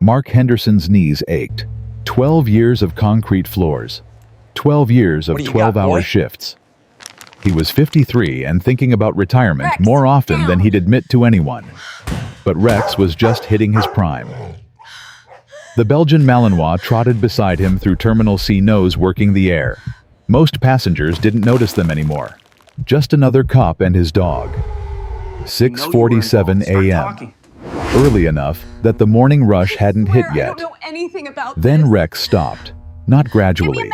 Mark Henderson's knees ached. 12 years of concrete floors. 12 years of 12-hour shifts. He was 53 and thinking about retirement more often than he'd admit to anyone. But Rex was just hitting his prime. The Belgian Malinois trotted beside him through Terminal C, nose working the air. Most passengers didn't notice them anymore. Just another cop and his dog. 6:47 a.m. Early enough that the morning rush hadn't hit yet. Then Rex stopped, not gradually.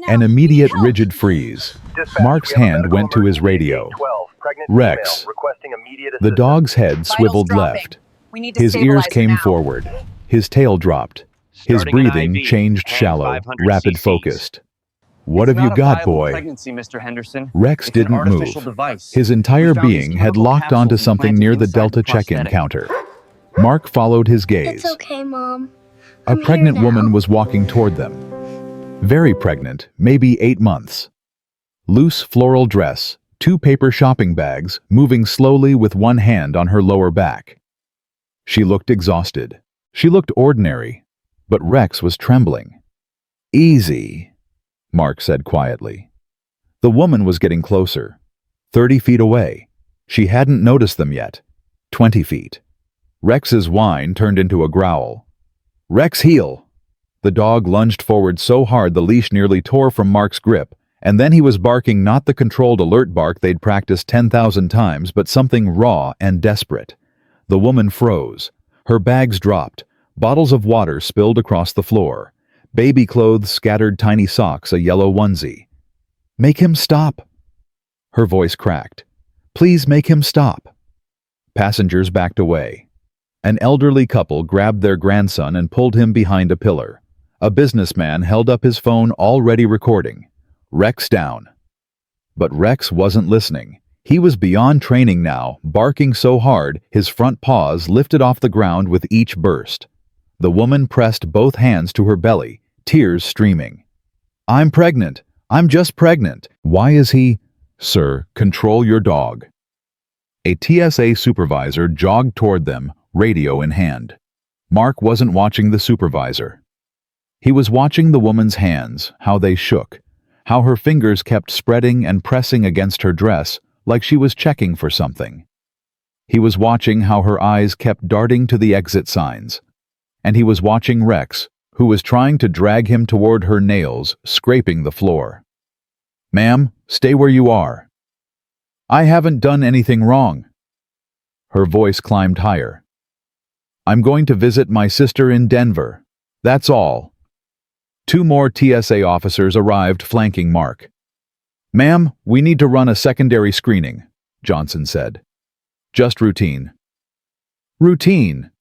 An immediate rigid freeze. Mark's hand went to his radio. Rex. The dog's head swiveled left. His ears came forward. His tail dropped. His breathing changed shallow, rapid-focused. What have you got, boy? Rex didn't move. His entire being had locked onto something near the Delta check-in counter. Mark followed his gaze. It's okay, Mom. A pregnant woman was walking toward them. Very pregnant, maybe 8 months. Loose floral dress, 2 paper shopping bags, moving slowly with one hand on her lower back. She looked exhausted. She looked ordinary, but Rex was trembling. Easy, Mark said quietly. The woman was getting closer. 30 feet away. She hadn't noticed them yet. 20 feet. Rex's whine turned into a growl. Rex, heel! The dog lunged forward so hard the leash nearly tore from Mark's grip, and then he was barking not the controlled alert bark they'd practiced 10,000 times, but something raw and desperate. The woman froze. Her bags dropped. Bottles of water spilled across the floor. Baby clothes scattered, tiny socks, a yellow onesie. Make him stop! Her voice cracked. Please make him stop! Passengers backed away. An elderly couple grabbed their grandson and pulled him behind a pillar. A businessman held up his phone, already recording. Rex down. But Rex wasn't listening. He was beyond training now, barking so hard his front paws lifted off the ground with each burst. The woman pressed both hands to her belly, tears streaming. I'm pregnant. I'm just pregnant. Why is he? Sir, control your dog. A TSA supervisor jogged toward them, radio in hand. Mark wasn't watching the supervisor. He was watching the woman's hands, how they shook, how her fingers kept spreading and pressing against her dress like she was checking for something. He was watching how her eyes kept darting to the exit signs. And he was watching Rex, who was trying to drag him toward her, nails scraping the floor. Ma'am, stay where you are. I haven't done anything wrong. Her voice climbed higher. I'm going to visit my sister in Denver. That's all. 2 more TSA officers arrived, flanking Mark. Ma'am, we need to run a secondary screening, Johnson said. Just routine. Routine.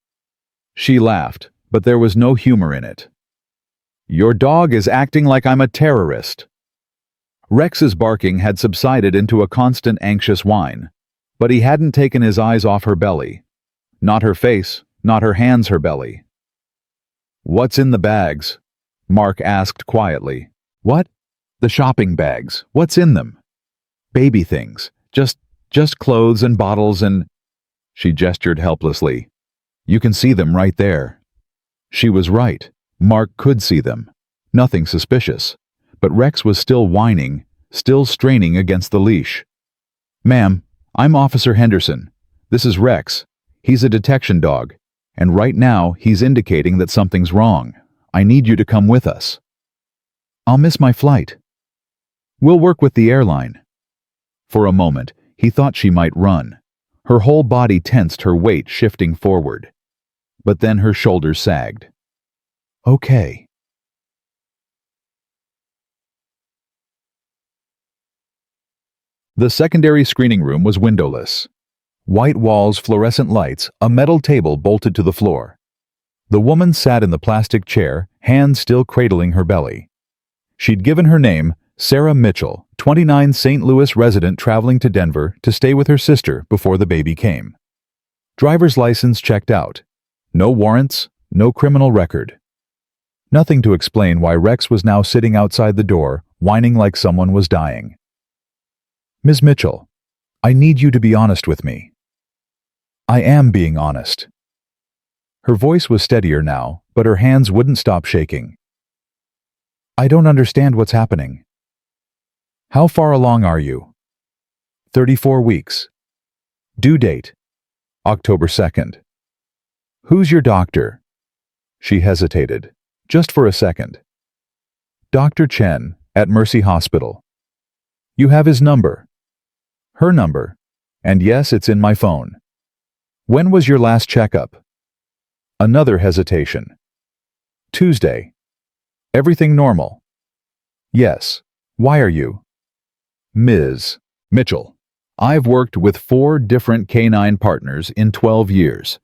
She laughed, but there was no humor in it. Your dog is acting like I'm a terrorist. Rex's barking had subsided into a constant anxious whine, but he hadn't taken his eyes off her belly. Not her face, not her hands, her belly. What's in the bags? Mark asked quietly. What? The shopping bags. What's in them? Baby things. Just clothes and bottles and... She gestured helplessly. You can see them right there. She was right. Mark could see them. Nothing suspicious. But Rex was still whining, still straining against the leash. Ma'am, I'm Officer Henderson. This is Rex. He's a detection dog. And right now, he's indicating that something's wrong. I need you to come with us. I'll miss my flight. We'll work with the airline. For a moment, he thought she might run. Her whole body tensed, her weight shifting forward. But then her shoulders sagged. Okay. The secondary screening room was windowless. White walls, fluorescent lights, a metal table bolted to the floor. The woman sat in the plastic chair, hands still cradling her belly. She'd given her name, Sarah Mitchell, 29, St. Louis resident traveling to Denver to stay with her sister before the baby came. Driver's license checked out. No warrants, no criminal record. Nothing to explain why Rex was now sitting outside the door, whining like someone was dying. Ms. Mitchell, I need you to be honest with me. I am being honest. Her voice was steadier now, but her hands wouldn't stop shaking. I don't understand what's happening. How far along are you? 34 weeks. Due date, October 2nd. Who's your doctor? She hesitated, just for a second. Dr. Chen, at Mercy Hospital. You have his number. Her number. And yes, it's in my phone. When was your last checkup? Another hesitation. Tuesday. Everything normal? Yes. Why are you? Ms. Mitchell. I've worked with 4 different canine partners in 12 years.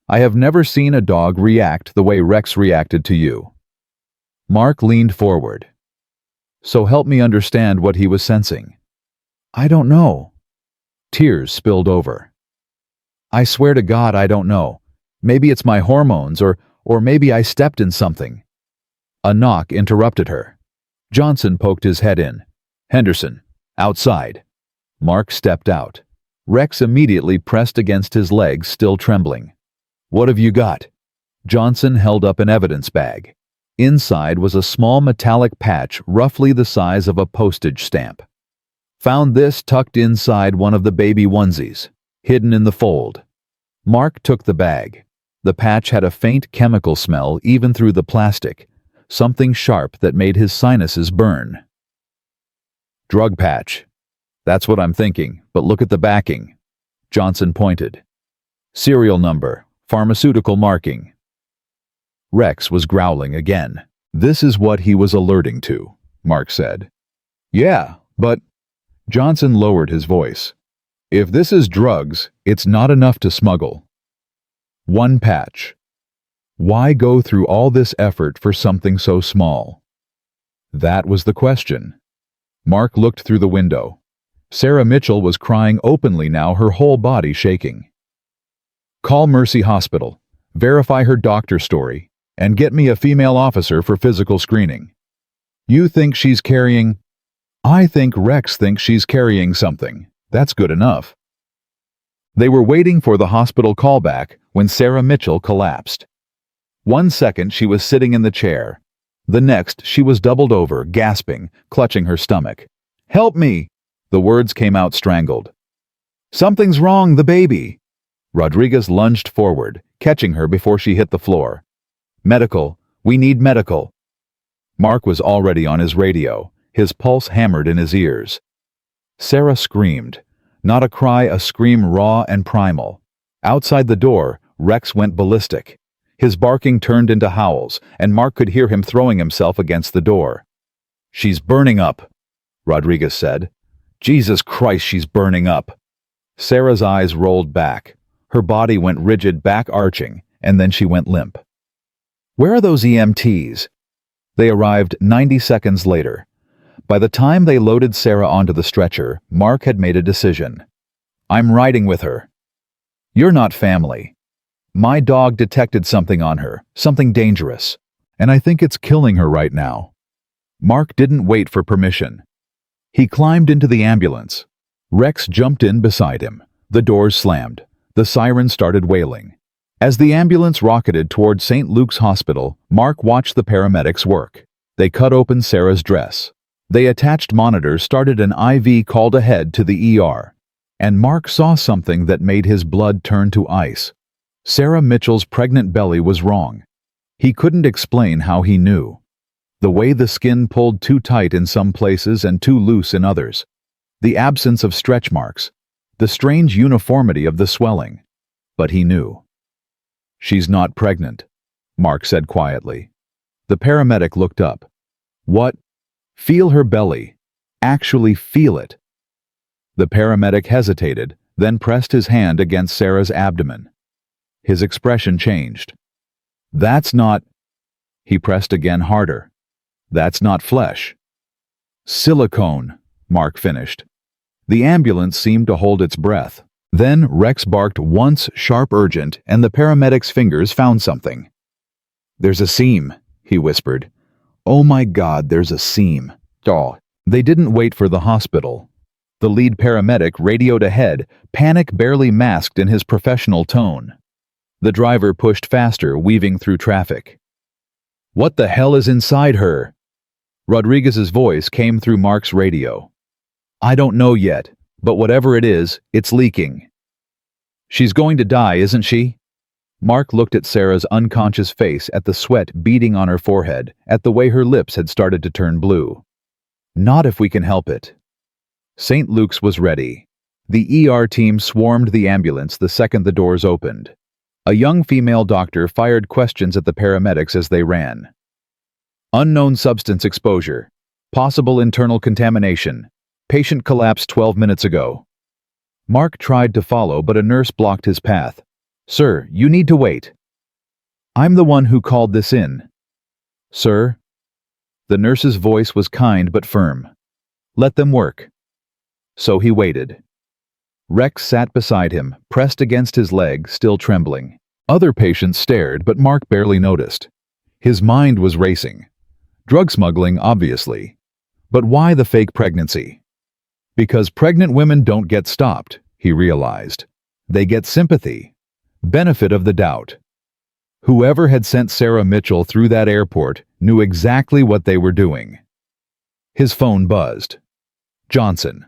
I have never seen a dog react the way Rex reacted to you. Mark leaned forward. So help me understand what he was sensing. I don't know. Tears spilled over. I swear to God I don't know. Maybe it's my hormones, or maybe I stepped in something. A knock interrupted her. Johnson poked his head in. Henderson, outside. Mark stepped out. Rex immediately pressed against his legs, still trembling. What have you got? Johnson held up an evidence bag. Inside was a small metallic patch roughly the size of a postage stamp. Found this tucked inside one of the baby onesies, hidden in the fold. Mark took the bag. The patch had a faint chemical smell even through the plastic, something sharp that made his sinuses burn. Drug patch. That's what I'm thinking, but look at the backing. Johnson pointed. Serial number, pharmaceutical marking. Rex was growling again. This is what he was alerting to, Mark said. Yeah, but... Johnson lowered his voice. If this is drugs, it's not enough to smuggle. One patch. Why go through all this effort for something so small? That was the question. Mark looked through the window. Sarah Mitchell was crying openly now, her whole body shaking. Call Mercy Hospital, verify her doctor story, and get me a female officer for physical screening. You think she's carrying... I think Rex thinks she's carrying something. That's good enough. They were waiting for the hospital callback when Sarah Mitchell collapsed. 1 second she was sitting in the chair. The next she was doubled over, gasping, clutching her stomach. Help me! The words came out strangled. Something's wrong, the baby! Rodriguez lunged forward, catching her before she hit the floor. Medical, we need medical. Mark was already on his radio, his pulse hammered in his ears. Sarah screamed. Not a cry, a scream raw and primal. Outside the door, Rex went ballistic. His barking turned into howls, and Mark could hear him throwing himself against the door. She's burning up, Rodriguez said. Jesus Christ, she's burning up. Sarah's eyes rolled back. Her body went rigid, back arching, and then she went limp. Where are those EMTs? They arrived 90 seconds later. By the time they loaded Sarah onto the stretcher, Mark had made a decision. I'm riding with her. You're not family. My dog detected something on her, something dangerous, and I think it's killing her right now. Mark didn't wait for permission. He climbed into the ambulance. Rex jumped in beside him. The doors slammed. The siren started wailing. As the ambulance rocketed toward St. Luke's Hospital, Mark watched the paramedics work. They cut open Sarah's dress. They attached monitors, started an IV, called ahead to the ER. And Mark saw something that made his blood turn to ice. Sarah Mitchell's pregnant belly was wrong. He couldn't explain how he knew. The way the skin pulled too tight in some places and too loose in others. The absence of stretch marks. The strange uniformity of the swelling. But he knew. She's not pregnant, Mark said quietly. The paramedic looked up. What? Feel her belly. Actually feel it. The paramedic hesitated, then pressed his hand against Sarah's abdomen. His expression changed. That's not... He pressed again harder. That's not flesh. Silicone, Mark finished. The ambulance seemed to hold its breath. Then Rex barked once, sharp, urgent, and the paramedic's fingers found something. There's a seam, he whispered. Oh my God, there's a seam. Oh. They didn't wait for the hospital. The lead paramedic radioed ahead, panic barely masked in his professional tone. The driver pushed faster, weaving through traffic. "What the hell is inside her?" Rodriguez's voice came through Mark's radio. "I don't know yet, but whatever it is, it's leaking." "She's going to die, isn't she?" Mark looked at Sarah's unconscious face, at the sweat beading on her forehead, at the way her lips had started to turn blue. "Not if we can help it." St. Luke's was ready. The ER team swarmed the ambulance the second the doors opened. A young female doctor fired questions at the paramedics as they ran. "Unknown substance exposure. Possible internal contamination. Patient collapsed 12 minutes ago." Mark tried to follow, but a nurse blocked his path. "Sir, you need to wait." "I'm the one who called this in." "Sir?" The nurse's voice was kind but firm. "Let them work." So he waited. Rex sat beside him, pressed against his leg, still trembling. Other patients stared, but Mark barely noticed. His mind was racing. Drug smuggling, obviously. But why the fake pregnancy? Because pregnant women don't get stopped, he realized. They get sympathy. Benefit of the doubt. Whoever had sent Sarah Mitchell through that airport knew exactly what they were doing. His phone buzzed. Johnson.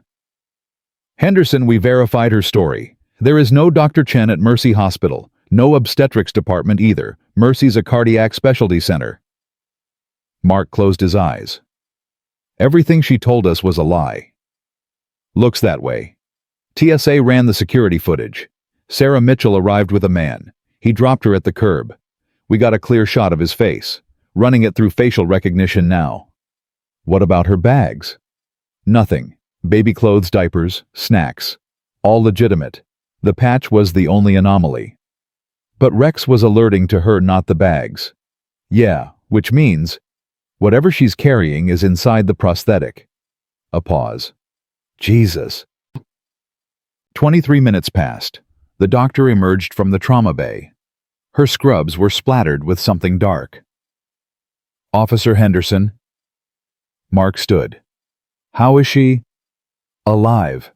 "Henderson, we verified her story. There is no Dr. Chen at Mercy Hospital, no obstetrics department either. Mercy's a cardiac specialty center." Mark closed his eyes. Everything she told us was a lie. "Looks that way." TSA ran the security footage. Sarah Mitchell arrived with a man. He dropped her at the curb. We got a clear shot of his face, running it through facial recognition now. "What about her bags?" "Nothing. Baby clothes, diapers, snacks. All legitimate. The patch was the only anomaly." But Rex was alerting to her, not the bags. "Yeah, which means whatever she's carrying is inside the prosthetic." A pause. "Jesus." 23 minutes passed. The doctor emerged from the trauma bay. Her scrubs were splattered with something dark. "Officer Henderson." Mark stood. "How is she?" "Alive."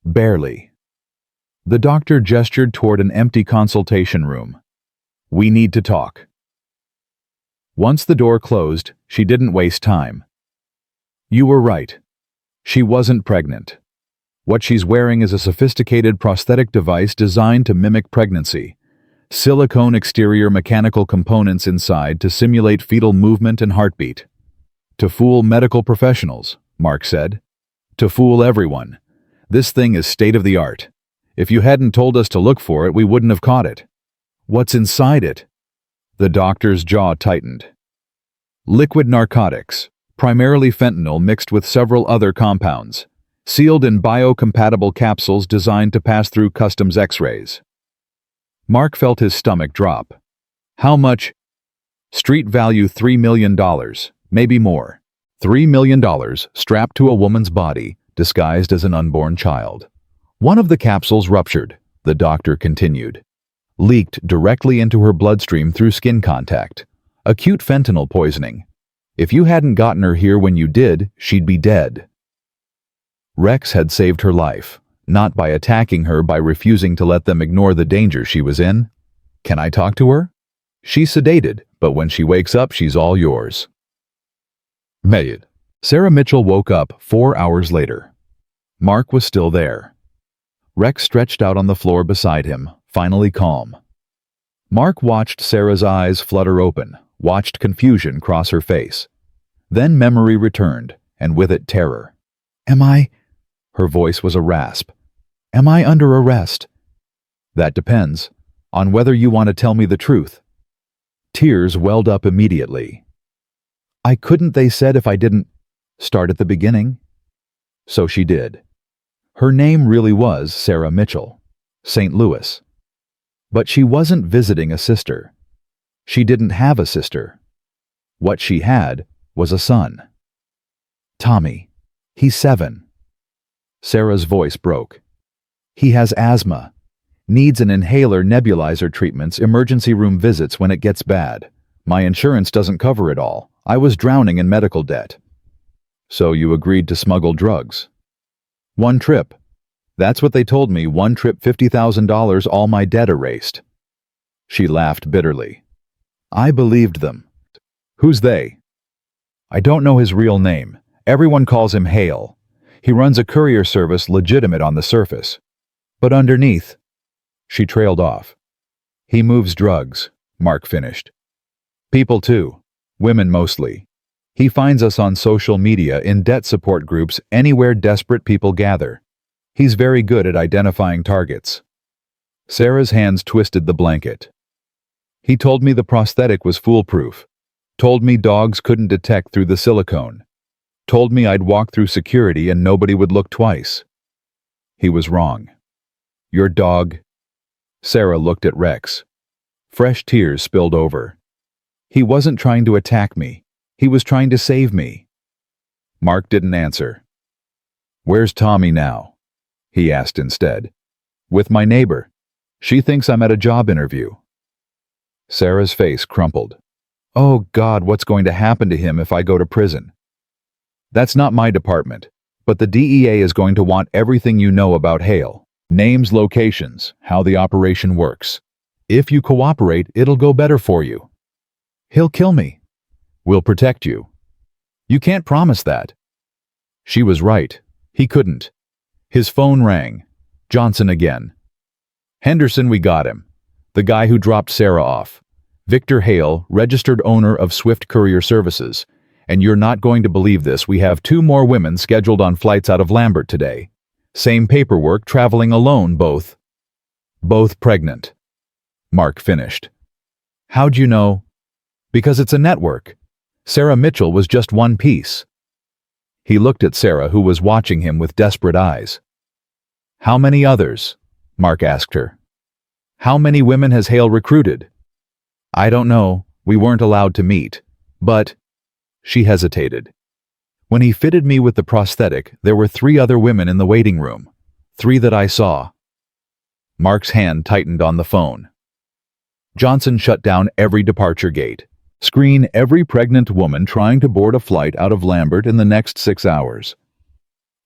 "Barely." The doctor gestured toward an empty consultation room. "We need to talk." Once the door closed, she didn't waste time. "You were right. She wasn't pregnant. What she's wearing is a sophisticated prosthetic device designed to mimic pregnancy. Silicone exterior, mechanical components inside to simulate fetal movement and heartbeat. To fool medical professionals," Mark said. "To fool everyone. This thing is state-of-the-art. If you hadn't told us to look for it, we wouldn't have caught it." "What's inside it?" The doctor's jaw tightened. "Liquid narcotics, primarily fentanyl mixed with several other compounds, sealed in biocompatible capsules designed to pass through customs X-rays." Mark felt his stomach drop. "How much?" "Street value $3 million, maybe more. $3 million strapped to a woman's body, disguised as an unborn child." "One of the capsules ruptured," the doctor continued. "Leaked directly into her bloodstream through skin contact. Acute fentanyl poisoning. If you hadn't gotten her here when you did, she'd be dead." Rex had saved her life, not by attacking her, by refusing to let them ignore the danger she was in. "Can I talk to her?" "She's sedated, but when she wakes up, she's all yours." Made. Sarah Mitchell woke up 4 hours later. Mark was still there. Rex stretched out on the floor beside him, finally calm. Mark watched Sarah's eyes flutter open, watched confusion cross her face. Then memory returned, and with it terror. "Am I?" Her voice was a rasp. "Am I under arrest?" "That depends on whether you want to tell me the truth." Tears welled up immediately. "I couldn't, they said, if I didn't start at the beginning." So she did. Her name really was Sarah Mitchell, St. Louis. But she wasn't visiting a sister. She didn't have a sister. What she had was a son. "Tommy. He's 7. Sarah's voice broke. "He has asthma. Needs an inhaler, nebulizer treatments, emergency room visits when it gets bad. My insurance doesn't cover it all. I was drowning in medical debt." "So you agreed to smuggle drugs?" "One trip. That's what they told me. One trip, $50,000, all my debt erased." She laughed bitterly. I believed them. Who's they? I don't know his real name. Everyone calls him Hale. He runs a courier service legitimate on the surface. But underneath, she trailed off. He moves drugs, Mark finished. People too. Women mostly. He finds us on social media, in debt support groups, anywhere desperate people gather. He's very good at identifying targets. Sarah's hands twisted the blanket. He told me the prosthetic was foolproof. Told me dogs couldn't detect through the silicone. Told me I'd walk through security and nobody would look twice. He was wrong. Your dog... Sarah looked at Rex. Fresh tears spilled over. He wasn't trying to attack me. He was trying to save me. Mark didn't answer. Where's Tommy now? He asked instead. With my neighbor. She thinks I'm at a job interview. Sarah's face crumpled. Oh God, what's going to happen to him if I go to prison? That's not my department, but the DEA is going to want everything you know about Hale. Names, locations, how the operation works. If you cooperate, it'll go better for you. He'll kill me. We'll protect you. You can't promise that. She was right. He couldn't. His phone rang. Johnson again. Henderson, we got him. The guy who dropped Sarah off. Victor Hale, registered owner of Swift Courier Services. And you're not going to believe this, we have 2 more women scheduled on flights out of Lambert today. Same paperwork, traveling alone, both pregnant. Mark finished. How'd you know? Because it's a network. Sarah Mitchell was just one piece. He looked at Sarah, who was watching him with desperate eyes. How many others? Mark asked her. How many women has Hale recruited? I don't know, we weren't allowed to meet. But... She hesitated. When he fitted me with the prosthetic, there were 3 other women in the waiting room. 3 that I saw. Mark's hand tightened on the phone. Johnson shut down every departure gate. Screen every pregnant woman trying to board a flight out of Lambert in the next 6 hours.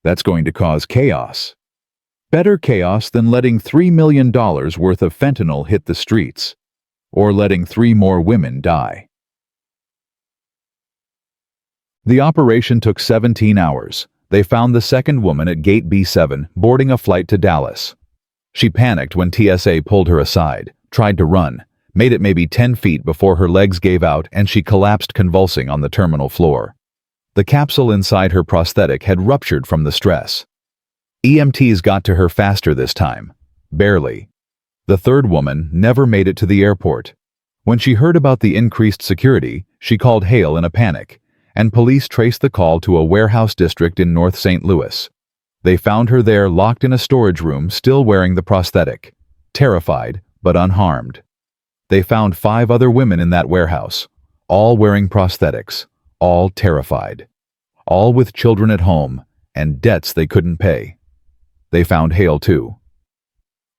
That's going to cause chaos. Better chaos than letting $3 million worth of fentanyl hit the streets. Or letting 3 more women die. The operation took 17 hours. They found the 2nd woman at Gate B7, boarding a flight to Dallas. She panicked when TSA pulled her aside, tried to run, made it maybe 10 feet before her legs gave out and she collapsed convulsing on the terminal floor. The capsule inside her prosthetic had ruptured from the stress. EMTs got to her faster this time. Barely. The 3rd woman never made it to the airport. When she heard about the increased security, she called Hale in a panic, and police traced the call to a warehouse district in North St. Louis. They found her there locked in a storage room, still wearing the prosthetic, terrified but unharmed. They found 5 other women in that warehouse, all wearing prosthetics, all terrified, all with children at home and debts they couldn't pay. They found Hale too.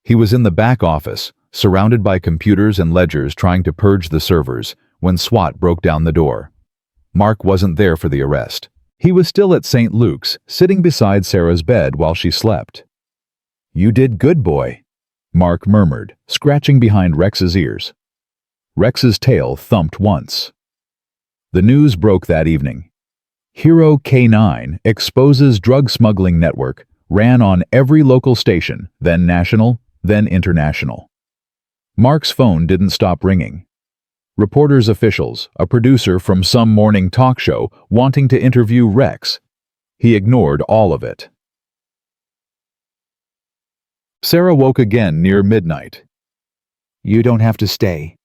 He was in the back office, surrounded by computers and ledgers trying to purge the servers, when SWAT broke down the door. Mark wasn't there for the arrest. He was still at St. Luke's, sitting beside Sarah's bed while she slept. You did good, boy, Mark murmured, scratching behind Rex's ears. Rex's tail thumped once. The news broke that evening. Hero K9 exposes drug smuggling network, ran on every local station, then national, then international. Mark's phone didn't stop ringing. Reporters, officials, a producer from some morning talk show wanting to interview Rex. He ignored all of it. Sarah woke again near midnight. You don't have to stay,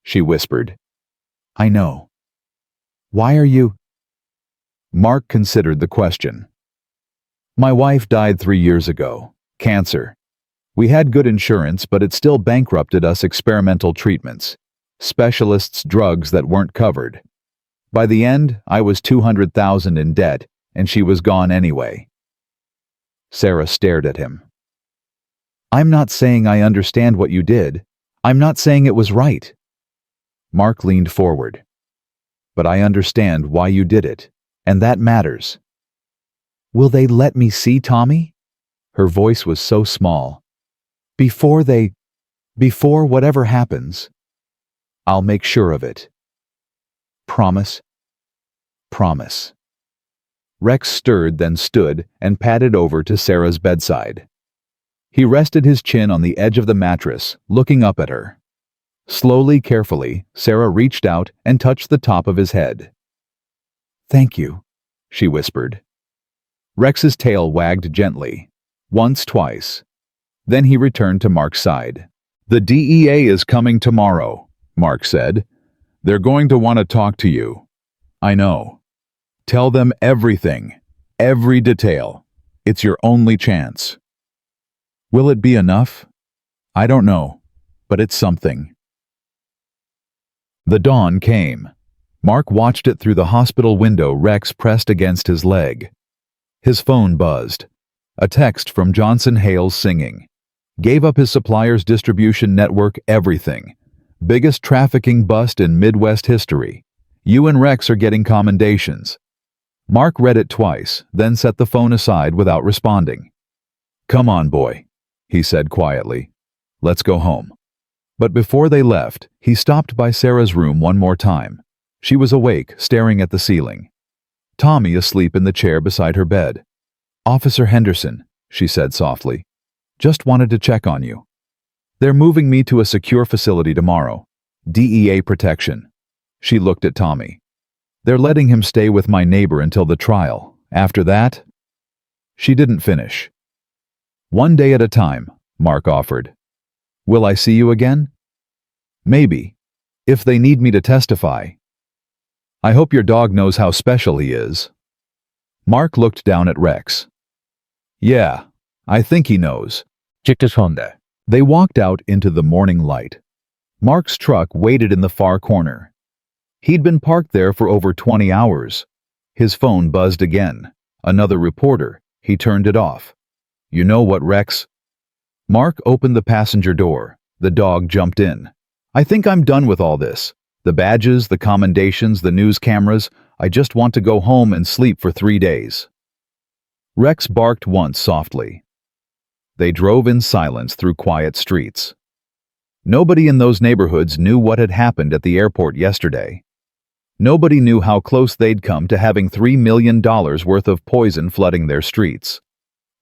she whispered. I know. Why are you... Mark considered the question. My wife died 3 years ago. Cancer. We had good insurance, but it still bankrupted us. Experimental treatments. Specialists' drugs that weren't covered. By the end, I was $200,000 in debt, and she was gone anyway. Sarah stared at him. I'm not saying I understand what you did. I'm not saying it was right. Mark leaned forward. But I understand why you did it, and that matters. Will they let me see Tommy? Her voice was so small. Before whatever happens, I'll make sure of it. Promise? Promise. Rex stirred, then stood and padded over to Sarah's bedside. He rested his chin on the edge of the mattress, looking up at her. Slowly, carefully, Sarah reached out and touched the top of his head. "Thank you," she whispered. Rex's tail wagged gently, once, twice. Then he returned to Mark's side. "The DEA is coming tomorrow," Mark said. "They're going to want to talk to you. I know. Tell them everything, every detail. It's your only chance." "Will it be enough? I don't know, but it's something." The dawn came. Mark watched it through the hospital window Rex pressed against his leg. His phone buzzed. A text from Johnson Hales singing. "Gave up his supplier's distribution network, everything. Biggest trafficking bust in Midwest history. You and Rex are getting commendations." Mark read it twice, then set the phone aside without responding. "Come on, boy," he said quietly. "Let's go home." But before they left, he stopped by Sarah's room one more time. She was awake, staring at the ceiling. Tommy asleep in the chair beside her bed. "Officer Henderson," she said softly. "Just wanted to check on you. They're moving me to a secure facility tomorrow. DEA protection." She looked at Tommy. "They're letting him stay with my neighbor until the trial. After that..." She didn't finish. "One day at a time," Mark offered. "Will I see you again?" "Maybe. If they need me to testify." "I hope your dog knows how special he is." Mark looked down at Rex. "Yeah, I think he knows." They walked out into the morning light. Mark's truck waited in the far corner. He'd been parked there for over 20 hours. His phone buzzed again. Another reporter. He turned it off. "You know what, Rex?" Mark opened the passenger door. The dog jumped in. "I think I'm done with all this. The badges, the commendations, the news cameras. I just want to go home and sleep for 3 days." Rex barked once softly. They drove in silence through quiet streets. Nobody in those neighborhoods knew what had happened at the airport yesterday. Nobody knew how close they'd come to having $3 million worth of poison flooding their streets.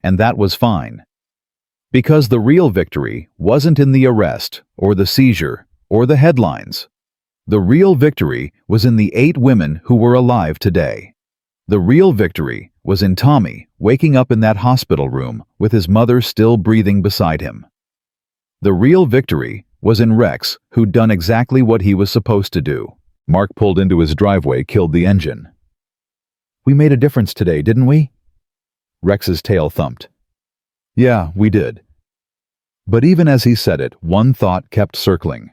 And that was fine. Because the real victory wasn't in the arrest, or the seizure, or the headlines. The real victory was in the 8 women who were alive today. The real victory was in Tommy waking up in that hospital room with his mother still breathing beside him. The real victory was in Rex, who'd done exactly what he was supposed to do. Mark pulled into his driveway, killed the engine. "We made a difference today, didn't we?" Rex's tail thumped. "Yeah, we did." But even as he said it, one thought kept circling.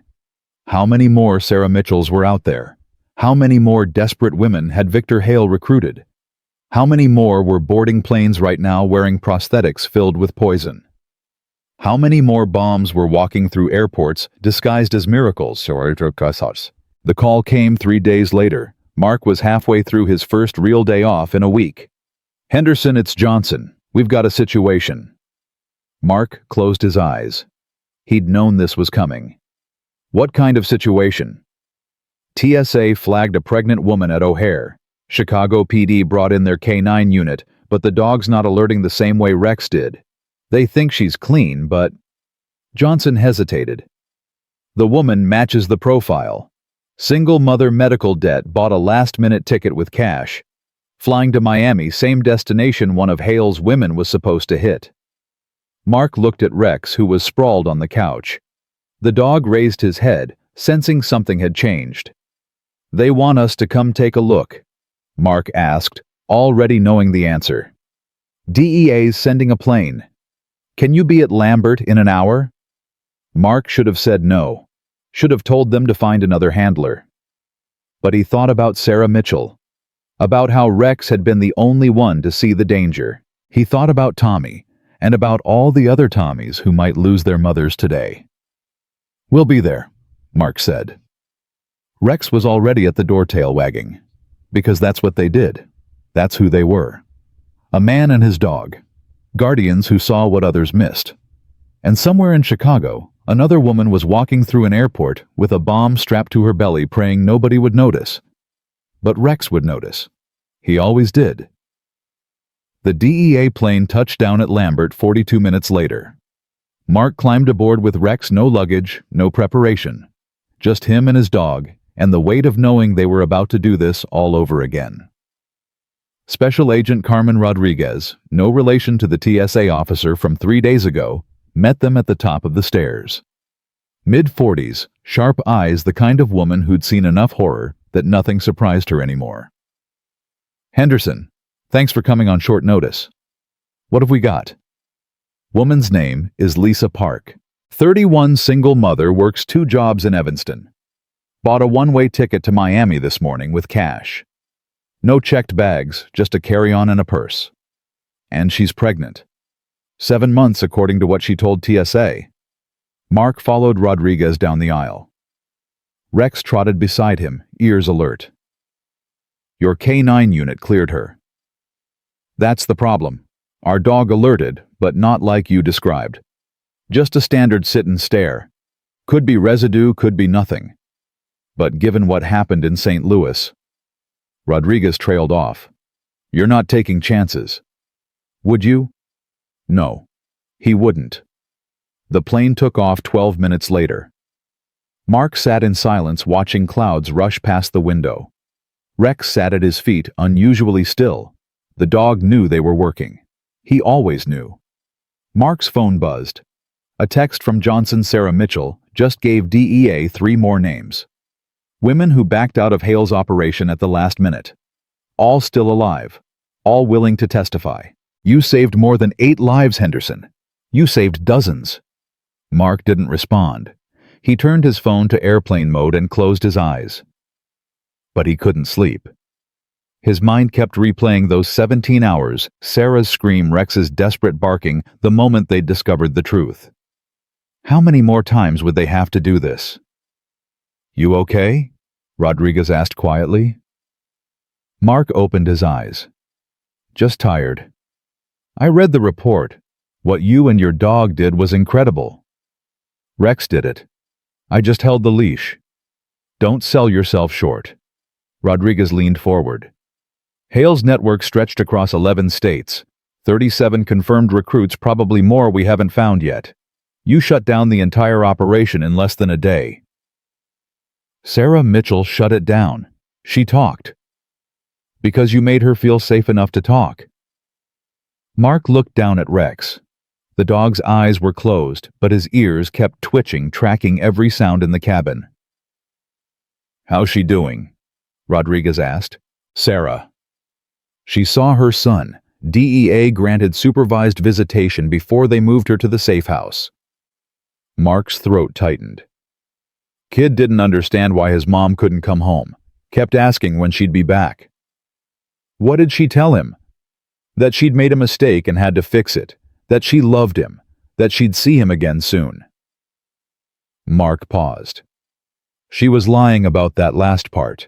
How many more Sarah Mitchells were out there? How many more desperate women had Victor Hale recruited? How many more were boarding planes right now wearing prosthetics filled with poison? How many more bombs were walking through airports disguised as miracles? The call came 3 days later. Mark was halfway through his first real day off in a week. "Henderson, it's Johnson. We've got a situation." Mark closed his eyes. He'd known this was coming. "What kind of situation?" TSA flagged a pregnant woman at O'Hare. Chicago PD brought in their K9 unit, but the dog's not alerting the same way Rex did. They think she's clean, but... Johnson hesitated. "The woman matches the profile. Single mother medical debt, bought a last-minute ticket with cash. Flying to Miami, same destination one of Hale's women was supposed to hit." Mark looked at Rex, who was sprawled on the couch. The dog raised his head, sensing something had changed. "They want us to come take a look," Mark asked, already knowing the answer. "DEA's sending a plane. Can you be at Lambert in an hour?" Mark should have said no. Should have told them to find another handler. But he thought about Sarah Mitchell. About how Rex had been the only one to see the danger. He thought about Tommy, and about all the other Tommies who might lose their mothers today. "We'll be there," Mark said. Rex was already at the door, tail wagging. Because that's what they did. That's who they were. A man and his dog. Guardians who saw what others missed. And somewhere in Chicago, Another woman was walking through an airport with a bomb strapped to her belly, praying nobody would notice. But Rex would notice. He always did. The DEA plane touched down at Lambert 42 minutes later. Mark climbed aboard with Rex, no luggage, no preparation. Just him and his dog, and the weight of knowing they were about to do this all over again. Special Agent Carmen Rodriguez, no relation to the TSA officer from 3 days ago, met them at the top of the stairs. Mid-40s, sharp eyes, the kind of woman who'd seen enough horror that nothing surprised her anymore. "Henderson, thanks for coming on short notice. What have we got?" Woman's name is Lisa Park. 31, single mother, works 2 jobs in Evanston. Bought a one-way ticket to Miami this morning with cash. No checked bags, just a carry-on and a purse. And she's pregnant. 7 months, according to what she told TSA. Mark followed Rodriguez down the aisle. Rex trotted beside him, ears alert. "Your K9 unit cleared her." "That's the problem. Our dog alerted, but not like you described. Just a standard sit and stare. Could be residue, could be nothing. But given what happened in St. Louis..." Rodriguez trailed off. "You're not taking chances." "Would you?" No, he wouldn't. The plane took off 12 minutes later. Mark sat in silence, watching clouds rush past the window. Rex sat at his feet, unusually still. The dog knew they were working. He always knew. Mark's phone buzzed. A text from Johnson Sarah Mitchell just gave DEA 3 more names. Women who backed out of Hale's operation at the last minute. All still alive. All willing to testify. "You saved more than 8 lives, Henderson. You saved dozens." Mark didn't respond. He turned his phone to airplane mode and closed his eyes. But he couldn't sleep. His mind kept replaying those 17 hours, Sarah's scream, Rex's desperate barking, the moment they'd discovered the truth. How many more times would they have to do this? "You okay?" Rodriguez asked quietly. Mark opened his eyes. "Just tired. I read the report. What you and your dog did was incredible. Rex did it. I just held the leash. Don't sell yourself short." Rodriguez leaned forward. "Hale's network stretched across 11 states. 37 confirmed recruits, probably more we haven't found yet. You shut down the entire operation in less than a day." Sarah Mitchell shut it down. She talked. "Because you made her feel safe enough to talk." Mark looked down at Rex. The dog's eyes were closed, but his ears kept twitching, tracking every sound in the cabin. "How's she doing?" Rodriguez asked. "Sarah." "She saw her son. DEA granted supervised visitation before they moved her to the safe house." Mark's throat tightened. "Kid didn't understand why his mom couldn't come home. Kept asking when she'd be back." "What did she tell him?" "That she'd made a mistake and had to fix it. That she loved him. That she'd see him again soon." Mark paused. "She was lying about that last part.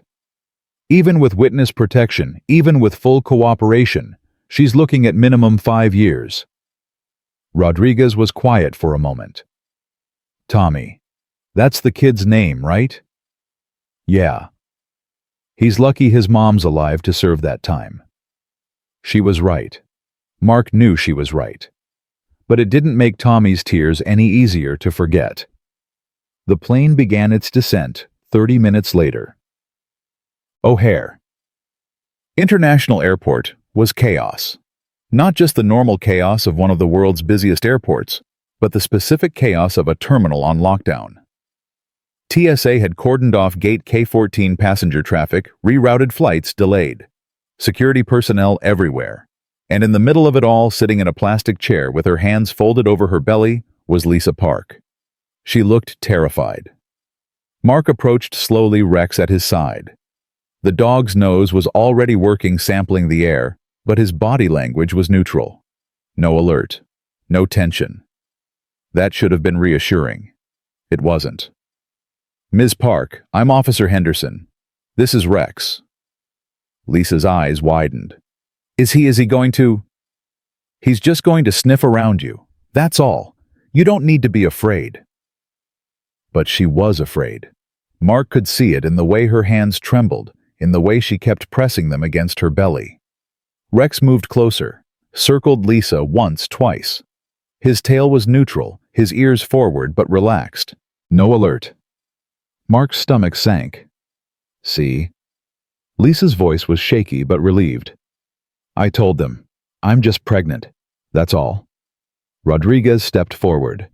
Even with witness protection, even with full cooperation, she's looking at minimum 5 years." Rodriguez was quiet for a moment. "Tommy. That's the kid's name, right?" "Yeah. He's lucky his mom's alive to serve that time." She was right. Mark knew she was right. But it didn't make Tommy's tears any easier to forget. The plane began its descent 30 minutes later. O'Hare International Airport was chaos. Not just the normal chaos of one of the world's busiest airports, but the specific chaos of a terminal on lockdown. TSA had cordoned off gate K14 passenger traffic, rerouted flights delayed. Security personnel everywhere. And in the middle of it all, sitting in a plastic chair with her hands folded over her belly, was Lisa Park. She looked terrified. Mark approached slowly, Rex at his side. The dog's nose was already working, sampling the air, but his body language was neutral. No alert. No tension. That should have been reassuring. It wasn't. "Ms. Park, I'm Officer Henderson. This is Rex." Lisa's eyes widened. Is he going to?" "He's just going to sniff around you. That's all. You don't need to be afraid." But she was afraid. Mark could see it in the way her hands trembled, in the way she kept pressing them against her belly. Rex moved closer, circled Lisa once, twice. His tail was neutral, his ears forward but relaxed. No alert. Mark's stomach sank. See? Lisa's voice was shaky but relieved. I told them, I'm just pregnant. That's all. Rodriguez stepped forward.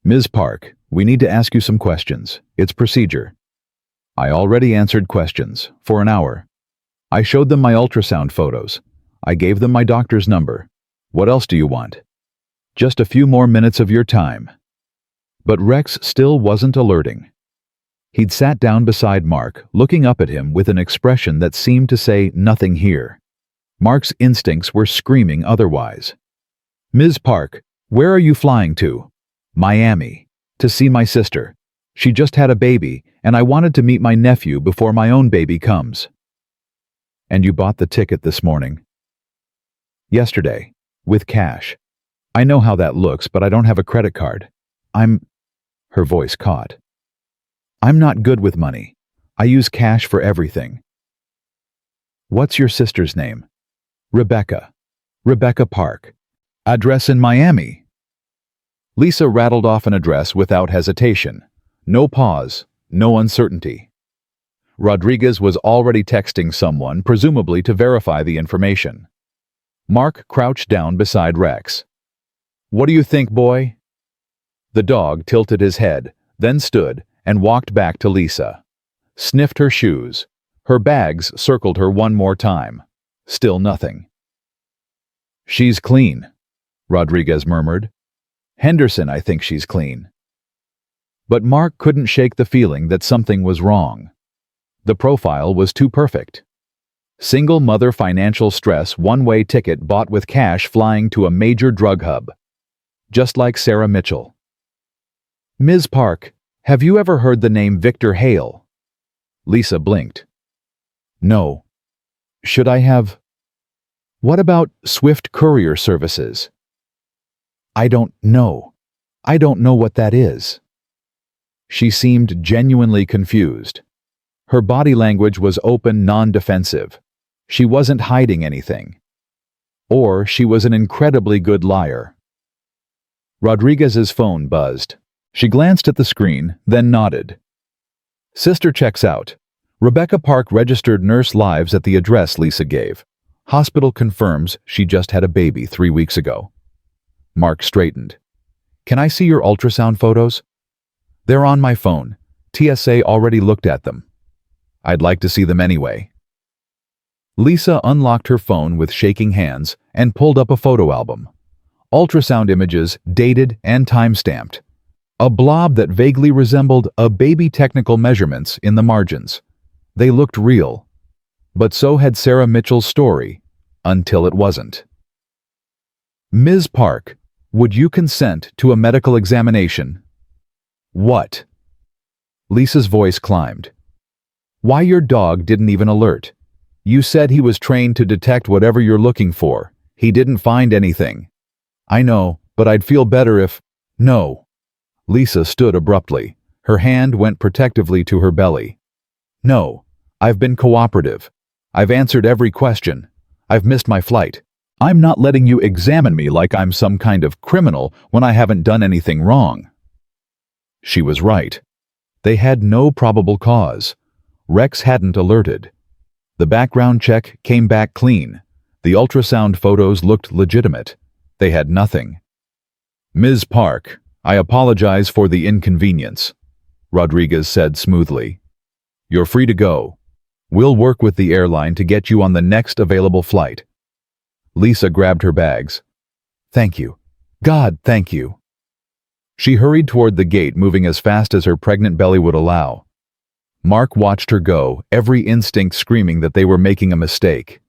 Ms. Park, we need to ask you some questions. It's procedure. I already answered questions, for an hour. I showed them my ultrasound photos. I gave them my doctor's number. What else do you want? Just a few more minutes of your time. But Rex still wasn't alerting. He'd sat down beside Mark, looking up at him with an expression that seemed to say nothing here. Mark's instincts were screaming otherwise. Ms. Park, where are you flying to? Miami. To see my sister. She just had a baby, and I wanted to meet my nephew before my own baby comes. And you bought the ticket this morning? Yesterday. With cash. I know how that looks, but I don't have a credit card. Her voice caught. I'm not good with money. I use cash for everything. What's your sister's name? Rebecca. Rebecca Park. Address in Miami. Lisa rattled off an address without hesitation. No pause, no uncertainty. Rodriguez was already texting someone, presumably to verify the information. Mark crouched down beside Rex. What do you think, boy? The dog tilted his head, then stood and walked back to Lisa. Sniffed her shoes. Her bags circled her one more time. Still nothing. She's clean, Rodriguez murmured. Henderson, I think she's clean. But Mark couldn't shake the feeling that something was wrong. The profile was too perfect. Single mother financial stress one-way ticket bought with cash flying to a major drug hub. Just like Sarah Mitchell. Ms. Park, have you ever heard the name Victor Hale? Lisa blinked. No. Should I have? What about Swift Courier Services? I don't know. I don't know what that is. She seemed genuinely confused. Her body language was open, non-defensive. She wasn't hiding anything. Or she was an incredibly good liar. Rodriguez's phone buzzed. She glanced at the screen, then nodded. Sister checks out. Rebecca Park registered nurse lives at the address Lisa gave. Hospital confirms she just had a baby 3 weeks ago. Mark straightened. Can I see your ultrasound photos? They're on my phone. TSA already looked at them. I'd like to see them anyway. Lisa unlocked her phone with shaking hands and pulled up a photo album. Ultrasound images dated and time-stamped. A blob that vaguely resembled a baby technical measurements in the margins. They looked real. But so had Sarah Mitchell's story, until it wasn't. Ms. Park, would you consent to a medical examination? What? Lisa's voice climbed. Why your dog didn't even alert. You said he was trained to detect whatever you're looking for. He didn't find anything. I know, but I'd feel better if... No. Lisa stood abruptly. Her hand went protectively to her belly. No. I've been cooperative. I've answered every question. I've missed my flight. I'm not letting you examine me like I'm some kind of criminal when I haven't done anything wrong. She was right. They had no probable cause. Rex hadn't alerted. The background check came back clean. The ultrasound photos looked legitimate. They had nothing. Ms. Park, I apologize for the inconvenience, Rodriguez said smoothly. You're free to go. We'll work with the airline to get you on the next available flight. Lisa grabbed her bags. Thank you. God, thank you. She hurried toward the gate, moving as fast as her pregnant belly would allow. Mark watched her go, every instinct screaming that they were making a mistake.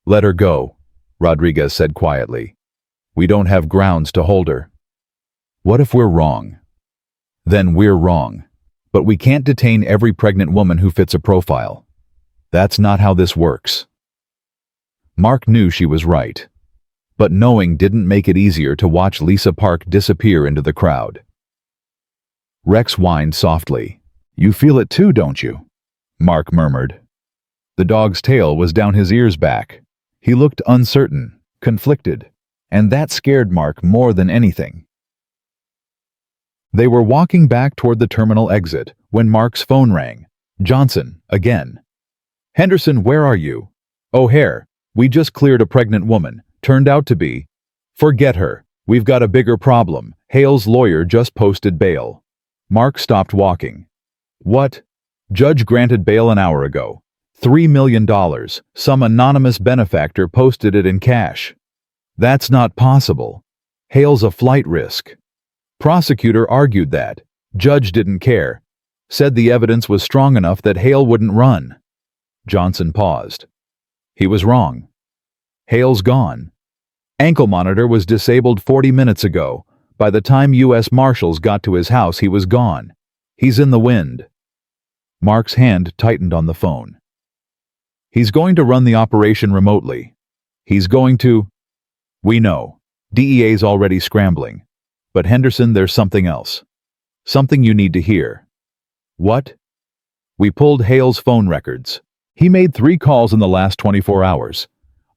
Let her go, Rodriguez said quietly. We don't have grounds to hold her. What if we're wrong? Then we're wrong. But we can't detain every pregnant woman who fits a profile. That's not how this works. Mark knew she was right. But knowing didn't make it easier to watch Lisa Park disappear into the crowd. Rex whined softly. "You feel it too, don't you?" Mark murmured. The dog's tail was down his ears back. He looked uncertain, conflicted, and that scared Mark more than anything. They were walking back toward the terminal exit when Mark's phone rang. Johnson, again. "Henderson, where are you?" "O'Hare, we just cleared a pregnant woman. Turned out to be..." "Forget her. We've got a bigger problem. Hale's lawyer just posted bail." Mark stopped walking. "What?" "Judge granted bail an hour ago. $3 million. Some anonymous benefactor posted it in cash." "That's not possible. Hale's a flight risk." Prosecutor argued that. Judge didn't care. Said the evidence was strong enough that Hale wouldn't run. Johnson paused. He was wrong. Hale's gone. Ankle monitor was disabled 40 minutes ago. By the time U.S. Marshals got to his house, he was gone. He's in the wind. Mark's hand tightened on the phone. "He's going to run the operation remotely. He's going to..." "We know. DEA's already scrambling. But Henderson, there's something else. Something you need to hear." "What?" "We pulled Hale's phone records. He made 3 calls in the last 24 hours.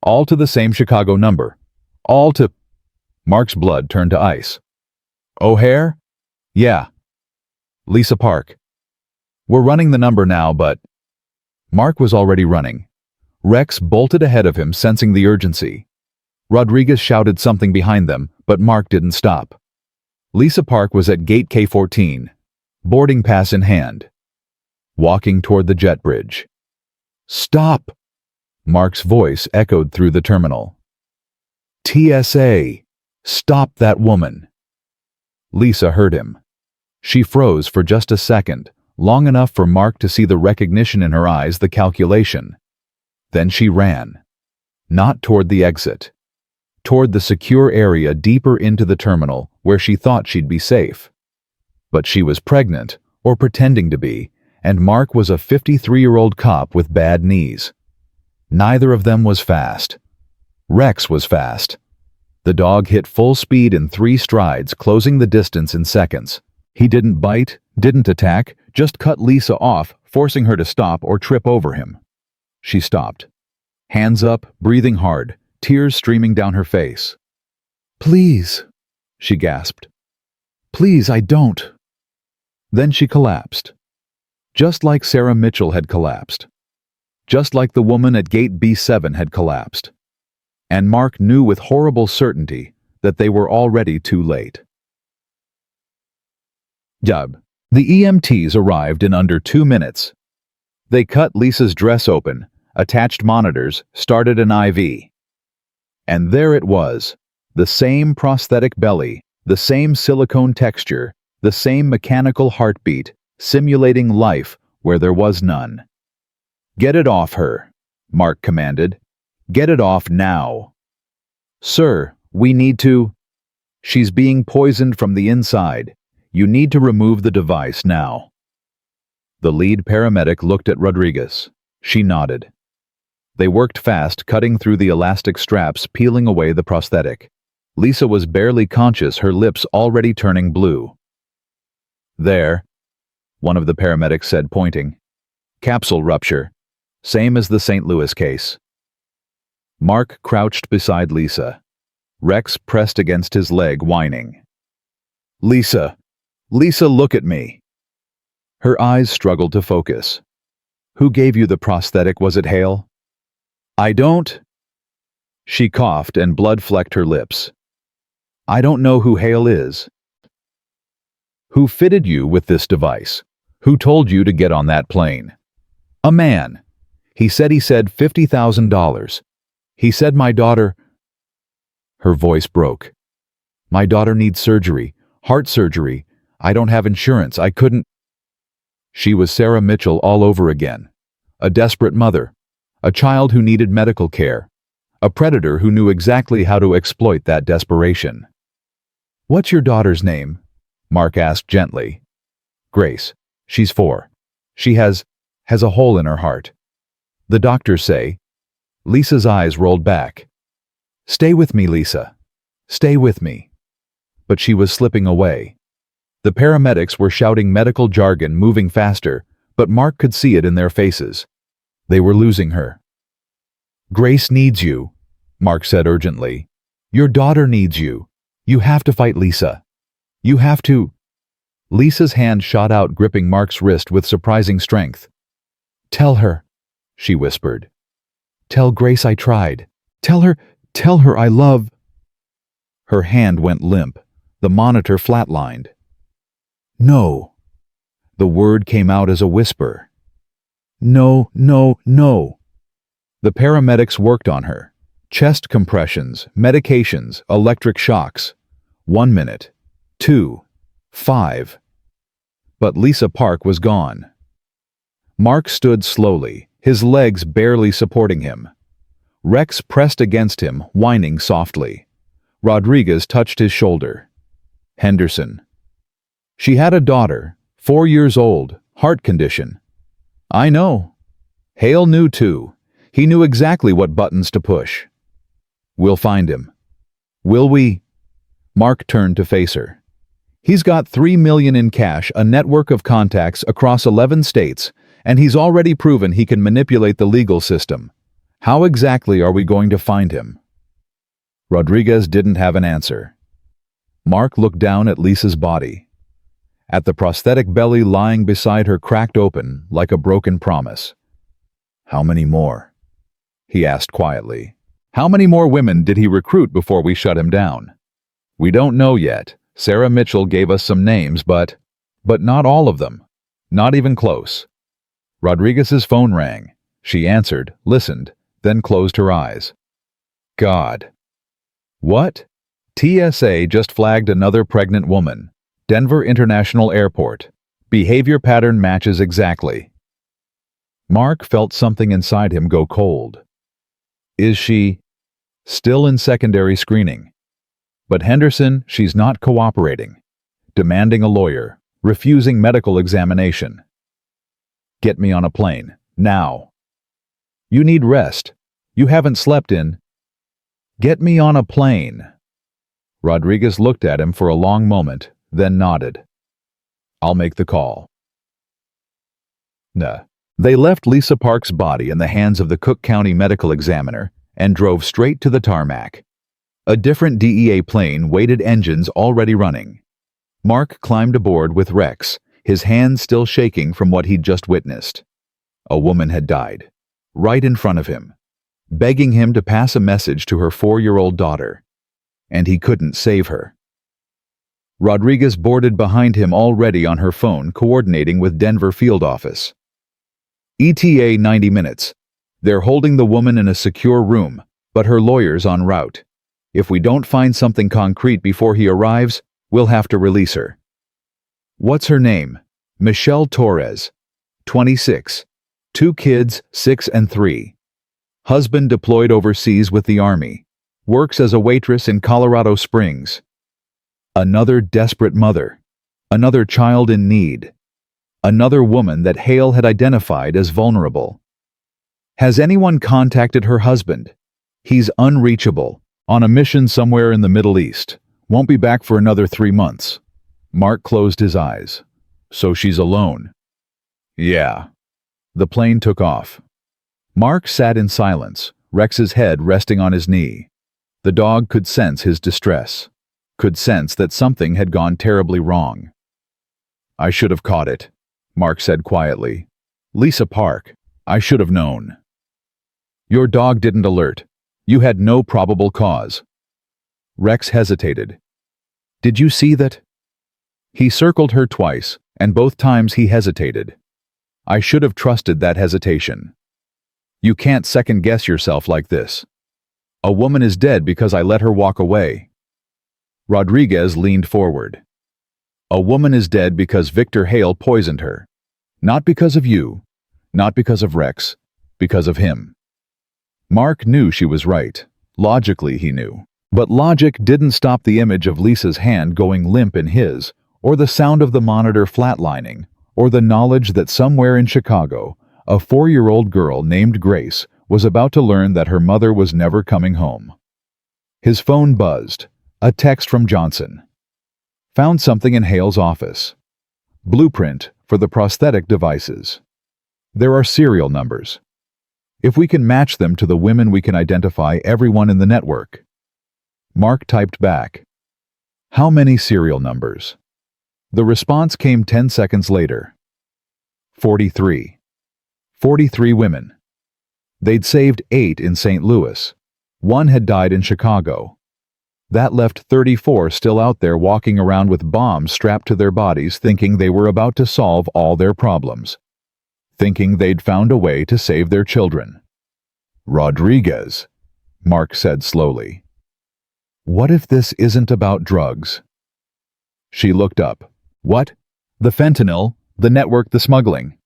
All to the same Chicago number. All to..." Mark's blood turned to ice. "O'Hare?" "Yeah." "Lisa Park." "We're running the number now, but..." Mark was already running. Rex bolted ahead of him, sensing the urgency. Rodriguez shouted something behind them, but Mark didn't stop. Lisa Park was at gate K14, boarding pass in hand, walking toward the jet bridge. "Stop!" Mark's voice echoed through the terminal. "TSA! Stop that woman!" Lisa heard him. She froze for just a second, long enough for Mark to see the recognition in her eyes, the calculation. Then she ran. Not toward the exit. Toward the secure area deeper into the terminal where she thought she'd be safe. But she was pregnant, or pretending to be, and Mark was a 53-year-old cop with bad knees. Neither of them was fast. Rex was fast. The dog hit full speed in 3 strides, closing the distance in seconds. He didn't bite, didn't attack, just cut Lisa off, forcing her to stop or trip over him. She stopped. Hands up, breathing hard, tears streaming down her face. "Please," she gasped. "Please, I don't." Then she collapsed. Just like Sarah Mitchell had collapsed. Just like the woman at gate B7 had collapsed. And Mark knew with horrible certainty that they were already too late. The EMTs arrived in under 2 minutes. They cut Lisa's dress open, attached monitors, started an IV. And there it was, the same prosthetic belly, the same silicone texture, the same mechanical heartbeat, simulating life where there was none. "Get it off her," Mark commanded. "Get it off now." "Sir, we need to..." "She's being poisoned from the inside. You need to remove the device now." The lead paramedic looked at Rodriguez. She nodded. They worked fast, cutting through the elastic straps, peeling away the prosthetic. Lisa was barely conscious, her lips already turning blue. "There," one of the paramedics said, pointing. "Capsule rupture. Same as the St. Louis case." Mark crouched beside Lisa. Rex pressed against his leg, whining. "Lisa! Lisa, look at me!" Her eyes struggled to focus. "Who gave you the prosthetic? Was it Hale?" "I don't..." She coughed and blood flecked her lips. "I don't know who Hale is." "Who fitted you with this device? Who told you to get on that plane?" "A man. He said $50,000. He said my daughter..." Her voice broke. "My daughter needs surgery, heart surgery. I don't have insurance. I couldn't..." She was Sarah Mitchell all over again. A desperate mother. A child who needed medical care. A predator who knew exactly how to exploit that desperation. "What's your daughter's name?" Mark asked gently. "Grace. She's 4. She has a hole in her heart. The doctors say..." Lisa's eyes rolled back. "Stay with me, Lisa. Stay with me." But she was slipping away. The paramedics were shouting medical jargon, moving faster, but Mark could see it in their faces. They were losing her. "Grace needs you," Mark said urgently. "Your daughter needs you. You have to fight Lisa. You have to." Lisa's hand shot out, gripping Mark's wrist with surprising strength. "Tell her," she whispered. "Tell Grace I tried. Tell her I love." Her hand went limp. The monitor flatlined. "No." The word came out as a whisper. "No, no, no." The paramedics worked on her. Chest compressions, medications, electric shocks. 1 minute. 2. 5. But Lisa Park was gone. Mark stood slowly, his legs barely supporting him. Rex pressed against him, whining softly. Rodriguez touched his shoulder. "Henderson." "She had a daughter, 4 years old, heart condition." "I know." Hale knew too. He knew exactly what buttons to push. "We'll find him." "Will we?" Mark turned to face her. "He's got $3 million in cash, a network of contacts across 11 states, and he's already proven he can manipulate the legal system. How exactly are we going to find him?" Rodriguez didn't have an answer. Mark looked down at Lisa's body. At the prosthetic belly lying beside her, cracked open like a broken promise. "How many more?" he asked quietly. "How many more women did he recruit before we shut him down?" "We don't know yet. Sarah Mitchell gave us some names, but not all of them. Not even close." Rodriguez's phone rang. She answered, listened, then closed her eyes. "God." "What?" "TSA just flagged another pregnant woman. Denver International Airport. Behavior pattern matches exactly." Mark felt something inside him go cold. "Is she still in secondary screening?" "But Henderson, she's not cooperating. Demanding a lawyer, refusing medical examination." "Get me on a plane, now." "You need rest. You haven't slept in." "Get me on a plane." Rodriguez looked at him for a long moment, then nodded. "I'll make the call." They left Lisa Park's body in the hands of the Cook County medical examiner and drove straight to the tarmac. A different DEA plane waited, engines already running. Mark climbed aboard with Rex, his hands still shaking from what he'd just witnessed. A woman had died, right in front of him, begging him to pass a message to her 4-year-old daughter. And he couldn't save her. Rodriguez boarded behind him, already on her phone, coordinating with Denver field office. ETA 90 minutes. They're holding the woman in a secure room, but her lawyer's en route. If we don't find something concrete before he arrives, we'll have to release her. What's her name? Michelle Torres. 26. 2 kids, 6 and 3. Husband deployed overseas with the Army. Works as a waitress in Colorado Springs. Another desperate mother. Another child in need. Another woman that Hale had identified as vulnerable. Has anyone contacted her husband? He's unreachable, on a mission somewhere in the Middle East. Won't be back for another 3 months. Mark closed his eyes. So she's alone. Yeah. The plane took off. Mark sat in silence, Rex's head resting on his knee. The dog could sense his distress, could sense that something had gone terribly wrong. "I should have caught it," Mark said quietly. "Lisa Park, I should have known." "Your dog didn't alert. You had no probable cause." Rex hesitated. "Did you see that?" He circled her twice, and both times he hesitated. "I should have trusted that hesitation. You can't second-guess yourself like this. A woman is dead because I let her walk away." Rodriguez leaned forward. "A woman is dead because Victor Hale poisoned her. Not because of you, not because of Rex, because of him." Mark knew she was right. Logically, he knew. But logic didn't stop the image of Lisa's hand going limp in his, or the sound of the monitor flatlining, or the knowledge that somewhere in Chicago, a 4-year-old girl named Grace was about to learn that her mother was never coming home. His phone buzzed. A text from Johnson. Found something in Hale's office. Blueprint for the prosthetic devices. There are serial numbers. If we can match them to the women, we can identify everyone in the network. Mark typed back, "How many serial numbers?" The response came 10 seconds later. 43. 43 women. They'd saved 8 in St. Louis. 1 had died in Chicago. That left 34 still out there walking around with bombs strapped to their bodies, thinking they were about to solve all their problems. Thinking they'd found a way to save their children. Rodriguez, Mark said slowly. What if this isn't about drugs? She looked up. What? The fentanyl, the network, the smuggling.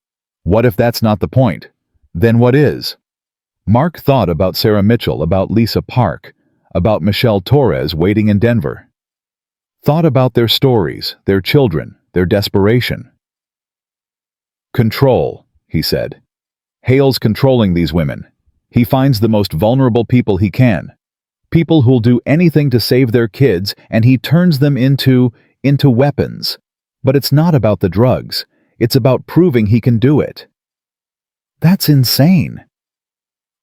What if that's not the point? Then what is? Mark thought about Sarah Mitchell, about Lisa Park, about Michelle Torres waiting in Denver. Thought about their stories, their children, their desperation. Control, he said. Hale's controlling these women. He finds the most vulnerable people he can. People who'll do anything to save their kids, and he turns them into weapons. But it's not about the drugs. It's about proving he can do it. That's insane.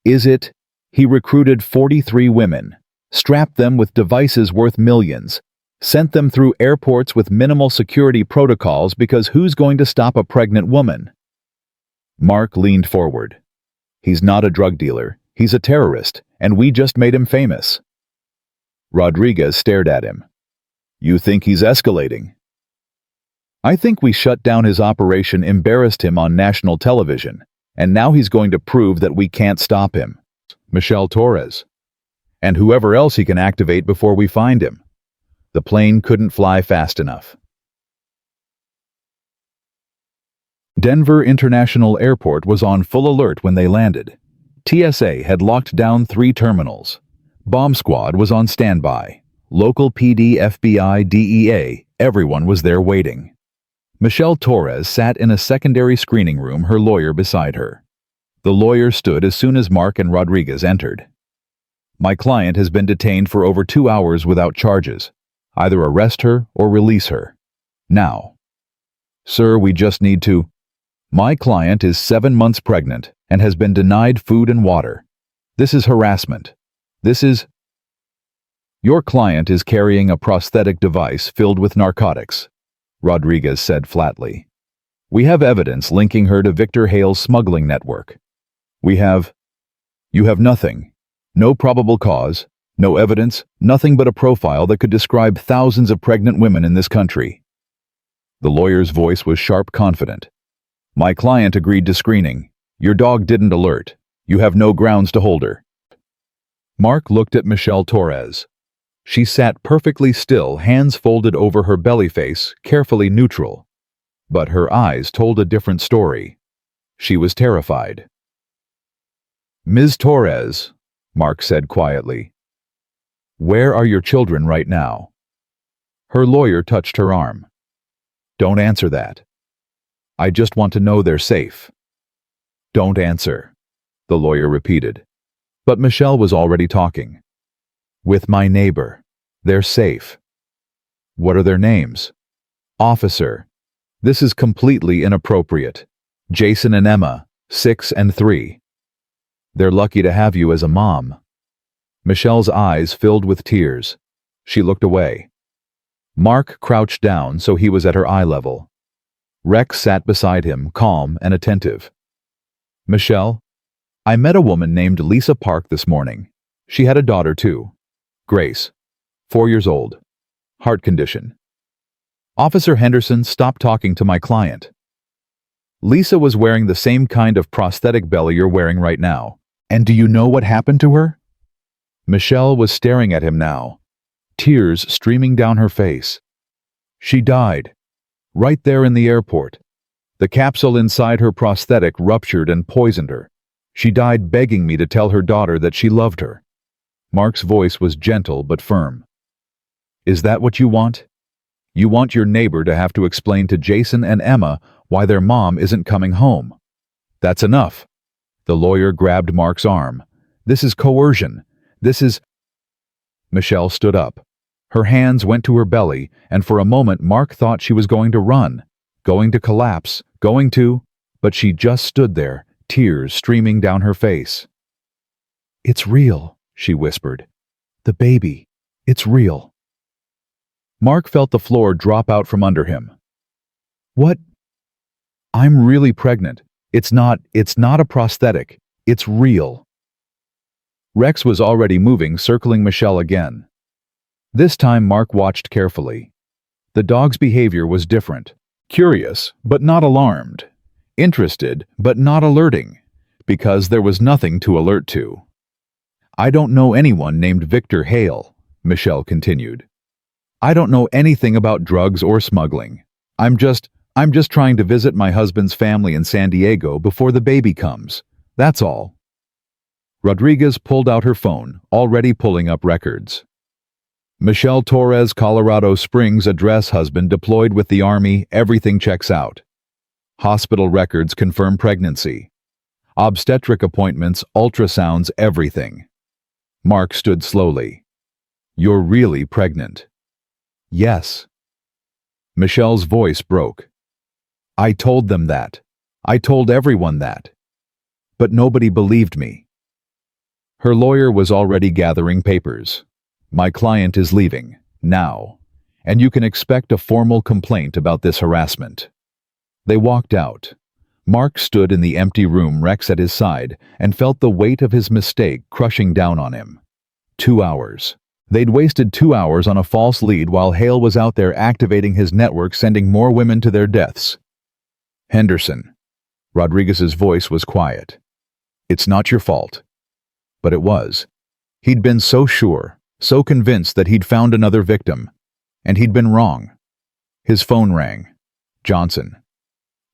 Is it? He recruited 43 women, strapped them with devices worth millions, sent them through airports with minimal security protocols because who's going to stop a pregnant woman? Mark leaned forward. He's not a drug dealer. He's a terrorist, and we just made him famous. Rodriguez stared at him. You think he's escalating? I think we shut down his operation, embarrassed him on national television, and now he's going to prove that we can't stop him. Michelle Torres. And whoever else he can activate before we find him. The plane couldn't fly fast enough. Denver International Airport was on full alert when they landed. TSA had locked down 3 terminals. Bomb squad was on standby. Local PD, FBI, DEA, everyone was there waiting. Michelle Torres sat in a secondary screening room, her lawyer beside her. The lawyer stood as soon as Mark and Rodriguez entered. My client has been detained for over 2 hours without charges. Either arrest her or release her. Now. Sir, we just need to... My client is 7 months pregnant and has been denied food and water. This is harassment. This is... Your client is carrying a prosthetic device filled with narcotics, Rodriguez said flatly. We have evidence linking her to Victor Hale's smuggling network. We have... You have nothing. No probable cause, no evidence, nothing but a profile that could describe thousands of pregnant women in this country. The lawyer's voice was sharp, confident. My client agreed to screening. Your dog didn't alert. You have no grounds to hold her. Mark looked at Michelle Torres. She sat perfectly still, hands folded over her belly, face carefully neutral. But her eyes told a different story. She was terrified. Ms. Torres, Mark said quietly. Where are your children right now? Her lawyer touched her arm. Don't answer that. I just want to know they're safe. Don't answer, the lawyer repeated. But Michelle was already talking. With my neighbor. They're safe. What are their names? Officer. This is completely inappropriate. Jason and Emma, 6 and 3. They're lucky to have you as a mom. Michelle's eyes filled with tears. She looked away. Mark crouched down so he was at her eye level. Rex sat beside him, calm and attentive. Michelle, I met a woman named Lisa Park this morning. She had a daughter too. Grace, 4 years old. Heart condition. Officer Henderson, stop talking to my client. Lisa was wearing the same kind of prosthetic belly you're wearing right now. And do you know what happened to her? Michelle was staring at him now, tears streaming down her face. She died. Right there in the airport. The capsule inside her prosthetic ruptured and poisoned her. She died begging me to tell her daughter that she loved her. Mark's voice was gentle but firm. Is that what you want? You want your neighbor to have to explain to Jason and Emma why their mom isn't coming home. That's enough. The lawyer grabbed Mark's arm. This is coercion. This is... Michelle stood up. Her hands went to her belly, and for a moment Mark thought she was going to run, going to collapse, but she just stood there, tears streaming down her face. "It's real," she whispered. "The baby. It's real." Mark felt the floor drop out from under him. "What?" "I'm really pregnant. It's not a prosthetic. It's real." Rex was already moving, circling Michelle again. This time Mark watched carefully. The dog's behavior was different. Curious, but not alarmed. Interested, but not alerting. Because there was nothing to alert to. "I don't know anyone named Victor Hale," Michelle continued. "I don't know anything about drugs or smuggling. I'm just trying to visit my husband's family in San Diego before the baby comes. That's all." Rodriguez pulled out her phone, already pulling up records. Michelle Torres, Colorado Springs address, husband deployed with the Army, everything checks out. Hospital records confirm pregnancy. Obstetric appointments, ultrasounds, everything. Mark stood slowly. "You're really pregnant." "Yes." Michelle's voice broke. "I told them that. I told everyone that. But nobody believed me." Her lawyer was already gathering papers. "My client is leaving, now, and you can expect a formal complaint about this harassment." They walked out. Mark stood in the empty room, Rex at his side, and felt the weight of his mistake crushing down on him. 2 hours. They'd wasted 2 hours on a false lead while Hale was out there activating his network, sending more women to their deaths. "Henderson." Rodriguez's voice was quiet. "It's not your fault." But it was. He'd been so sure, so convinced that he'd found another victim. And he'd been wrong. His phone rang. Johnson.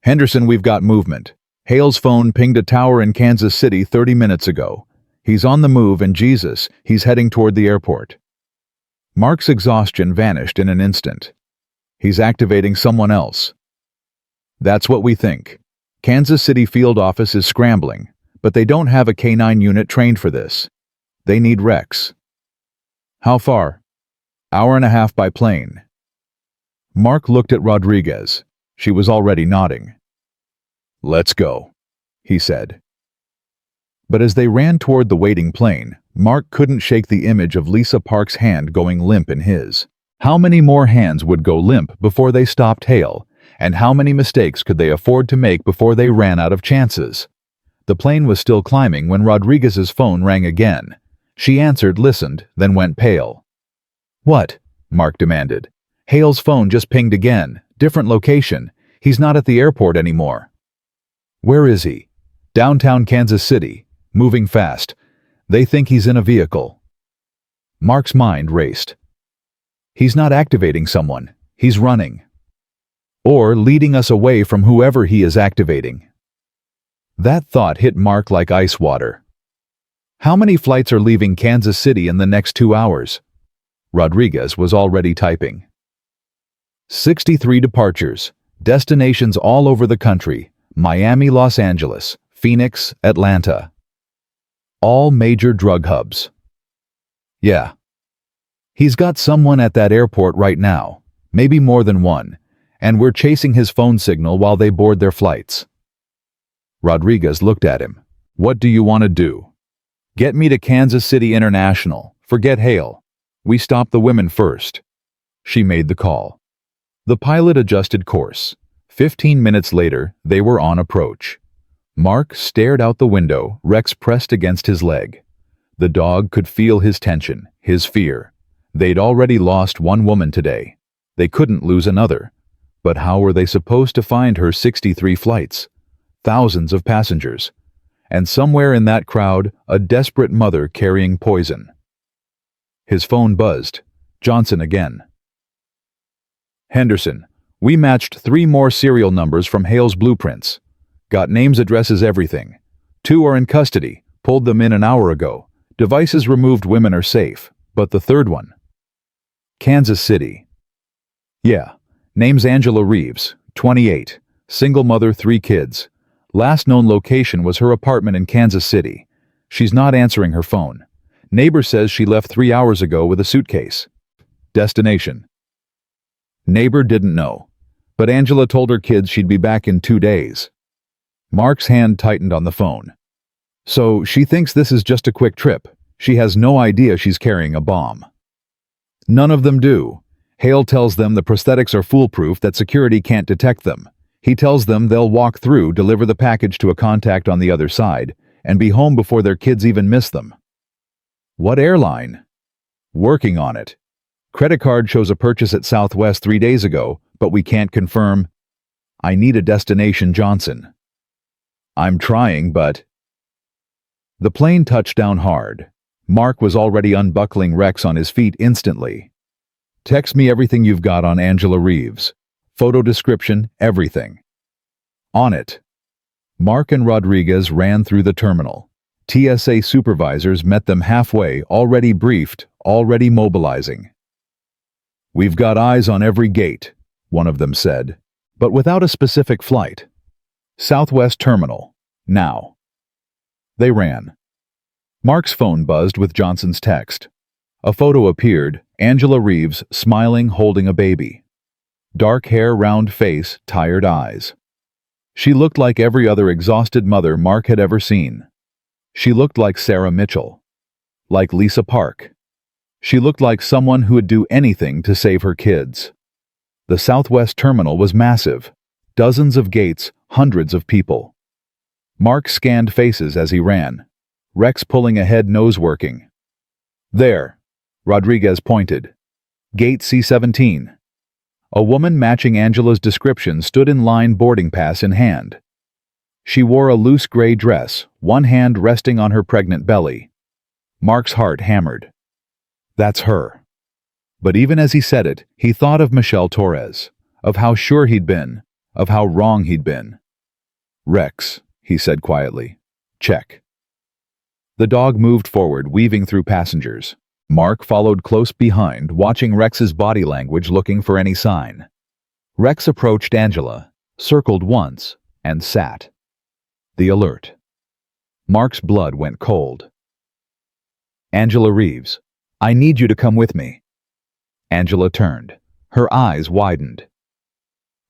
"Henderson, we've got movement. Hale's phone pinged a tower in Kansas City 30 minutes ago. He's on the move, and Jesus, he's heading toward the airport." Mark's exhaustion vanished in an instant. "He's activating someone else." "That's what we think. Kansas City field office is scrambling, but they don't have a K9 unit trained for this. They need Rex." "How far?" "Hour and a half by plane." Mark looked at Rodriguez. She was already nodding. "Let's go," he said. But as they ran toward the waiting plane, Mark couldn't shake the image of Lisa Park's hand going limp in his. How many more hands would go limp before they stopped Hale, and how many mistakes could they afford to make before they ran out of chances? The plane was still climbing when Rodriguez's phone rang again. She answered, listened, then went pale. "What?" Mark demanded. "Hale's phone just pinged again. Different location. He's not at the airport anymore." "Where is he?" "Downtown Kansas City. Moving fast. They think he's in a vehicle." Mark's mind raced. "He's not activating someone. He's running. Or leading us away from whoever he is activating." That thought hit Mark like ice water. "How many flights are leaving Kansas City in the next 2 hours?" Rodriguez was already typing. 63 departures. Destinations all over the country. Miami, Los Angeles, Phoenix, Atlanta. All major drug hubs. Yeah. He's got someone at that airport right now, maybe more than one, and we're chasing his phone signal while they board their flights. Rodriguez looked at him. "What do you want to do?" "Get me to Kansas City International. Forget Hale. We stop the women first." She made the call. The pilot adjusted course. 15 minutes later, they were on approach. Mark stared out the window, Rex pressed against his leg. The dog could feel his tension, his fear. They'd already lost one woman today. They couldn't lose another. But how were they supposed to find her 63 flights? Thousands of passengers. And somewhere in that crowd, a desperate mother carrying poison. His phone buzzed. Johnson again. "Henderson, we matched 3 more serial numbers from Hale's blueprints. Got names, addresses, everything. 2 are in custody, pulled them in an hour ago. Devices removed, women are safe. But the third one?" "Kansas City." "Yeah. Name's Angela Reeves, 28. Single mother, 3 kids. Last known location was her apartment in Kansas City. She's not answering her phone. Neighbor says she left 3 hours ago with a suitcase." Destination. Neighbor didn't know, but Angela told her kids she'd be back in 2 days. Mark's hand tightened on the phone. So she thinks this is just a quick trip. She has no idea she's carrying a bomb. None of them do. Hale tells them the prosthetics are foolproof, that security can't detect them. He tells them they'll walk through, deliver the package to a contact on the other side, and be home before their kids even miss them. What airline? Working on it. Credit card shows a purchase at Southwest 3 days ago, but we can't confirm. I need a destination, Johnson. I'm trying, but... The plane touched down hard. Mark was already unbuckling Rex on his feet instantly. Text me everything you've got on Angela Reeves. Photo description, everything. On it. Mark and Rodriguez ran through the terminal. TSA supervisors met them halfway, already briefed, already mobilizing. We've got eyes on every gate, one of them said, but without a specific flight. Southwest Terminal. Now. They ran. Mark's phone buzzed with Johnson's text. A photo appeared, Angela Reeves smiling, holding a baby. Dark hair, round face, tired eyes. She looked like every other exhausted mother Mark had ever seen. She looked like Sarah Mitchell. Like Lisa Park. She looked like someone who would do anything to save her kids. The Southwest Terminal was massive. Dozens of gates, hundreds of people. Mark scanned faces as he ran. Rex pulling ahead, nose working. There. Rodriguez pointed. Gate C-17. A woman matching Angela's description stood in line, boarding pass in hand. She wore a loose gray dress, one hand resting on her pregnant belly. Mark's heart hammered. That's her. But even as he said it, he thought of Michelle Torres, of how sure he'd been, of how wrong he'd been. Rex, he said quietly. Check. The dog moved forward, weaving through passengers. Mark followed close behind, watching Rex's body language, looking for any sign. Rex approached Angela, circled once, and sat. The alert. Mark's blood went cold. Angela Reeves, I need you to come with me. Angela turned. Her eyes widened.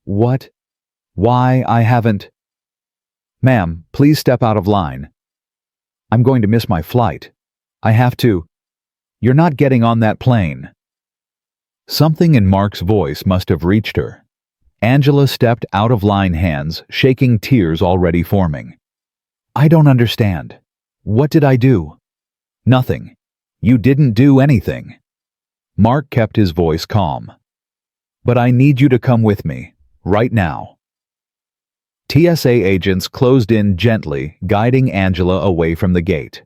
What? Why, I haven't... Ma'am, please step out of line. I'm going to miss my flight. I have to... You're not getting on that plane. Something in Mark's voice must have reached her. Angela stepped out of line, hands shaking, tears already forming. I don't understand. What did I do? Nothing. You didn't do anything. Mark kept his voice calm. But I need you to come with me, right now. TSA agents closed in gently, guiding Angela away from the gate.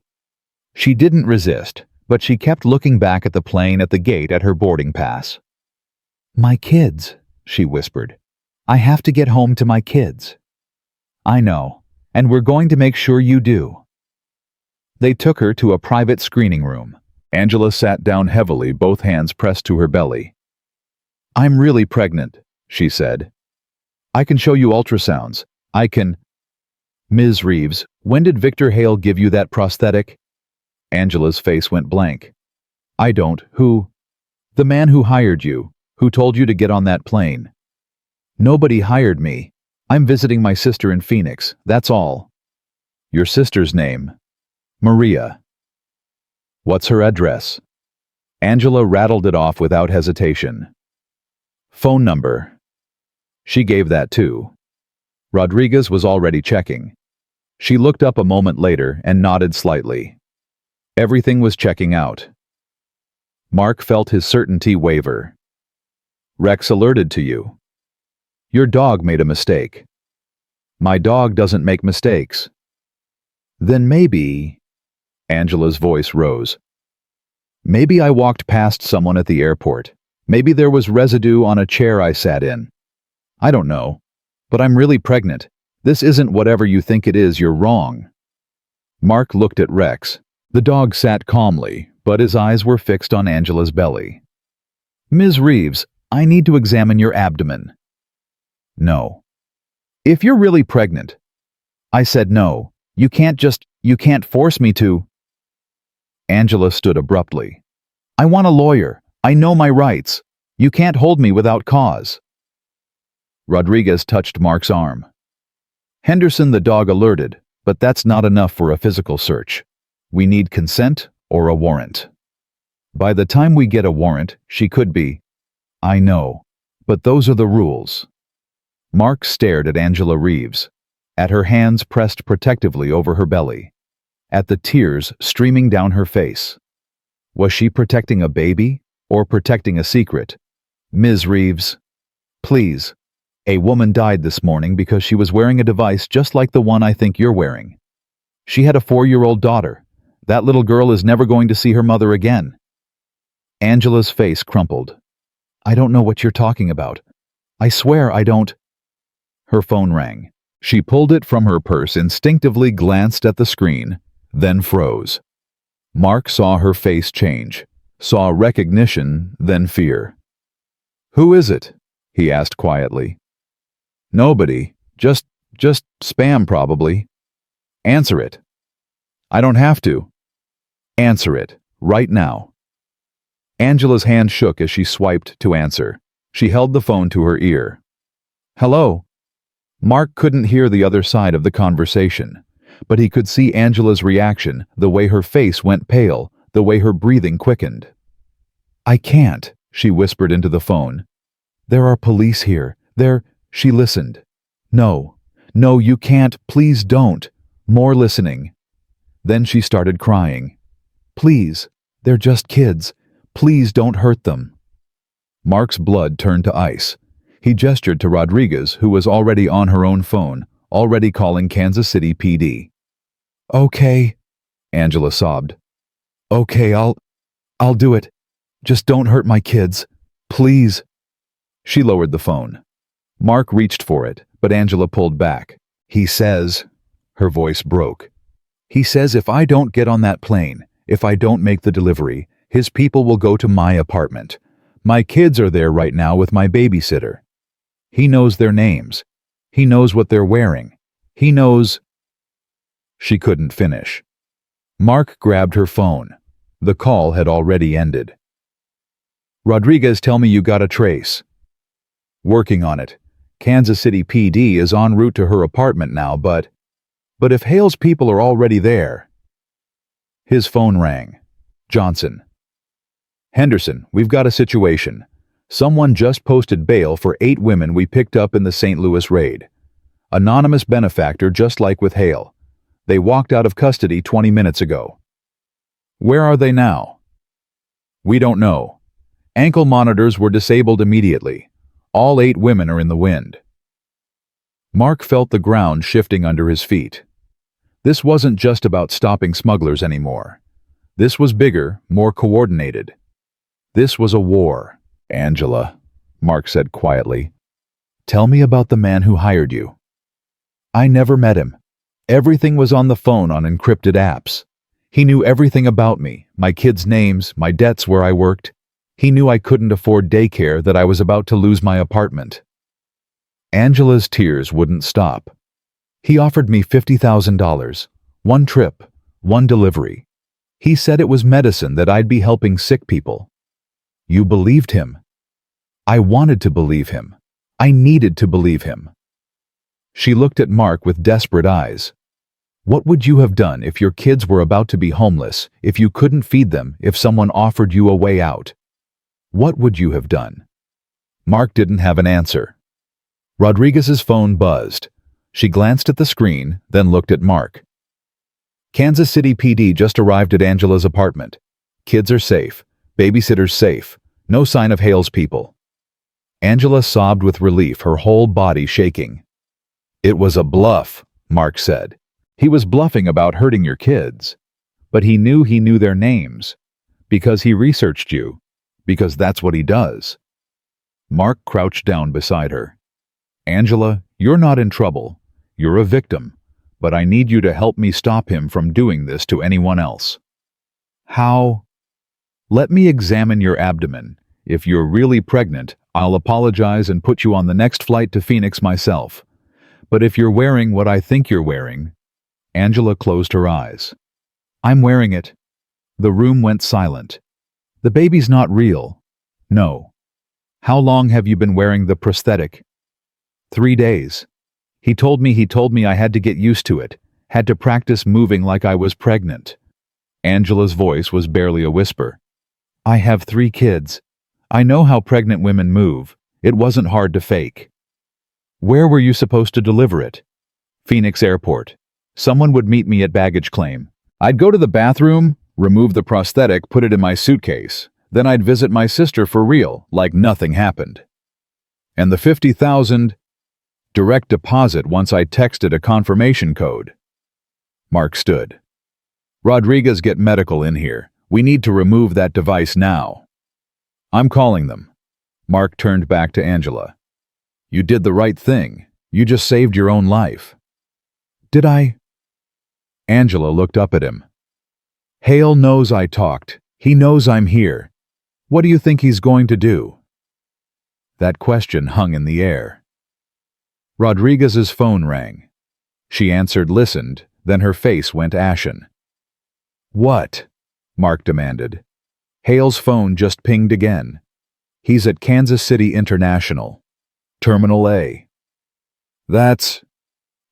She didn't resist, but she kept looking back at the plane at the gate at her boarding pass. My kids, she whispered. I have to get home to my kids. I know, and we're going to make sure you do. They took her to a private screening room. Angela sat down heavily, both hands pressed to her belly. I'm really pregnant, she said. I can show you ultrasounds. I can... Ms. Reeves, when did Victor Hale give you that prosthetic? Angela's face went blank. I don't. Who? The man who hired you, who told you to get on that plane. Nobody hired me. I'm visiting my sister in Phoenix, that's all. Your sister's name? Maria. What's her address? Angela rattled it off without hesitation. Phone number. She gave that too. Rodriguez was already checking. She looked up a moment later and nodded slightly. Everything was checking out. Mark felt his certainty waver. Rex alerted to you. Your dog made a mistake. My dog doesn't make mistakes. Then maybe... Angela's voice rose. Maybe I walked past someone at the airport. Maybe there was residue on a chair I sat in. I don't know. But I'm really pregnant. This isn't whatever you think it is, you're wrong. Mark looked at Rex. The dog sat calmly, but his eyes were fixed on Angela's belly. Ms. Reeves, I need to examine your abdomen. No. If you're really pregnant. I said no. You can't force me to. Angela stood abruptly. I want a lawyer. I know my rights. You can't hold me without cause. Rodriguez touched Mark's arm. Henderson the dog alerted, but that's not enough for a physical search. We need consent or a warrant. By the time we get a warrant, she could be. I know, but those are the rules. Mark stared at Angela Reeves, at her hands pressed protectively over her belly, at the tears streaming down her face. Was she protecting a baby or protecting a secret? Ms. Reeves, please. A woman died this morning because she was wearing a device just like the one I think you're wearing. She had a 4-year-old daughter. That little girl is never going to see her mother again. Angela's face crumpled. I don't know what you're talking about. I swear I don't. Her phone rang. She pulled it from her purse, instinctively glanced at the screen, then froze. Mark saw her face change, saw recognition, then fear. Who is it? He asked quietly. Nobody. Just spam probably. Answer it. I don't have to. Answer it, right now. Angela's hand shook as she swiped to answer. She held the phone to her ear. Hello? Mark couldn't hear the other side of the conversation, but he could see Angela's reaction, the way her face went pale, the way her breathing quickened. I can't, she whispered into the phone. There are police here. She listened. No, you can't, please don't. More listening. Then she started crying. Please, they're just kids. Please don't hurt them. Mark's blood turned to ice. He gestured to Rodriguez, who was already on her own phone, already calling Kansas City PD. Okay, Angela sobbed. Okay, I'll do it. Just don't hurt my kids. Please. She lowered the phone. Mark reached for it, but Angela pulled back. He says, her voice broke. He says if I don't get on that plane, if I don't make the delivery, his people will go to my apartment. My kids are there right now with my babysitter. He knows their names. He knows what they're wearing. He knows. She couldn't finish. Mark grabbed her phone. The call had already ended. Rodriguez, tell me you got a trace. Working on it. Kansas City PD is en route to her apartment now, but if Hale's people are already there. His phone rang. Johnson. Henderson, we've got a situation. Someone just posted bail for 8 women we picked up in the St. Louis raid. Anonymous benefactor, just like with Hale. They walked out of custody 20 minutes ago. Where are they now? We don't know. Ankle monitors were disabled immediately. All 8 women are in the wind. Mark felt the ground shifting under his feet. This wasn't just about stopping smugglers anymore. This was bigger, more coordinated. This was a war. Angela, Mark said quietly. Tell me about the man who hired you. I never met him. Everything was on the phone on encrypted apps. He knew everything about me, my kids' names, my debts, where I worked. He knew I couldn't afford daycare, that I was about to lose my apartment. Angela's tears wouldn't stop. He offered me $50,000, 1 trip, 1 delivery. He said it was medicine, that I'd be helping sick people. You believed him. I wanted to believe him. I needed to believe him. She looked at Mark with desperate eyes. What would you have done if your kids were about to be homeless, if you couldn't feed them, if someone offered you a way out? What would you have done? Mark didn't have an answer. Rodriguez's phone buzzed. She glanced at the screen, then looked at Mark. Kansas City PD just arrived at Angela's apartment. Kids are safe. Babysitter's safe. No sign of Hale's people. Angela sobbed with relief, her whole body shaking. It was a bluff, Mark said. He was bluffing about hurting your kids. But he knew their names. Because he researched you. Because that's what he does. Mark crouched down beside her. Angela, you're not in trouble. You're a victim. But I need you to help me stop him from doing this to anyone else. How? Let me examine your abdomen. If you're really pregnant, I'll apologize and put you on the next flight to Phoenix myself. But if you're wearing what I think you're wearing... Angela closed her eyes. I'm wearing it. The room went silent. The baby's not real. No. How long have you been wearing the prosthetic? 3 days. He told me I had to get used to it, had to practice moving like I was pregnant. Angela's voice was barely a whisper. I have 3 kids. I know how pregnant women move. It wasn't hard to fake. Where were you supposed to deliver it? Phoenix Airport. Someone would meet me at baggage claim. I'd go to the bathroom, remove the prosthetic, put it in my suitcase. Then I'd visit my sister for real, like nothing happened. And the $50,000 direct deposit once I texted a confirmation code. Mark stood. Rodriguez, get medical in here. We need to remove that device now. I'm calling them. Mark turned back to Angela. You did the right thing. You just saved your own life. Did I? Angela looked up at him. Hale knows I talked. He knows I'm here. What do you think he's going to do? That question hung in the air. Rodriguez's phone rang. She answered, listened, then her face went ashen. What? Mark demanded. Hale's phone just pinged again. He's at Kansas City International. Terminal A. That's...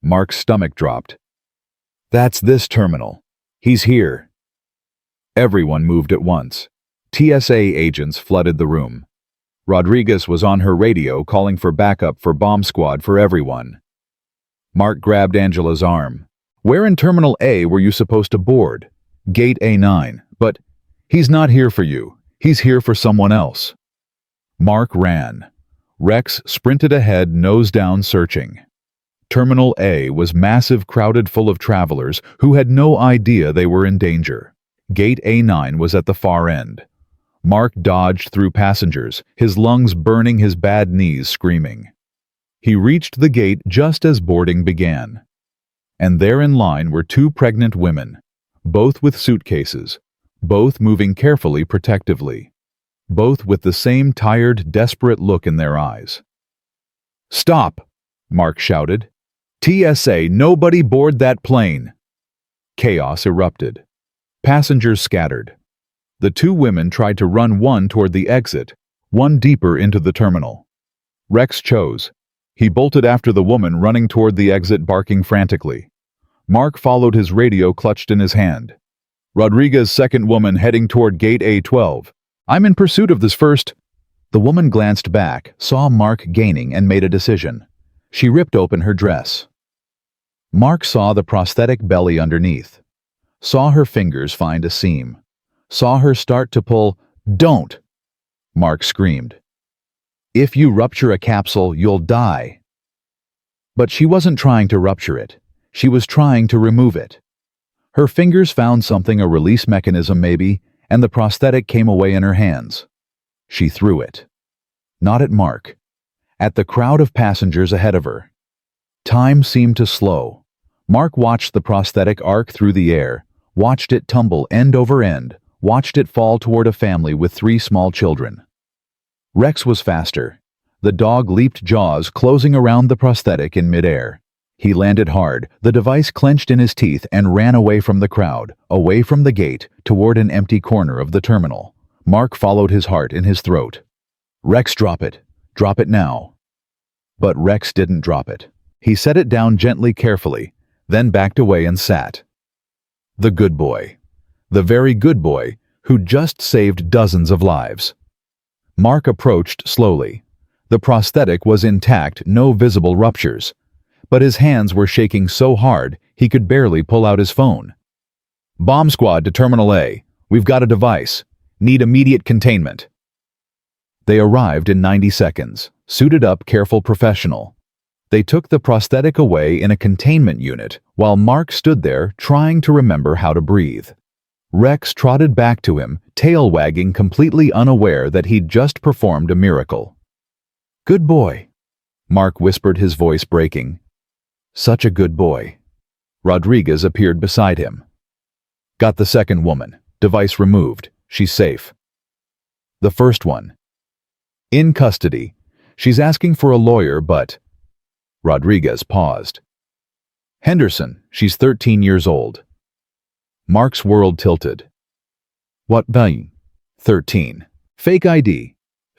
Mark's stomach dropped. That's this terminal. He's here. Everyone moved at once. TSA agents flooded the room. Rodriguez was on her radio calling for backup for bomb squad for everyone. Mark grabbed Angela's arm. Where in Terminal A were you supposed to board? Gate A9. But he's not here for you. He's here for someone else. Mark ran. Rex sprinted ahead, nose down, searching. Terminal A was massive, crowded, full of travelers who had no idea they were in danger. Gate A9 was at the far end. Mark dodged through passengers, his lungs burning, his bad knees screaming. He reached the gate just as boarding began. And there in line were 2 pregnant women, both with suitcases, both moving carefully, protectively, both with the same tired, desperate look in their eyes. Stop! Mark shouted. TSA, nobody board that plane! Chaos erupted. Passengers scattered. The 2 women tried to run, one toward the exit, one deeper into the terminal. Rex chose. He bolted after the woman running toward the exit, barking frantically. Mark followed, his radio clutched in his hand. Rodriguez's second woman heading toward Gate A12. I'm in pursuit of this first. The woman glanced back, saw Mark gaining, and made a decision. She ripped open her dress. Mark saw the prosthetic belly underneath. Saw her fingers find a seam. Saw her start to pull. Don't! Mark screamed. If you rupture a capsule, you'll die. But she wasn't trying to rupture it. She was trying to remove it. Her fingers found something, a release mechanism maybe, and the prosthetic came away in her hands. She threw it. Not at Mark. At the crowd of passengers ahead of her. Time seemed to slow. Mark watched the prosthetic arc through the air, watched it tumble end over end, watched it fall toward a family with 3 small children. Rex was faster. The dog leaped, jaws closing around the prosthetic in midair. He landed hard, the device clenched in his teeth, and ran away from the crowd, away from the gate, toward an empty corner of the terminal. Mark followed, his heart in his throat. Rex, drop it. Drop it now. But Rex didn't drop it. He set it down gently, carefully, then backed away and sat. The good boy. The very good boy who just saved dozens of lives. Mark approached slowly. The prosthetic was intact, no visible ruptures. But his hands were shaking so hard he could barely pull out his phone. Bomb squad to Terminal A. We've got a device. Need immediate containment. They arrived in 90 seconds, suited up, careful, professional. They took the prosthetic away in a containment unit while Mark stood there trying to remember how to breathe. Rex trotted back to him, tail wagging, completely unaware that he'd just performed a miracle. Good boy, Mark whispered, his voice breaking. Such a good boy. Rodriguez appeared beside him. Got the second woman. Device removed. She's safe. The first one. In custody. She's asking for a lawyer, but... Rodriguez paused. Henderson, she's 13 years old. Mark's world tilted. What value? 13. Fake ID.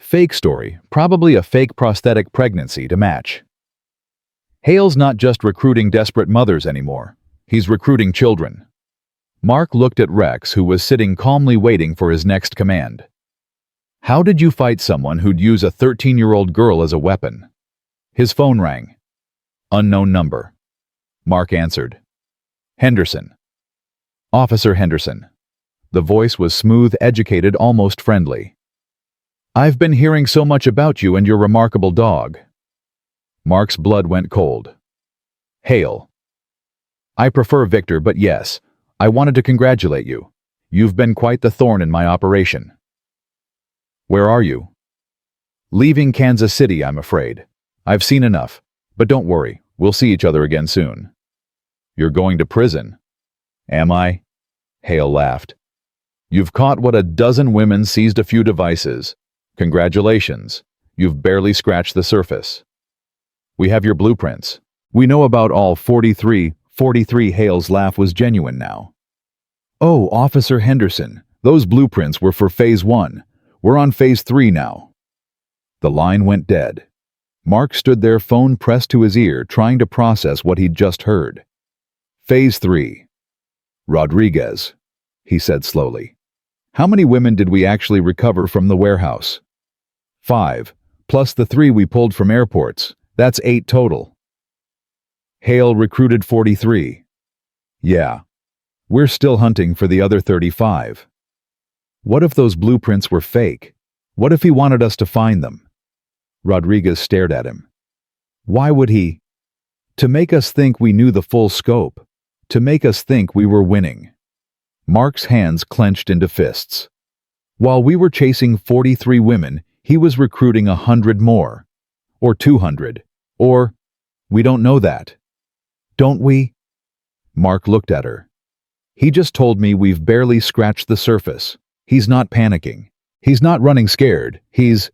Fake story, probably a fake prosthetic pregnancy to match. Hale's not just recruiting desperate mothers anymore. He's recruiting children. Mark looked at Rex, who was sitting calmly waiting for his next command. How did you fight someone who'd use a 13-year-old girl as a weapon? His phone rang. Unknown number. Mark answered. Henderson. Officer Henderson. The voice was smooth, educated, almost friendly. I've been hearing so much about you and your remarkable dog. Mark's blood went cold. Hale. I prefer Victor, but yes, I wanted to congratulate you. You've been quite the thorn in my operation. Where are you? Leaving Kansas City, I'm afraid. I've seen enough, but don't worry, we'll see each other again soon. You're going to prison. Am I? Hale laughed. You've caught what a dozen women seized a few devices. Congratulations, you've barely scratched the surface. We have your blueprints. We know about all 43. Hale's laugh was genuine now. Oh, Officer Henderson, those blueprints were for Phase 1. We're on Phase 3 now. The line went dead. Mark stood there, phone pressed to his ear, trying to process what he'd just heard. Phase 3. Rodriguez, he said slowly. How many women did we actually recover from the warehouse? 5, plus the 3 we pulled from airports. That's 8 total. Hale recruited 43. Yeah. We're still hunting for the other 35. What if those blueprints were fake? What if he wanted us to find them? Rodriguez stared at him. Why would he? To make us think we knew the full scope. To make us think we were winning. Mark's hands clenched into fists. While we were chasing 43 women, he was recruiting 100 more. Or 200. Or, we don't know that. Don't we? Mark looked at her. He just told me we've barely scratched the surface. He's not panicking. He's not running scared. His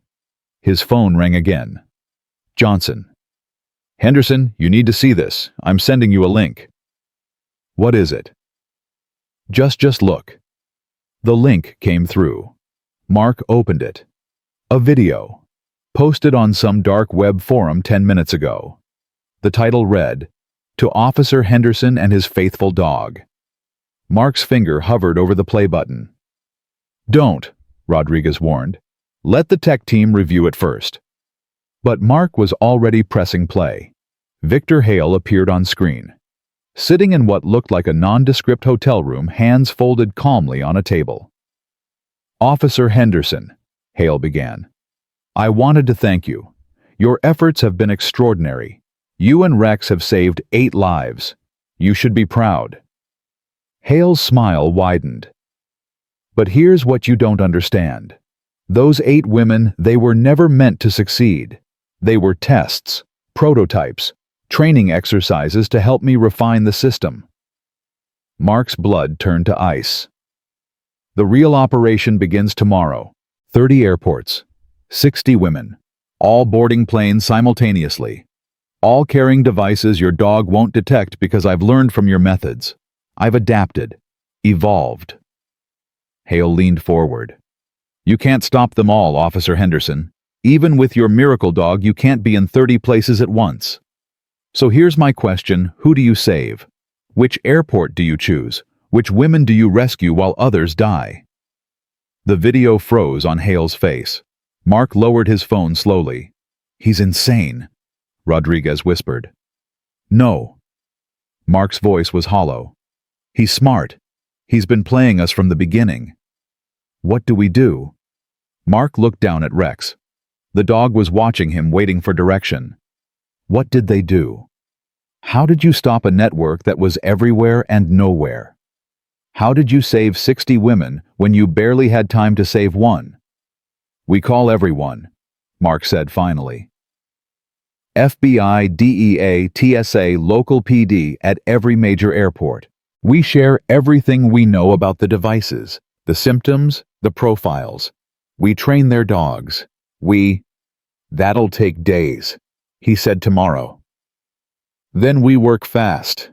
phone rang again. Johnson. Henderson, you need to see this. I'm sending you a link. What is it? Just look. The link came through. Mark opened it. A video. Posted on some dark web forum 10 minutes ago. The title read, To Officer Henderson and His Faithful Dog. Mark's finger hovered over the play button. Don't, Rodriguez warned. Let the tech team review it first. But Mark was already pressing play. Victor Hale appeared on screen. Sitting in what looked like a nondescript hotel room, hands folded calmly on a table. Officer Henderson, Hale began. I wanted to thank you. Your efforts have been extraordinary. You and Rex have saved 8 lives. You should be proud. Hale's smile widened. But here's what you don't understand. Those 8 women, they were never meant to succeed. They were tests, prototypes, training exercises to help me refine the system. Mark's blood turned to ice. The real operation begins tomorrow. 30 airports. 60 women, all boarding planes simultaneously, all carrying devices your dog won't detect because I've learned from your methods. I've adapted, evolved. Hale leaned forward. You can't stop them all, Officer Henderson. Even with your miracle dog, you can't be in 30 places at once. So here's my question, who do you save? Which airport do you choose? Which women do you rescue while others die? The video froze on Hale's face. Mark lowered his phone slowly. He's insane, Rodriguez whispered. No. Mark's voice was hollow. He's smart. He's been playing us from the beginning. What do we do? Mark looked down at Rex. The dog was watching him, waiting for direction. What did they do? How did you stop a network that was everywhere and nowhere? How did you save 60 women when you barely had time to save 1? We call everyone, Mark said finally. FBI, DEA, TSA, local PD at every major airport. We share everything we know about the devices, the symptoms, the profiles. We train their dogs. That'll take days, he said tomorrow. Then we work fast.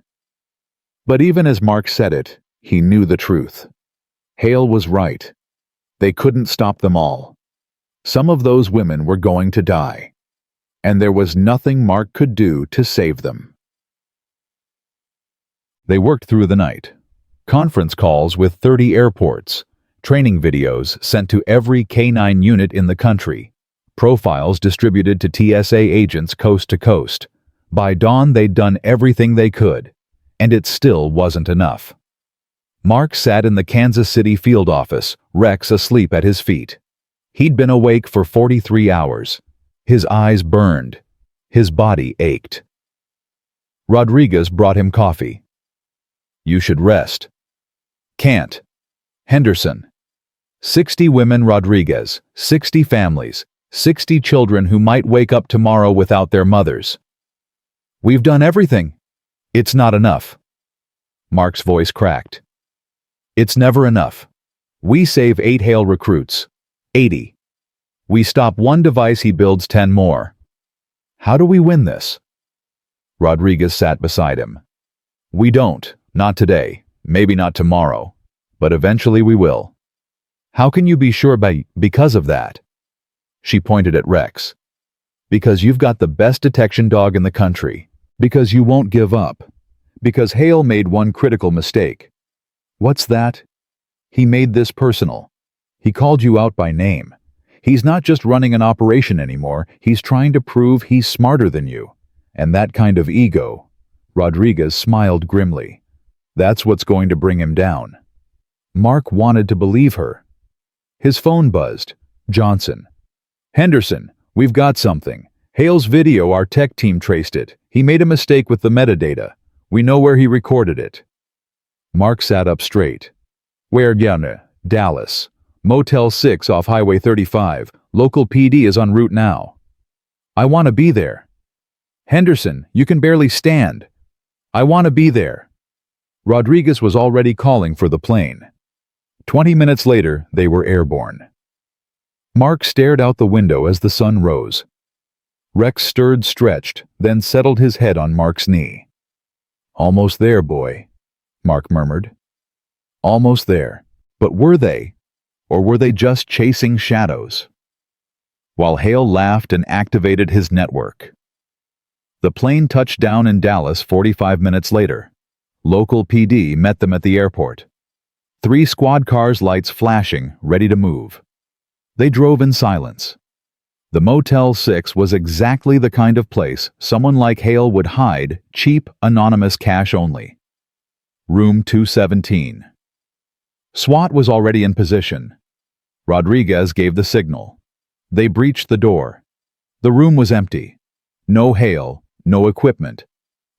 But even as Mark said it, he knew the truth. Hale was right. They couldn't stop them all. Some of those women were going to die, and there was nothing Mark could do to save them. They worked through the night. Conference calls with 30 airports, training videos sent to every K-9 unit in the country, profiles distributed to TSA agents coast to coast. By dawn, they'd done everything they could, and it still wasn't enough. Mark sat in the Kansas City field office, Rex asleep at his feet. He'd been awake for 43 hours. His eyes burned. His body ached. Rodriguez brought him coffee. "You should rest." "Can't." Henderson. 60 women, Rodriguez. 60 families. 60 children who might wake up tomorrow without their mothers. "We've done everything." "It's not enough." Mark's voice cracked. "It's never enough. We save 8 Hale recruits. 80. We stop one device, he builds 10 more. How do we win this?" Rodriguez sat beside him. "We don't. Not today. Maybe not tomorrow. But eventually we will." "How can you be sure because of that?" She pointed at Rex. "Because you've got the best detection dog in the country. Because you won't give up. Because Hale made one critical mistake." "What's that?" "He made this personal. He called you out by name. He's not just running an operation anymore, he's trying to prove he's smarter than you. And that kind of ego," Rodriguez smiled grimly, "that's what's going to bring him down." Mark wanted to believe her. His phone buzzed. Johnson. "Henderson, we've got something. Hale's video, our tech team traced it. He made a mistake with the metadata. We know where he recorded it." Mark sat up straight. "Where, Yana?" "Dallas. Motel 6 off Highway 35. Local PD is en route now." "I want to be there." "Henderson, you can barely stand." "I want to be there." Rodriguez was already calling for the plane. 20 minutes later, they were airborne. Mark stared out the window as the sun rose. Rex stirred, stretched, then settled his head on Mark's knee. "Almost there, boy," Mark murmured. Almost there. But were they? Or were they just chasing shadows? While Hale laughed and activated his network. The plane touched down in Dallas 45 minutes later. Local PD met them at the airport. 3 squad cars, lights flashing, ready to move. They drove in silence. The Motel 6 was exactly the kind of place someone like Hale would hide, cheap, anonymous cash only. Room 217. SWAT was already in position. Rodriguez gave the signal. They breached the door. The room was empty. No Hale, no equipment.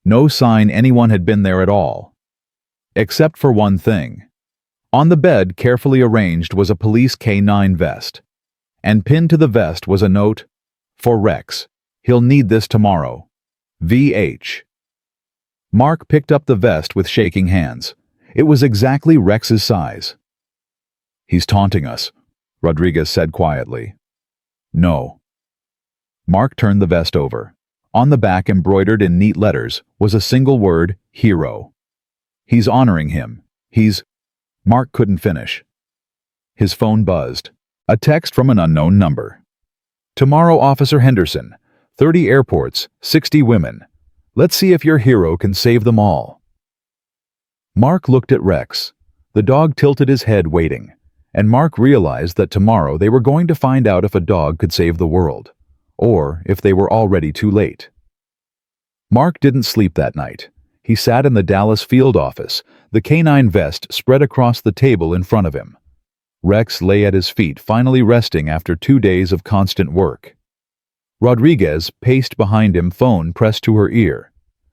No sign anyone had been there at all. Except for one thing. On the bed, carefully arranged, was a police K-9 vest. And pinned to the vest was a note, "For Rex. He'll need this tomorrow. VH." Mark picked up the vest with shaking hands. It was exactly Rex's size. "He's taunting us," Rodriguez said quietly. "No." Mark turned the vest over. On the back, embroidered in neat letters, was a single word, hero. "He's honoring him. He's—" Mark couldn't finish. His phone buzzed. A text from an unknown number. "Tomorrow, Officer Henderson. 30 airports, 60 women. Let's see if your hero can save them all." Mark looked at Rex. The dog tilted his head, waiting. And Mark realized that tomorrow they were going to find out if a dog could save the world, or if they were already too late. Mark didn't sleep that night. He sat in the Dallas field office, the K-9 vest spread across the table in front of him. Rex lay at his feet, finally resting after 2 days of constant work. Rodriguez paced behind him, phone pressed to her ear.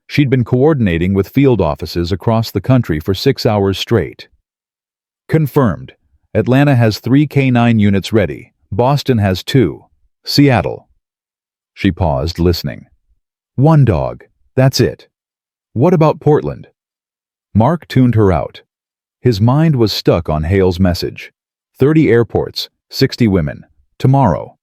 She'd been coordinating with field offices across the country for 6 hours straight. "Confirmed. Atlanta has 3 K-9 units ready. Boston has 2. Seattle." She paused, listening. "1 dog. That's it. What about Portland?" Mark tuned her out. His mind was stuck on Hale's message. 30 airports, 60 women. Tomorrow.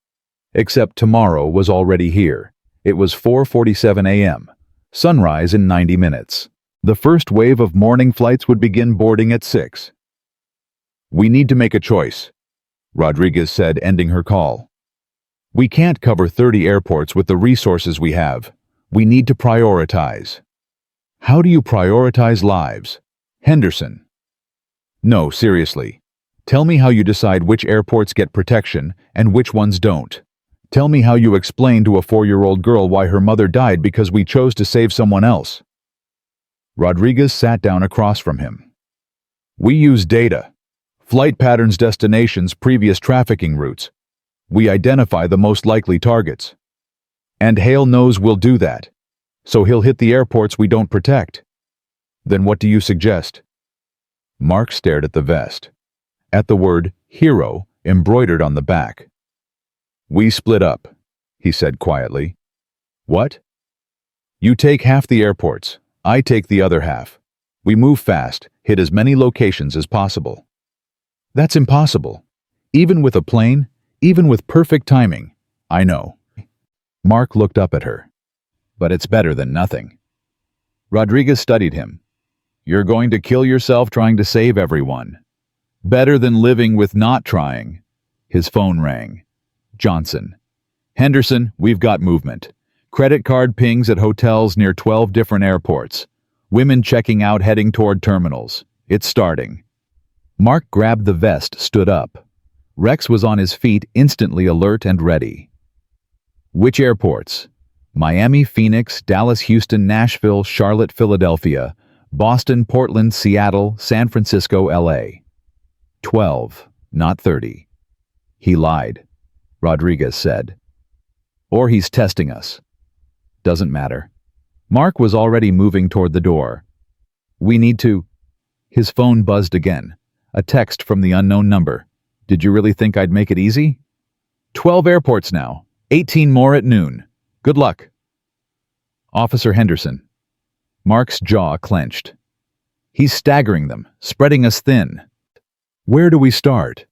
Except tomorrow was already here. It was 4:47 a.m. Sunrise in 90 minutes. The first wave of morning flights would begin boarding at 6. "We need to make a choice," Rodriguez said, ending her call. We can't cover 30 airports with the resources we have. We need to prioritize. How do you prioritize lives? Henderson. No, seriously. Tell me how you decide which airports get protection and which ones don't. Tell me how you explain to a 4-year-old girl why her mother died because we chose to save someone else. Rodriguez sat down across from him. We use data. Flight patterns, destinations, previous trafficking routes. We identify the most likely targets. And Hale knows we'll do that. So he'll hit the airports we don't protect. Then what do you suggest? Mark stared at the vest. At the word hero embroidered on the back. We split up, he said quietly. What? You take half the airports. I take the other half. We move fast, hit as many locations as possible. That's impossible. Even with a plane, even with perfect timing. I know. Mark looked up at her. But it's better than nothing. Rodriguez studied him. You're going to kill yourself trying to save everyone. Better than living with not trying. His phone rang. Johnson. Henderson, we've got movement. Credit card pings at hotels near 12 different airports. Women checking out heading toward terminals. It's starting. Mark grabbed the vest, stood up. Rex was on his feet, instantly alert and ready. Which airports? Miami, Phoenix, Dallas, Houston, Nashville, Charlotte, Philadelphia, Boston, Portland, Seattle, San Francisco, LA. 12, not 30. He lied, Rodriguez said. Or he's testing us. Doesn't matter. Mark was already moving toward the door. We need to... His phone buzzed again. A text from the unknown number. Did you really think I'd make it easy? 12 airports now. 18 more at noon. Good luck. Officer Henderson. Mark's jaw clenched. He's staggering them, spreading us thin. Where do we start?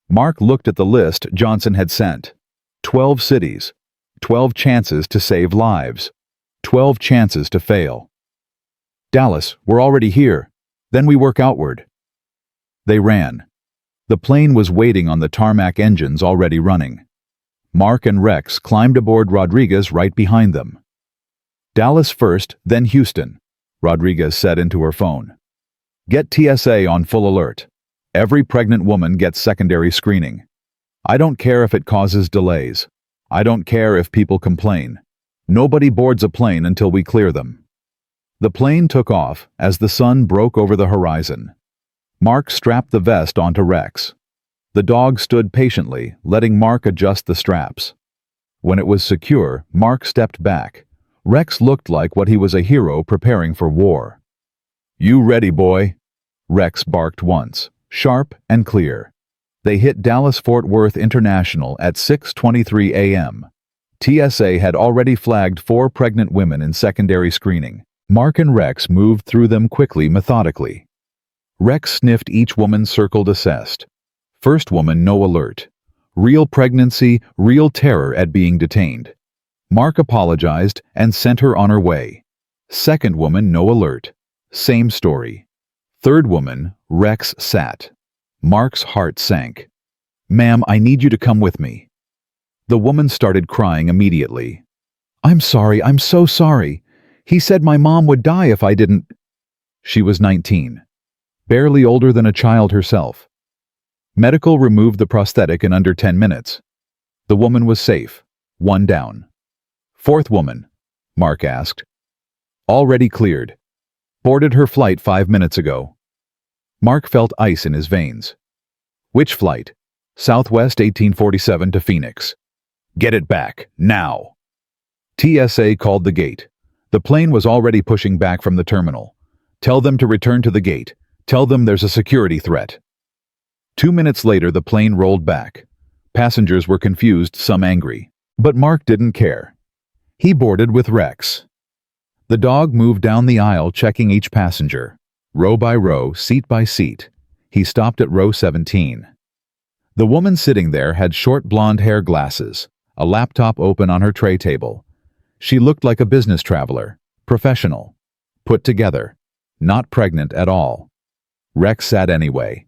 Mark looked at the list Johnson had sent. 12 cities. 12 chances to save lives. 12 chances to fail. Dallas, we're already here. Then we work outward. They ran. The plane was waiting on the tarmac, engines already running. Mark and Rex climbed aboard Rodriguez right behind them. Dallas first, then Houston, Rodriguez said into her phone. Get TSA on full alert. Every pregnant woman gets secondary screening. I don't care if it causes delays. I don't care if people complain. Nobody boards a plane until we clear them. The plane took off as the sun broke over the horizon. Mark strapped the vest onto Rex. The dog stood patiently, letting Mark adjust the straps. When it was secure, Mark stepped back. Rex looked like what he was, a hero preparing for war. You ready, boy? Rex barked once, sharp and clear. They hit Dallas-Fort Worth International at 6:23 a.m. TSA had already flagged 4 pregnant women in secondary screening. Mark and Rex moved through them quickly, methodically. Rex sniffed each woman, circled, assessed. First woman, no alert. Real pregnancy, real terror at being detained. Mark apologized and sent her on her way. Second woman, no alert. Same story. Third woman, Rex sat. Mark's heart sank. Ma'am, I need you to come with me. The woman started crying immediately. I'm sorry, I'm so sorry. He said my mom would die if I didn't. She was 19. Barely older than a child herself. Medical removed the prosthetic in under 10 minutes. The woman was safe. 1 down. Fourth woman, Mark asked. Already cleared. Boarded her flight 5 minutes ago. Mark felt ice in his veins. Which flight? Southwest 1847 to Phoenix. Get it back, now. TSA called the gate. The plane was already pushing back from the terminal. Tell them to return to the gate. Tell them there's a security threat. 2 minutes later, the plane rolled back. Passengers were confused, some angry. But Mark didn't care. He boarded with Rex. The dog moved down the aisle, checking each passenger. Row by row, seat by seat. He stopped at row 17. The woman sitting there had short blonde hair, glasses, a laptop open on her tray table. She looked like a business traveler, professional, put together, not pregnant at all. Rex sat anyway.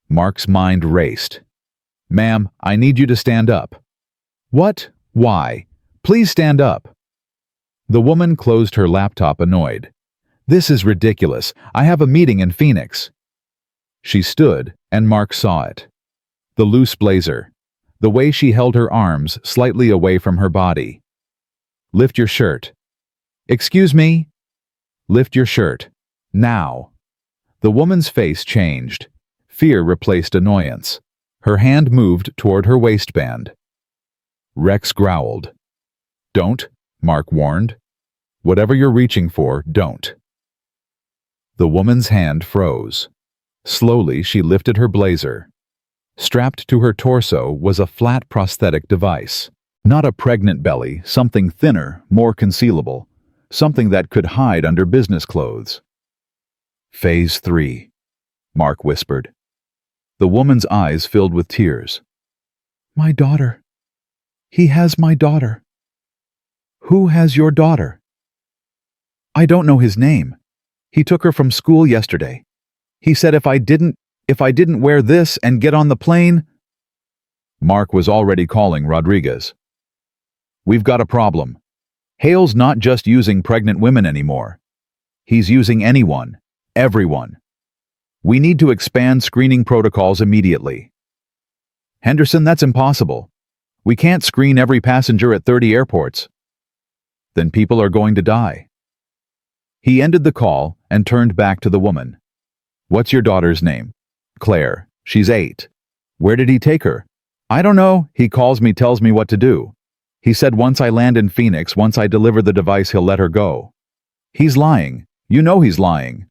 Mark's mind raced. Ma'am, I need you to stand up. What? Why? Please stand up. The woman closed her laptop, annoyed. This is ridiculous. I have a meeting in Phoenix. She stood, and Mark saw it. The loose blazer. The way she held her arms slightly away from her body. Lift your shirt. Excuse me? Lift your shirt. Now. The woman's face changed. Fear replaced annoyance. Her hand moved toward her waistband. Rex growled. Don't, Mark warned. Whatever you're reaching for, don't. The woman's hand froze. Slowly, she lifted her blazer. Strapped to her torso was a flat prosthetic device. Not a pregnant belly, something thinner, more concealable. Something that could hide under business clothes. Phase 3, Mark whispered. The woman's eyes filled with tears. My daughter. He has my daughter. Who has your daughter? I don't know his name. He took her from school yesterday. He said if I didn't wear this and get on the plane... Mark was already calling Rodriguez. We've got a problem. Hale's not just using pregnant women anymore. He's using anyone, everyone. We need to expand screening protocols immediately. Henderson, that's impossible. We can't screen every passenger at 30 airports. Then people are going to die. He ended the call and turned back to the woman. What's your daughter's name? Claire. She's 8. Where did he take her? I don't know. He calls me, tells me what to do. He said once I land in Phoenix, once I deliver the device, he'll let her go. He's lying. You know he's lying.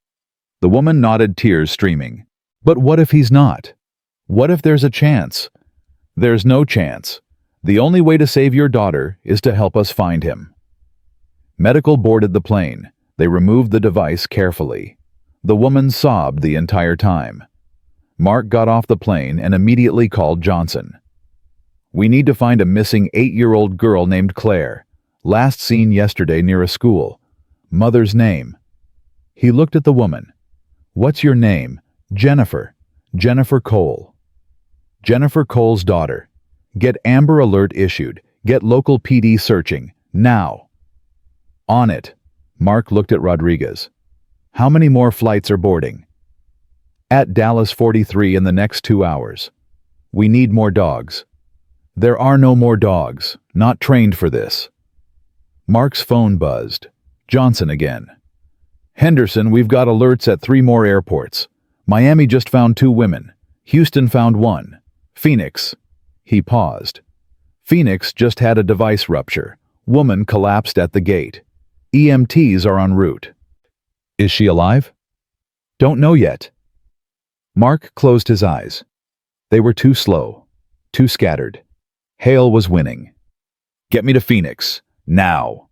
The woman nodded, tears streaming. But what if he's not? What if there's a chance? There's no chance. The only way to save your daughter is to help us find him. Medical boarded the plane. They removed the device carefully. The woman sobbed the entire time. Mark got off the plane and immediately called Johnson. We need to find a missing 8-year-old girl named Claire, last seen yesterday near a school. Mother's name. He looked at the woman. What's your name? Jennifer. Jennifer Cole. Jennifer Cole's daughter. Get Amber Alert issued. Get local PD searching. Now. On it. Mark looked at Rodriguez. How many more flights are boarding? At Dallas 43 in the next 2 hours. We need more dogs. There are no more dogs, not trained for this. Mark's phone buzzed. Johnson again. Henderson, we've got alerts at 3 more airports. Miami just found 2 women. Houston found 1. Phoenix. He paused. Phoenix just had a device rupture. Woman collapsed at the gate. EMTs are en route. Is she alive? Don't know yet. Mark closed his eyes. They were too slow, too scattered. Hale was winning. Get me to Phoenix, now.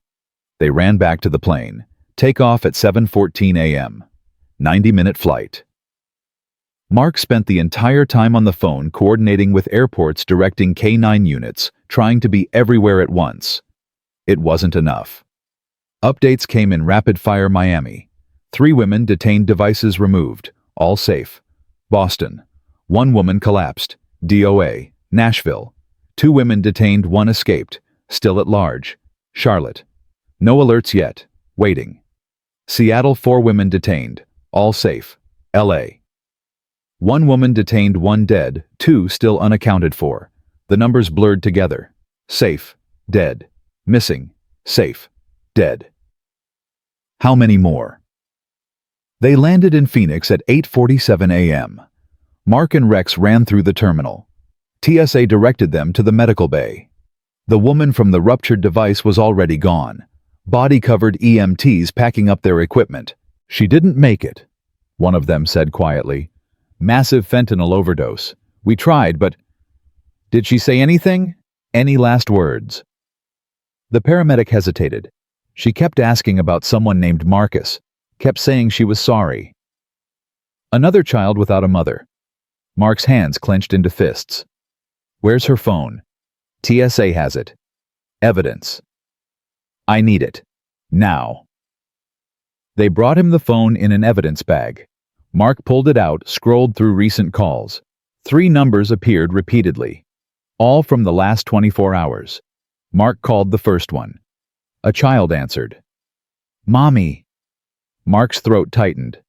They ran back to the plane. Takeoff at 7:14 a.m. 90-minute flight. Mark spent the entire time on the phone coordinating with airports, directing K-9 units, trying to be everywhere at once. It wasn't enough. Updates came in rapid-fire. Miami. 3 women detained, devices removed, all safe. Boston. 1 woman collapsed. DOA. Nashville. 2 women detained, 1 escaped, still at large. Charlotte. No alerts yet, waiting. Seattle. 4 women detained, all safe. LA. 1 woman detained, 1 dead, 2 still unaccounted for. The numbers blurred together. Safe, dead, missing, safe, dead. How many more? They landed in Phoenix at 8:47 a.m. Mark and Rex ran through the terminal. TSA directed them to the medical bay. The woman from the ruptured device was already gone. Body-covered EMTs packing up their equipment. She didn't make it, one of them said quietly. Massive fentanyl overdose. We tried, but... Did she say anything? Any last words? The paramedic hesitated. She kept asking about someone named Marcus. Kept saying she was sorry. Another child without a mother. Mark's hands clenched into fists. Where's her phone? TSA has it. Evidence. I need it. Now. They brought him the phone in an evidence bag. Mark pulled it out, scrolled through recent calls. 3 numbers appeared repeatedly. All from the last 24 hours. Mark called the first one. A child answered. Mommy. Mark's throat tightened.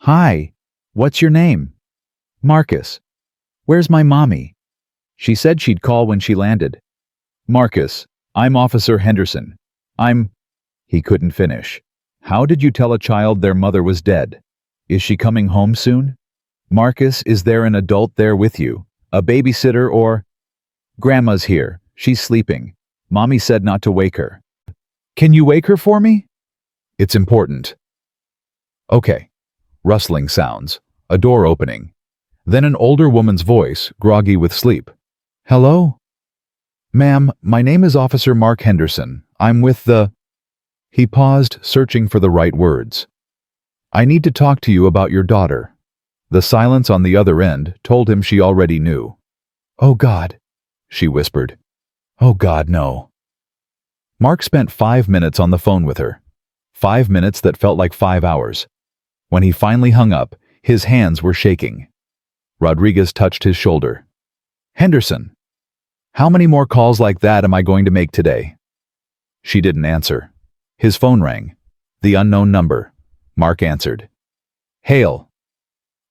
Hi. What's your name? Marcus. Where's my mommy? She said she'd call when she landed. Marcus, I'm Officer Henderson. He couldn't finish. How did you tell a child their mother was dead? Is she coming home soon? Marcus, is there an adult there with you? A babysitter or? Grandma's here. She's sleeping. Mommy said not to wake her. Can you wake her for me? It's important. Okay. Rustling sounds. A door opening. Then an older woman's voice, groggy with sleep. Hello? Ma'am, my name is Officer Mark Henderson. I'm with the... He paused, searching for the right words. I need to talk to you about your daughter. The silence on the other end told him she already knew. Oh God, she whispered. Oh God, no. Mark spent 5 minutes on the phone with her. 5 minutes that felt like 5 hours. When he finally hung up, his hands were shaking. Rodriguez touched his shoulder. Henderson, how many more calls like that am I going to make today? She didn't answer. His phone rang. The unknown number. Mark answered. Hale.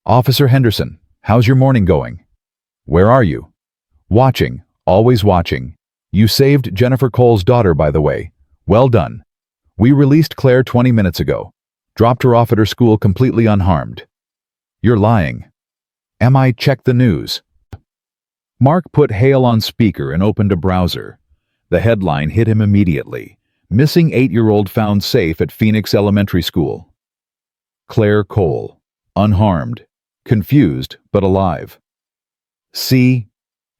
Officer Henderson, how's your morning going? Where are you? Watching, always watching. You saved Jennifer Cole's daughter, by the way. Well done. We released Claire 20 minutes ago. Dropped her off at her school completely unharmed. You're lying. I checked the news. Mark put Hale on speaker and opened a browser. The headline hit him immediately. Missing 8-year-old found safe at Phoenix Elementary School. Claire Cole. Unharmed. Confused, but alive. See?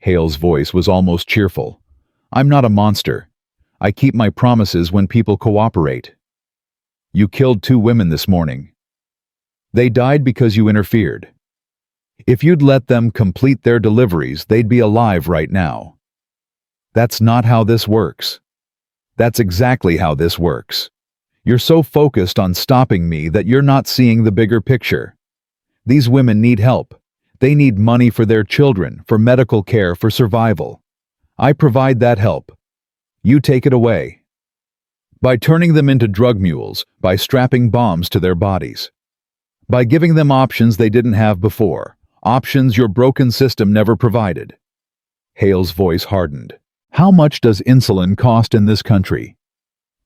Hale's voice was almost cheerful. I'm not a monster. I keep my promises when people cooperate. You killed 2 women this morning. They died because you interfered. If you'd let them complete their deliveries, they'd be alive right now. That's not how this works. That's exactly how this works. You're so focused on stopping me that you're not seeing the bigger picture. These women need help. They need money for their children, for medical care, for survival. I provide that help. You take it away. By turning them into drug mules, by strapping bombs to their bodies. By giving them options they didn't have before, options your broken system never provided. Hale's voice hardened. How much does insulin cost in this country?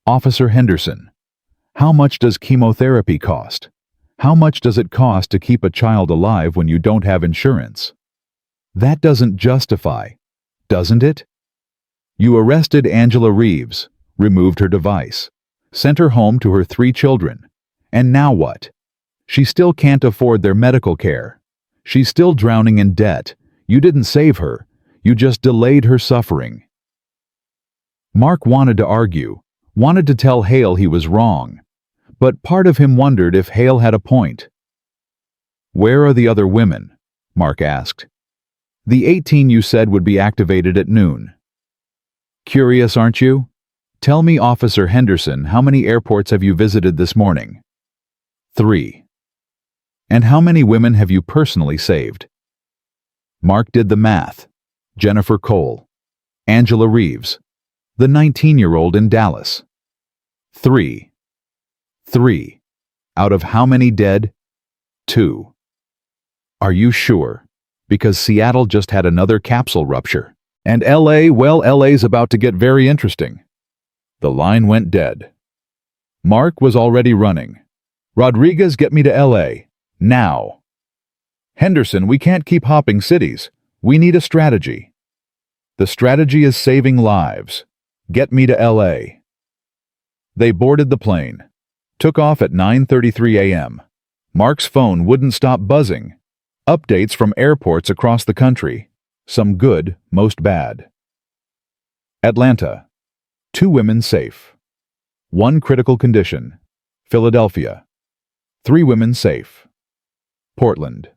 Officer Henderson, how much does chemotherapy cost? How much does it cost to keep a child alive when you don't have insurance? That doesn't justify, doesn't it? You arrested Angela Reeves, removed her device, sent her home to her 3 children. And now what? She still can't afford their medical care. She's still drowning in debt. You didn't save her. You just delayed her suffering. Mark wanted to argue, wanted to tell Hale he was wrong. But part of him wondered if Hale had a point. Where are the other women? Mark asked. The 18 you said would be activated at noon. Curious, aren't you? Tell me, Officer Henderson, how many airports have you visited this morning? 3. And how many women have you personally saved? Mark did the math. Jennifer Cole. Angela Reeves. The 19-year-old in Dallas. 3. 3. Out of how many dead? 2. Are you sure? Because Seattle just had another capsule rupture. And LA's about to get very interesting. The line went dead. Mark was already running. Rodriguez, get me to LA. Now. Henderson, we can't keep hopping cities. We need a strategy. The strategy is saving lives. Get me to LA. They boarded the plane. Took off at 9:33 a.m. Mark's phone wouldn't stop buzzing. Updates from airports across the country. Some good, most bad. Atlanta. 2 women safe. 1 critical condition. Philadelphia. 3 women safe. Portland.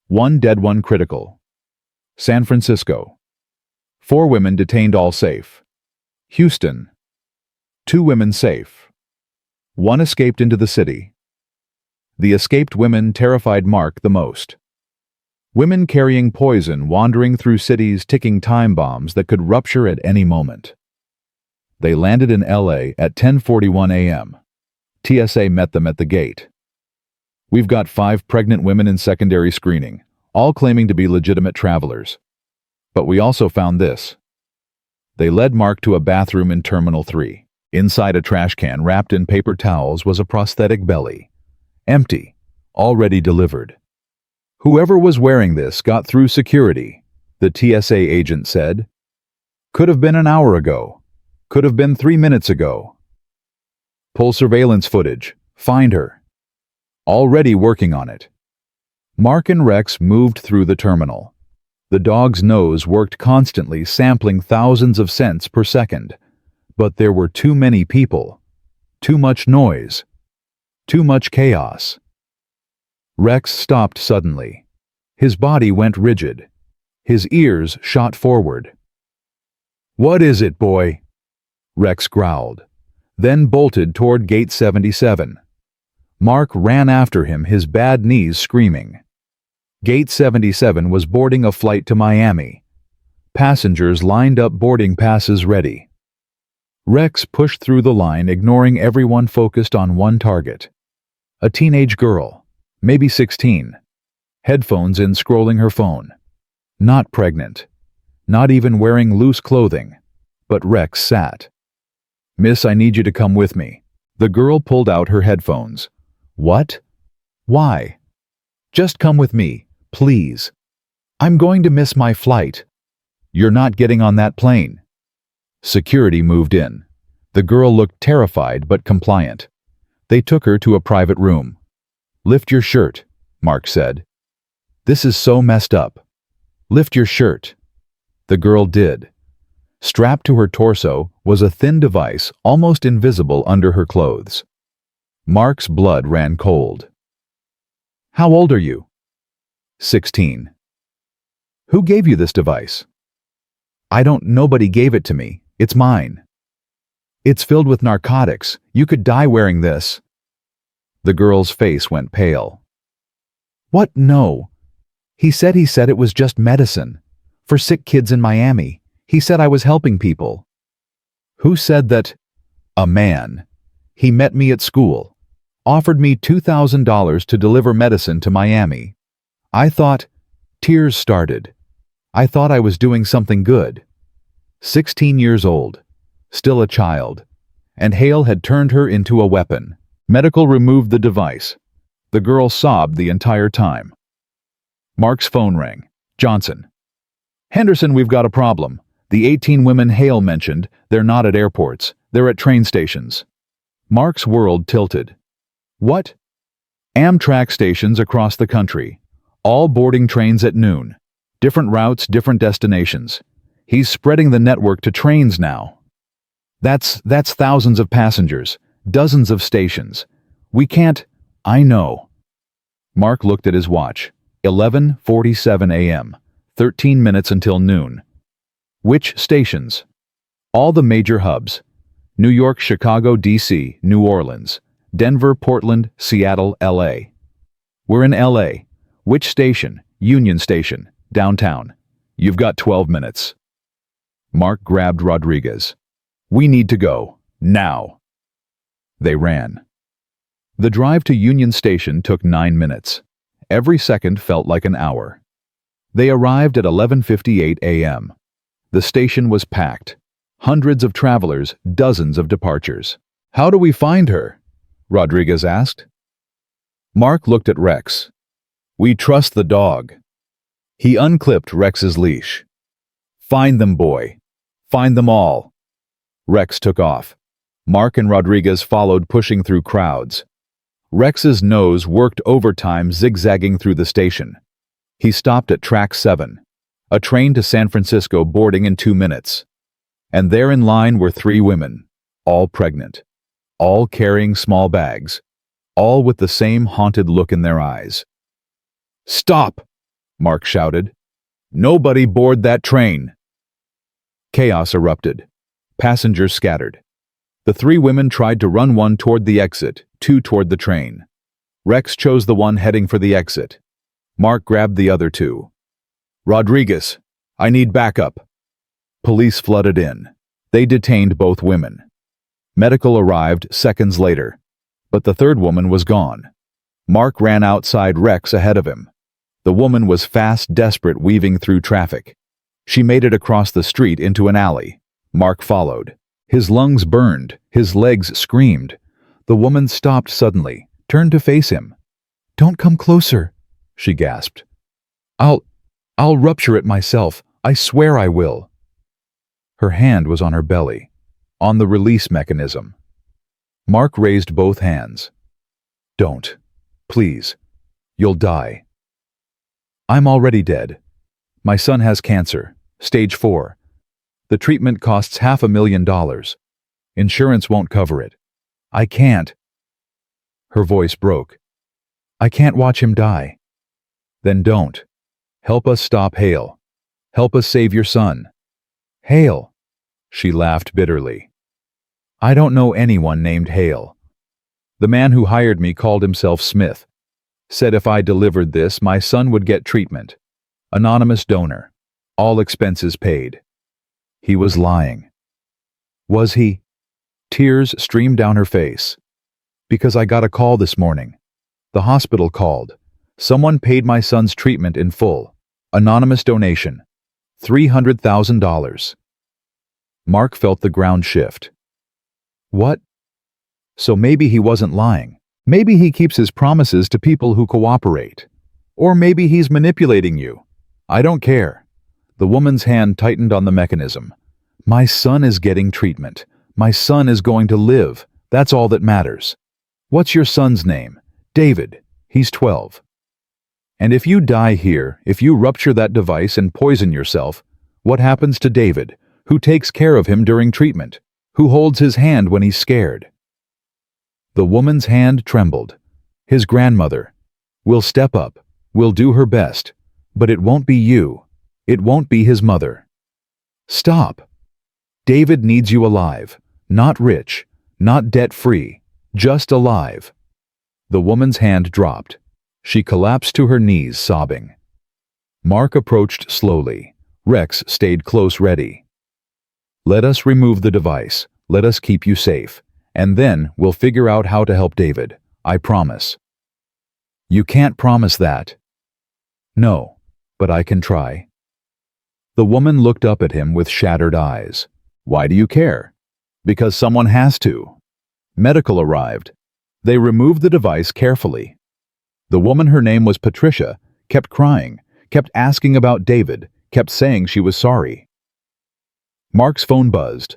1 dead, 1 critical. San Francisco. 4 women detained, all safe. Houston. 2 women safe. 1 escaped into the city. The escaped women terrified Mark the most. Women carrying poison wandering through cities ticking time bombs that could rupture at any moment. They landed in LA at 10:41 a.m. TSA met them at the gate. We've got 5 pregnant women in secondary screening, all claiming to be legitimate travelers. But we also found this. They led Mark to a bathroom in Terminal 3. Inside a trash can wrapped in paper towels was a prosthetic belly. Empty, already delivered. Whoever was wearing this got through security, the TSA agent said. Could have been an hour ago. Could have been 3 minutes ago. Pull surveillance footage. Find her. Already working on it. Mark and Rex moved through the terminal. The dog's nose worked constantly, sampling thousands of scents per second. But there were too many people. Too much noise. Too much chaos. Rex stopped suddenly. His body went rigid. His ears shot forward. "What is it, boy?" Rex growled, then bolted toward Gate 77. Mark ran after him, his bad knees screaming. Gate 77 was boarding a flight to Miami. Passengers lined up, boarding passes ready. Rex pushed through the line, ignoring everyone, focused on one target. A teenage girl, maybe 16. Headphones in, scrolling her phone. Not pregnant. Not even wearing loose clothing. But Rex sat. "Miss, I need you to come with me." The girl pulled out her headphones. "What? Why?" "Just come with me, please. I'm going to miss my flight." "You're not getting on that plane." Security moved in. The girl looked terrified but compliant. They took her to a private room. "Lift your shirt," Mark said. "This is so messed up. Lift your shirt." The girl did. Strapped to her torso was a thin device, almost invisible under her clothes. Mark's blood ran cold. "How old are you?" 16. "Who gave you this device?" Nobody gave it to me. It's mine." "It's filled with narcotics. You could die wearing this." The girl's face went pale. "What? No. He said it was just medicine. For sick kids in Miami. He said I was helping people." "Who said that?" "A man. He met me at school. Offered me $2,000 to deliver medicine to Miami. I thought..." Tears started. "I thought I was doing something good." 16 years old. Still a child. And Hale had turned her into a weapon. Medical removed the device. The girl sobbed the entire time. Mark's phone rang. "Johnson." "Henderson, we've got a problem. The 18 women Hale mentioned, they're not at airports. They're at train stations." Mark's world tilted. "What?" "Amtrak stations across the country. All boarding trains at noon. Different routes, different destinations. He's spreading the network to trains now. That's thousands of passengers. Dozens of stations. We can't..." "I know." Mark looked at his watch. 11:47 a.m. 13 minutes until noon. "Which stations?" "All the major hubs. New York, Chicago, D.C., New Orleans, Denver, Portland, Seattle, L.A. "We're in L.A. Which station?" "Union Station, downtown." "You've got 12 minutes. Mark grabbed Rodriguez. "We need to go. Now." They ran. The drive to Union Station took 9 minutes. Every second felt like an hour. They arrived at 11:58 a.m. The station was packed. Hundreds of travelers, dozens of departures. "How do we find her?" Rodriguez asked. Mark looked at Rex. "We trust the dog." He unclipped Rex's leash. "Find them, boy. Find them all." Rex took off. Mark and Rodriguez followed, pushing through crowds. Rex's nose worked overtime, zigzagging through the station. He stopped at track 7. A train to San Francisco boarding in 2 minutes. And there in line were 3 women, all pregnant, all carrying small bags, all with the same haunted look in their eyes. "Stop!" Mark shouted. "Nobody board that train!" Chaos erupted. Passengers scattered. The 3 women tried to run, one toward the exit, 2 toward the train. Rex chose the one heading for the exit. Mark grabbed the other two. Rodriguez, I need backup. Police flooded in. They detained both women. Medical arrived seconds later, but the third woman was gone. Mark ran outside Rex ahead of him. The woman was fast, desperate, weaving through traffic. She made it across the street into an alley. Mark followed. His lungs burned, his legs screamed. The woman stopped suddenly, turned to face him. "Don't come closer," she gasped. I'll rupture it myself. I swear I will." Her hand was on her belly, on the release mechanism. Mark raised both hands. "Don't. Please. You'll die." "I'm already dead. My son has cancer, stage 4. The treatment costs $500,000. Insurance won't cover it. I can't." Her voice broke. "I can't watch him die." "Then don't. Help us stop Hale. Help us save your son." "Hale?" She laughed bitterly. "I don't know anyone named Hale. The man who hired me called himself Smith. Said if I delivered this, my son would get treatment. Anonymous donor. All expenses paid." He was lying. Was he? Tears streamed down her face. "Because I got a call this morning. The hospital called. Someone paid my son's treatment in full. Anonymous donation. $300,000. Mark felt the ground shift. What? So maybe he wasn't lying. Maybe he keeps his promises to people who cooperate. Or maybe he's manipulating you. I don't care. The woman's hand tightened on the mechanism. "My son is getting treatment. My son is going to live. That's all that matters. What's your son's name?" "David. He's 12. "And if you die here, if you rupture that device and poison yourself, what happens to David? Who takes care of him during treatment? Who holds his hand when he's scared?" The woman's hand trembled. "His grandmother. We'll step up. We'll do her best. But it won't be you. It won't be his mother. Stop. David needs you alive. Not rich. Not debt-free. Just alive." The woman's hand dropped. She collapsed to her knees, sobbing. Mark approached slowly. Rex stayed close, ready. "Let us remove the device. Let us keep you safe. And then we'll figure out how to help David. I promise." "You can't promise that." "No, but I can try." The woman looked up at him with shattered eyes. "Why do you care?" "Because someone has to." Medical arrived. They removed the device carefully. The woman, her name was Patricia, kept crying, kept asking about David, kept saying she was sorry. Mark's phone buzzed.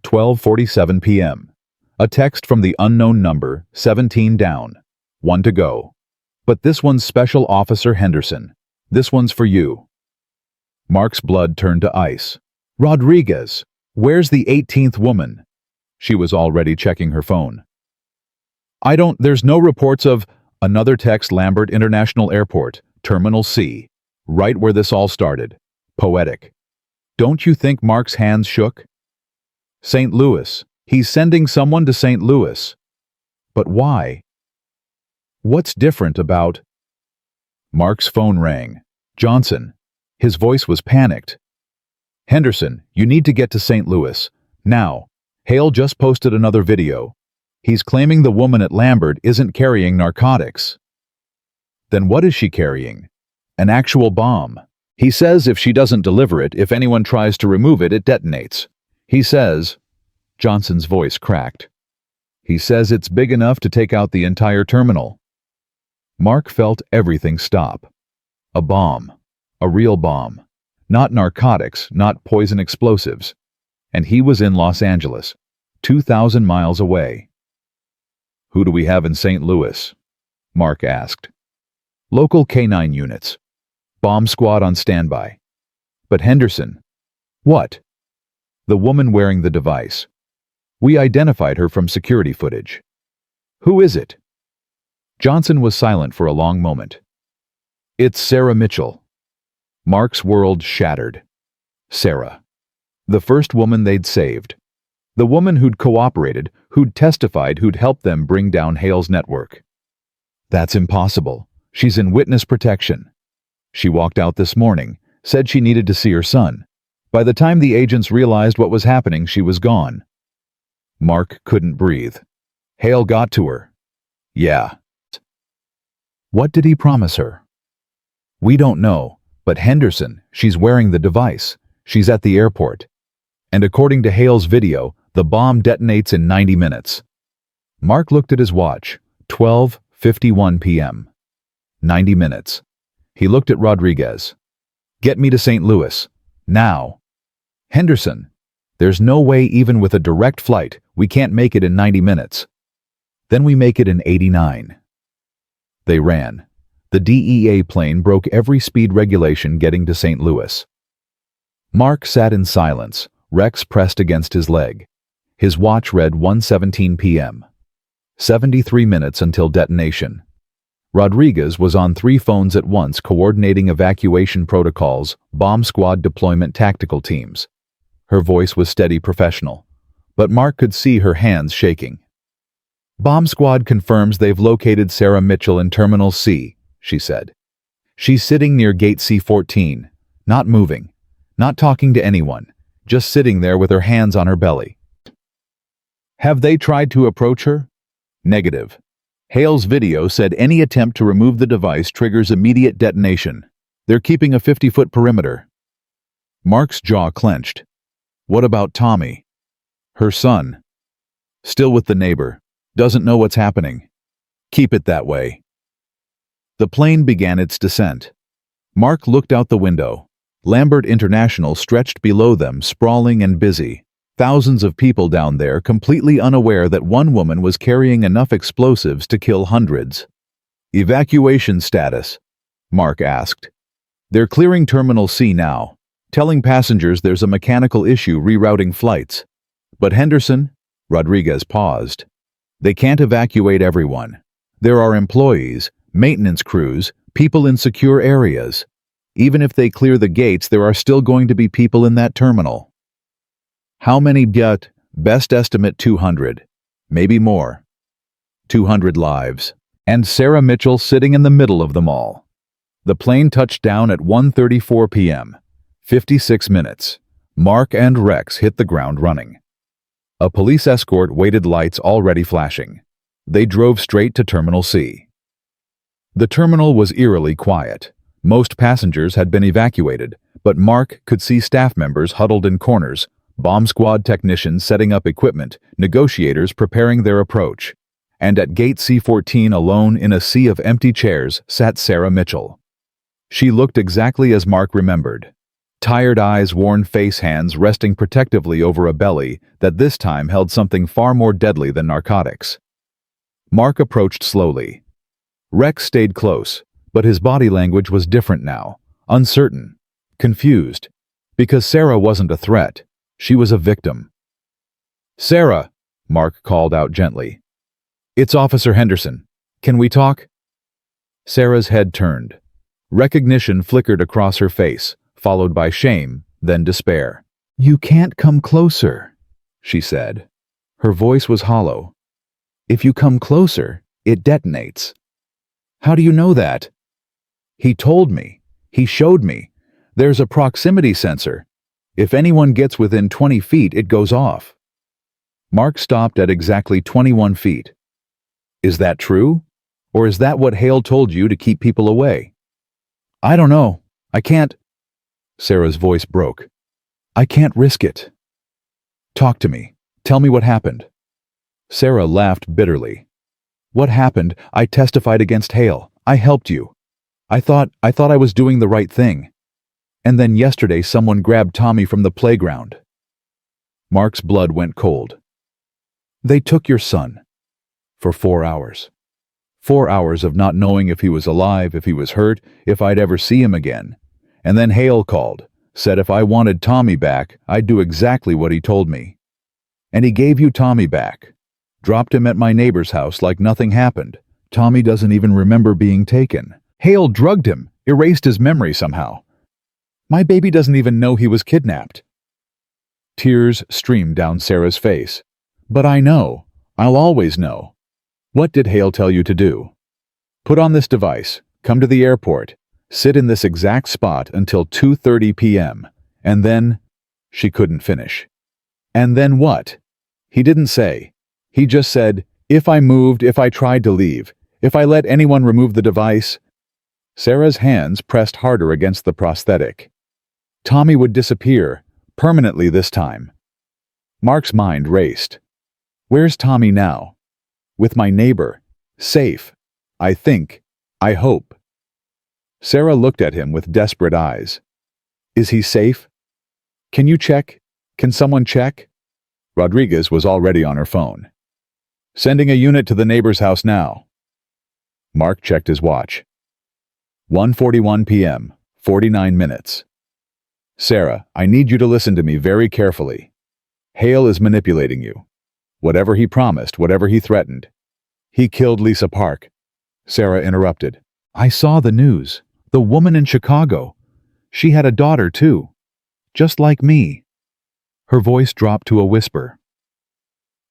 12:47 p.m. A text from the unknown number, 17 down. 1 to go. "But this one's Special Officer Henderson. This one's for you." Mark's blood turned to ice. "Rodriguez, where's the 18th woman?" She was already checking her phone. There's no reports of..." Another text, Lambert International Airport, Terminal C, right where this all started. Poetic. Don't you think Mark's hands shook? St. Louis. He's sending someone to St. Louis. But why? What's different about... Mark's phone rang. Johnson. His voice was panicked. "Henderson, you need to get to St. Louis. Now. Hale just posted another video. He's claiming the woman at Lambert isn't carrying narcotics." "Then what is she carrying?" "An actual bomb. He says if she doesn't deliver it, if anyone tries to remove it, it detonates. He says..." Johnson's voice cracked. "He says it's big enough to take out the entire terminal." Mark felt everything stop. A bomb. A real bomb. Not narcotics, not poison explosives. And he was in Los Angeles, 2,000 miles away. "Who do we have in St. Louis?" Mark asked. "Local K-9 units. Bomb squad on standby." "But Henderson..." "What?" "The woman wearing the device. We identified her from security footage." "Who is it?" Johnson was silent for a long moment. "It's Sarah Mitchell." Mark's world shattered. Sarah. The first woman they'd saved. The woman who'd cooperated, who'd testified, who'd helped them bring down Hale's network. "That's impossible. She's in witness protection." She walked out this morning, said she needed to see her son. By the time the agents realized what was happening, she was gone. Mark couldn't breathe. Hale got to her. Yeah. What did he promise her? We don't know, but Henderson, she's wearing the device. She's at the airport. And according to Hale's video, the bomb detonates in 90 minutes. Mark looked at his watch. 12:51 p.m. 90 minutes. He looked at Rodriguez. Get me to St. Louis. Now. Henderson. There's no way even with a direct flight, we can't make it in 90 minutes. Then we make it in 89. They ran. The DEA plane broke every speed regulation getting to St. Louis. Mark sat in silence, Rex pressed against his leg. His watch read 1:17 p.m. 73 minutes until detonation. Rodriguez was on 3 phones at once coordinating evacuation protocols, bomb squad deployment tactical teams. Her voice was steady professional, but Mark could see her hands shaking. Bomb squad confirms they've located Sarah Mitchell in Terminal C, she said. She's sitting near gate C14, not moving, not talking to anyone, just sitting there with her hands on her belly. Have they tried to approach her? Negative. Hale's video said any attempt to remove the device triggers immediate detonation. They're keeping a 50-foot perimeter. Mark's jaw clenched. What about Tommy? Her son. Still with the neighbor. Doesn't know what's happening. Keep it that way. The plane began its descent. Mark looked out the window. Lambert International stretched below them, sprawling and busy. Thousands of people down there, completely unaware that one woman was carrying enough explosives to kill hundreds. Evacuation status? Mark asked. They're clearing Terminal C now, telling passengers there's a mechanical issue rerouting flights. But Henderson? Rodriguez paused. They can't evacuate everyone. There are employees, maintenance crews, people in secure areas. Even if they clear the gates, there are still going to be people in that terminal. How many? Best estimate 200. Maybe more. 200 lives. And Sarah Mitchell sitting in the middle of them all. The plane touched down at 1:34 p.m. 56 minutes. Mark and Rex hit the ground running. A police escort waited, lights already flashing. They drove straight to Terminal C. The terminal was eerily quiet. Most passengers had been evacuated, but Mark could see staff members huddled in corners, bomb squad technicians setting up equipment, negotiators preparing their approach. And at gate C14, alone in a sea of empty chairs, sat Sarah Mitchell. She looked exactly as Mark remembered. Tired eyes, worn face, hands resting protectively over a belly that this time held something far more deadly than narcotics. Mark approached slowly. Rex stayed close, but his body language was different now, uncertain, confused, because Sarah wasn't a threat. She was a victim. Sarah, Mark called out gently. It's Officer Henderson. Can we talk? Sarah's head turned. Recognition flickered across her face, followed by shame, then despair. You can't come closer, she said. Her voice was hollow. If you come closer, it detonates. How do you know that? He told me. He showed me. There's a proximity sensor. If anyone gets within 20 feet, it goes off. Mark stopped at exactly 21 feet. Is that true? Or is that what Hale told you to keep people away? I don't know. I can't. Sarah's voice broke. I can't risk it. Talk to me. Tell me what happened. Sarah laughed bitterly. What happened? I testified against Hale. I helped you. I thought I was doing the right thing. And then yesterday someone grabbed Tommy from the playground. Mark's blood went cold. They took your son. For 4 hours. 4 hours of not knowing if he was alive, if he was hurt, if I'd ever see him again. And then Hale called, said if I wanted Tommy back, I'd do exactly what he told me. And he gave you Tommy back. Dropped him at my neighbor's house like nothing happened. Tommy doesn't even remember being taken. Hale drugged him, erased his memory somehow. My baby doesn't even know he was kidnapped. Tears streamed down Sarah's face. But I know. I'll always know. What did Hale tell you to do? Put on this device. Come to the airport. Sit in this exact spot until 2:30 p.m. And then, she couldn't finish. And then what? He didn't say. He just said, if I moved, if I tried to leave, if I let anyone remove the device. Sarah's hands pressed harder against the prosthetic. Tommy would disappear, permanently this time. Mark's mind raced. Where's Tommy now? With my neighbor. Safe. I think. I hope. Sarah looked at him with desperate eyes. Is he safe? Can you check? Can someone check? Rodriguez was already on her phone. Sending a unit to the neighbor's house now. Mark checked his watch. 1:41 p.m., 49 minutes. Sarah, I need you to listen to me very carefully. Hale is manipulating you. Whatever he promised, whatever he threatened. He killed Lisa Park. Sarah interrupted. I saw the news. The woman in Chicago. She had a daughter, too. Just like me. Her voice dropped to a whisper.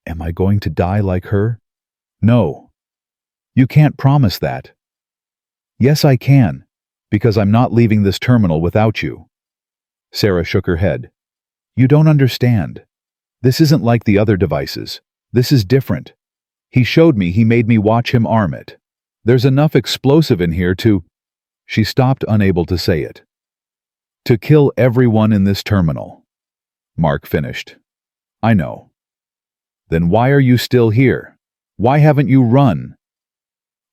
Am I going to die like her? No. You can't promise that. Yes, I can, because I'm not leaving this terminal without you. Sarah shook her head. You don't understand. This isn't like the other devices. This is different. He showed me, he made me watch him arm it. There's enough explosive in here to... She stopped, unable to say it. To kill everyone in this terminal. Mark finished. I know. Then why are you still here? Why haven't you run?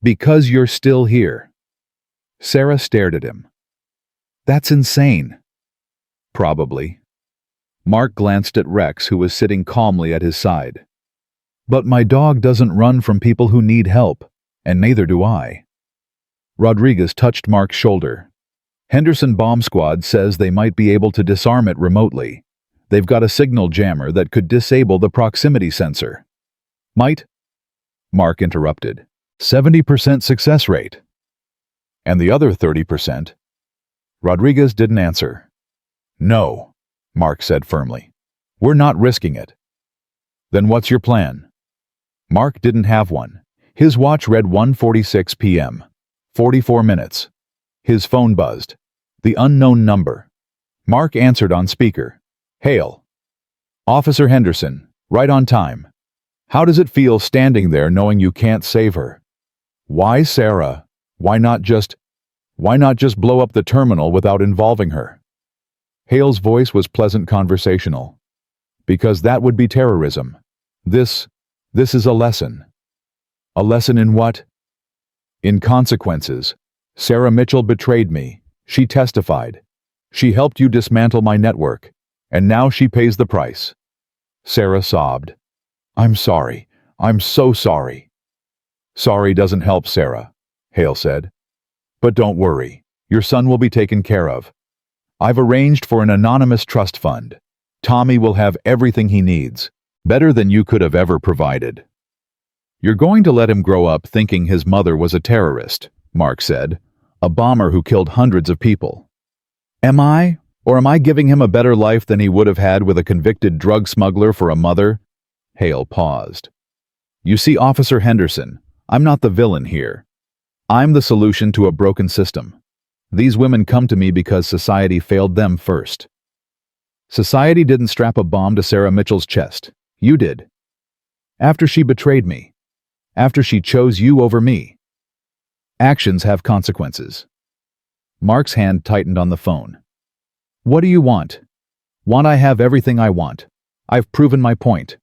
Because you're still here. Sarah stared at him. That's insane. Probably. Mark glanced at Rex, who was sitting calmly at his side. But my dog doesn't run from people who need help, and neither do I. Rodriguez touched Mark's shoulder. Henderson Bomb Squad says they might be able to disarm it remotely. They've got a signal jammer that could disable the proximity sensor. Might? Mark interrupted. 70% success rate. And the other 30%? Rodriguez didn't answer. No, Mark said firmly. We're not risking it. Then what's your plan? Mark didn't have one. His watch read 1:46 p.m. 44 minutes. His phone buzzed. The unknown number. Mark answered on speaker. Hale. Officer Henderson, right on time. How does it feel standing there knowing you can't save her? Why Sarah? Why not just blow up the terminal without involving her? Hale's voice was pleasant conversational. Because that would be terrorism. This is a lesson. A lesson in what? In consequences. Sarah Mitchell betrayed me. She testified. She helped you dismantle my network. And now she pays the price. Sarah sobbed. I'm sorry. I'm so sorry. Sorry doesn't help, Sarah, Hale said. But don't worry. Your son will be taken care of. I've arranged for an anonymous trust fund. Tommy will have everything he needs, better than you could have ever provided. You're going to let him grow up thinking his mother was a terrorist, Mark said, a bomber who killed hundreds of people. Am I? Or am I giving him a better life than he would have had with a convicted drug smuggler for a mother? Hale paused. You see, Officer Henderson, I'm not the villain here. I'm the solution to a broken system. These women come to me because society failed them first. Society didn't strap a bomb to Sarah Mitchell's chest. You did. After she betrayed me. After she chose you over me. Actions have consequences. Mark's hand tightened on the phone. What do you want? Want I have everything I want. I've proven my point.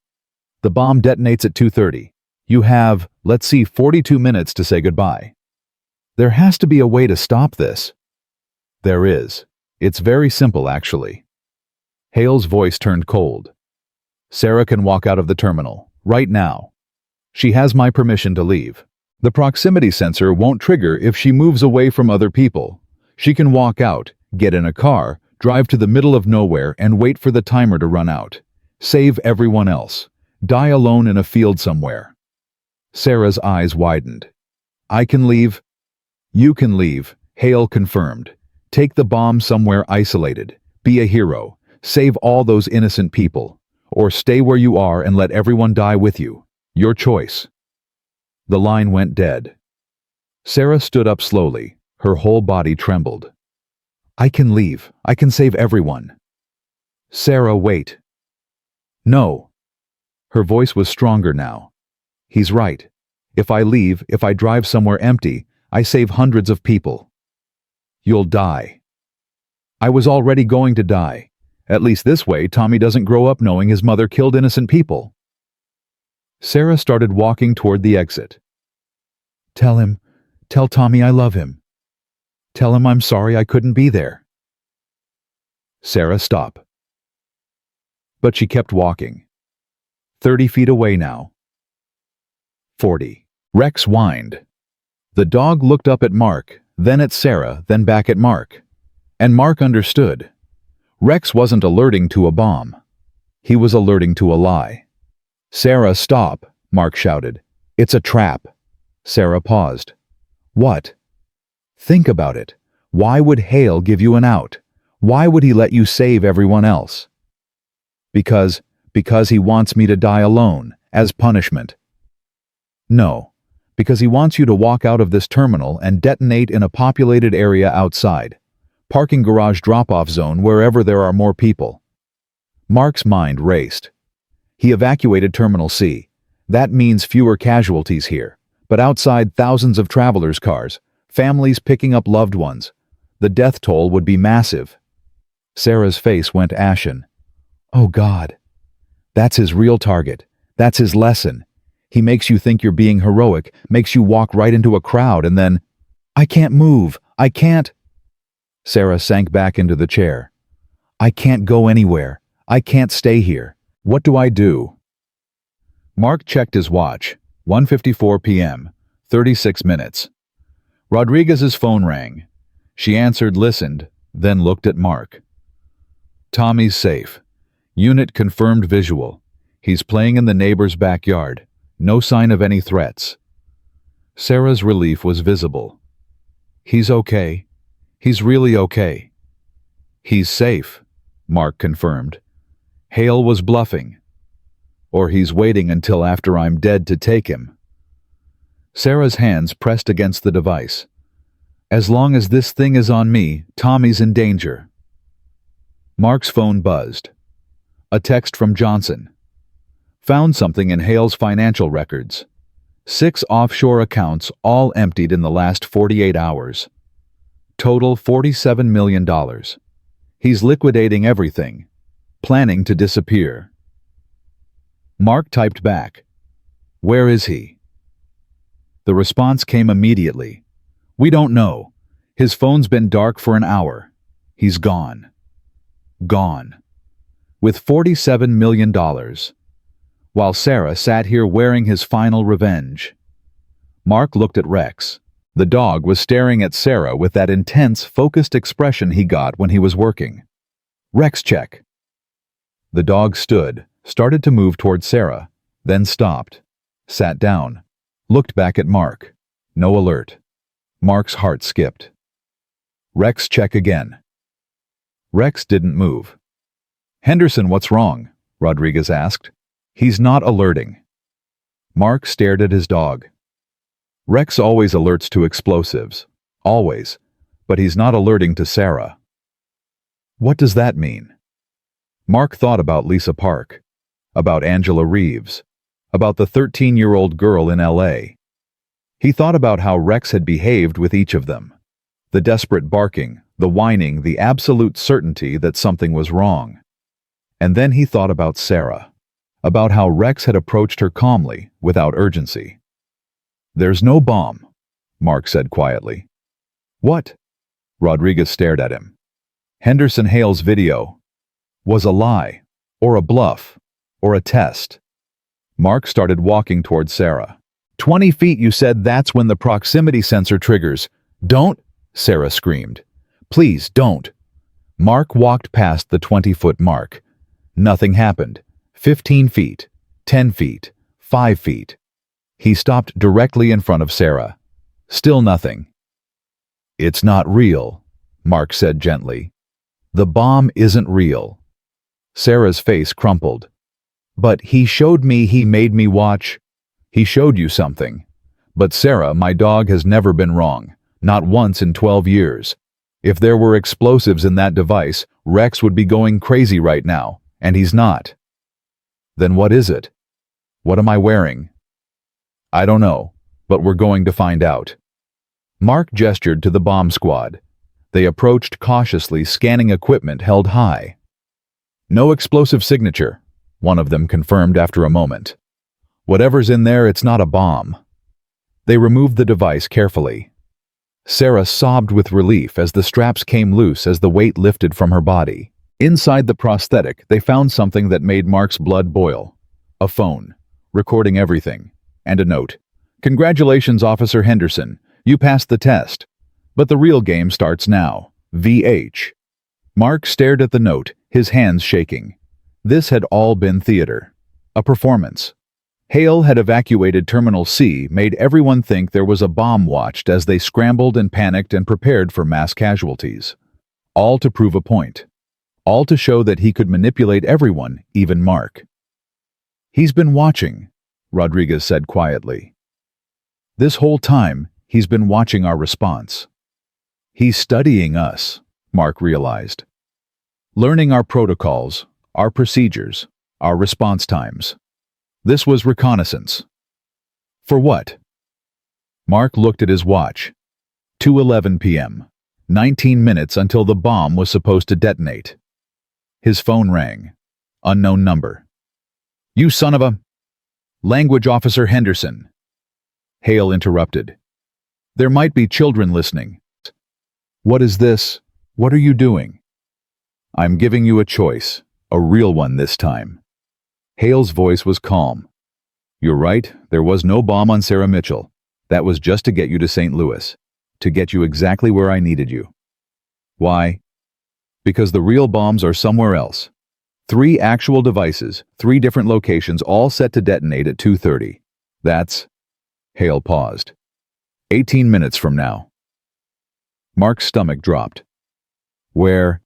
The bomb detonates at 2:30. You have, let's see, 42 minutes to say goodbye. There has to be a way to stop this. There is. It's very simple, actually. Hale's voice turned cold. Sarah can walk out of the terminal, right now. She has my permission to leave. The proximity sensor won't trigger if she moves away from other people. She can walk out, get in a car, drive to the middle of nowhere and wait for the timer to run out. Save everyone else. Die alone in a field somewhere. Sarah's eyes widened. I can leave. You can leave, Hale confirmed. Take the bomb somewhere isolated. Be a hero. Save all those innocent people. Or stay where you are and let everyone die with you. Your choice. The line went dead. Sarah stood up slowly, Her whole body trembled. I can leave. I can save everyone. Sarah, wait. No. Her voice was stronger now. He's right. If I leave, if I drive somewhere empty, I save hundreds of people. You'll die. I was already going to die. At least this way, Tommy doesn't grow up knowing his mother killed innocent people. Sarah started walking toward the exit. Tell Tommy I love him. Tell him I'm sorry I couldn't be there. Sarah, stop. But she kept walking. 30 feet away now. 40. Rex whined. The dog looked up at Mark, then at Sarah, then back at Mark. And Mark understood. Rex wasn't alerting to a bomb. He was alerting to a lie. Sarah, stop, Mark shouted. It's a trap. Sarah paused. What? Think about it. Why would Hale give you an out? Why would he let you save everyone else? Because he wants me to die alone, as punishment. No, because he wants you to walk out of this terminal and detonate in a populated area outside. Parking garage drop-off zone wherever there are more people. Mark's mind raced. He evacuated Terminal C. That means fewer casualties here. But outside, thousands of travelers' cars, families picking up loved ones. The death toll would be massive. Sarah's face went ashen. Oh God. That's his real target. That's his lesson. He makes you think you're being heroic, makes you walk right into a crowd, and then, I can't move. I can't. Sarah sank back into the chair. I can't go anywhere. I can't stay here. What do I do? Mark checked his watch. 1:54 p.m., 36 minutes. Rodriguez's phone rang. She answered, listened, then looked at Mark. Tommy's safe. Unit confirmed visual. He's playing in the neighbor's backyard. No sign of any threats. Sarah's relief was visible. He's okay. He's really okay. He's safe, Mark confirmed. Hale was bluffing. Or he's waiting until after I'm dead to take him. Sarah's hands pressed against the device. As long as this thing is on me, Tommy's in danger. Mark's phone buzzed. A text from Johnson. Found something in Hale's financial records. 6 offshore accounts, all emptied in the last 48 hours. Total $47 million. He's liquidating everything. Planning to disappear. Mark typed back. Where is he? The response came immediately. We don't know. His phone's been dark for an hour. He's gone. Gone. With $47 million. While Sarah sat here wearing his final revenge. Mark looked at Rex. The dog was staring at Sarah with that intense, focused expression he got when he was working. Rex, check. The dog stood, started to move toward Sarah, then stopped, sat down, looked back at Mark. No alert. Mark's heart skipped. Rex, check again. Rex didn't move. Henderson, what's wrong? Rodriguez asked. He's not alerting. Mark stared at his dog. Rex always alerts to explosives. Always. But he's not alerting to Sarah. What does that mean? Mark thought about Lisa Park, about Angela Reeves, about the 13-year-old girl in L.A. He thought about how Rex had behaved with each of them. The desperate barking, the whining, the absolute certainty that something was wrong. And then he thought about Sarah, about how Rex had approached her calmly, without urgency. There's no bomb, Mark said quietly. What? Rodriguez stared at him. Henderson Hale's video was a lie, or a bluff, or a test. Mark started walking toward Sarah. 20 feet, you said. That's when the proximity sensor triggers. Don't, Sarah screamed. Please, don't. Mark walked past the 20-foot mark. Nothing happened. 15 feet, 10 feet, 5 feet. He stopped directly in front of Sarah. Still nothing. It's not real, Mark said gently. The bomb isn't real. Sarah's face crumpled. But he showed me, he made me watch. He showed you something. But Sarah, my dog has never been wrong. Not once in 12 years. If there were explosives in that device, Rex would be going crazy right now, and he's not. Then what is it? What am I wearing? I don't know, but we're going to find out. Mark gestured to the bomb squad. They approached cautiously, scanning equipment held high. No explosive signature, one of them confirmed after a moment. Whatever's in there, it's not a bomb. They removed the device carefully. Sarah sobbed with relief as the straps came loose as the weight lifted from her body. Inside the prosthetic, they found something that made Mark's blood boil. A phone, recording everything, and a note. "Congratulations, Officer Henderson. You passed the test. But the real game starts now. VH." Mark stared at the note, his hands shaking. This had all been theater. A performance. Hale had evacuated Terminal C, made everyone think there was a bomb watched as they scrambled and panicked and prepared for mass casualties. All to prove a point. All to show that he could manipulate everyone, even Mark. "He's been watching," Rodriguez said quietly. "This whole time, he's been watching our response. He's studying us," Mark realized. "Learning our protocols, our procedures, our response times. This was reconnaissance. For what?" Mark looked at his watch. 2:11 p.m. 19 minutes until the bomb was supposed to detonate. His phone rang. Unknown number. "You son of a—" "Language Officer Henderson." Hale interrupted. "There might be children listening." "What is this? What are you doing?" "I'm giving you a choice, a real one this time." Hale's voice was calm. "You're right, there was no bomb on Sarah Mitchell. That was just to get you to St. Louis. To get you exactly where I needed you." "Why?" "Because the real bombs are somewhere else. 3 actual devices, 3 different locations, all set to detonate at 2:30. That's—" Hale paused. 18 minutes from now." Mark's stomach dropped. "Where?"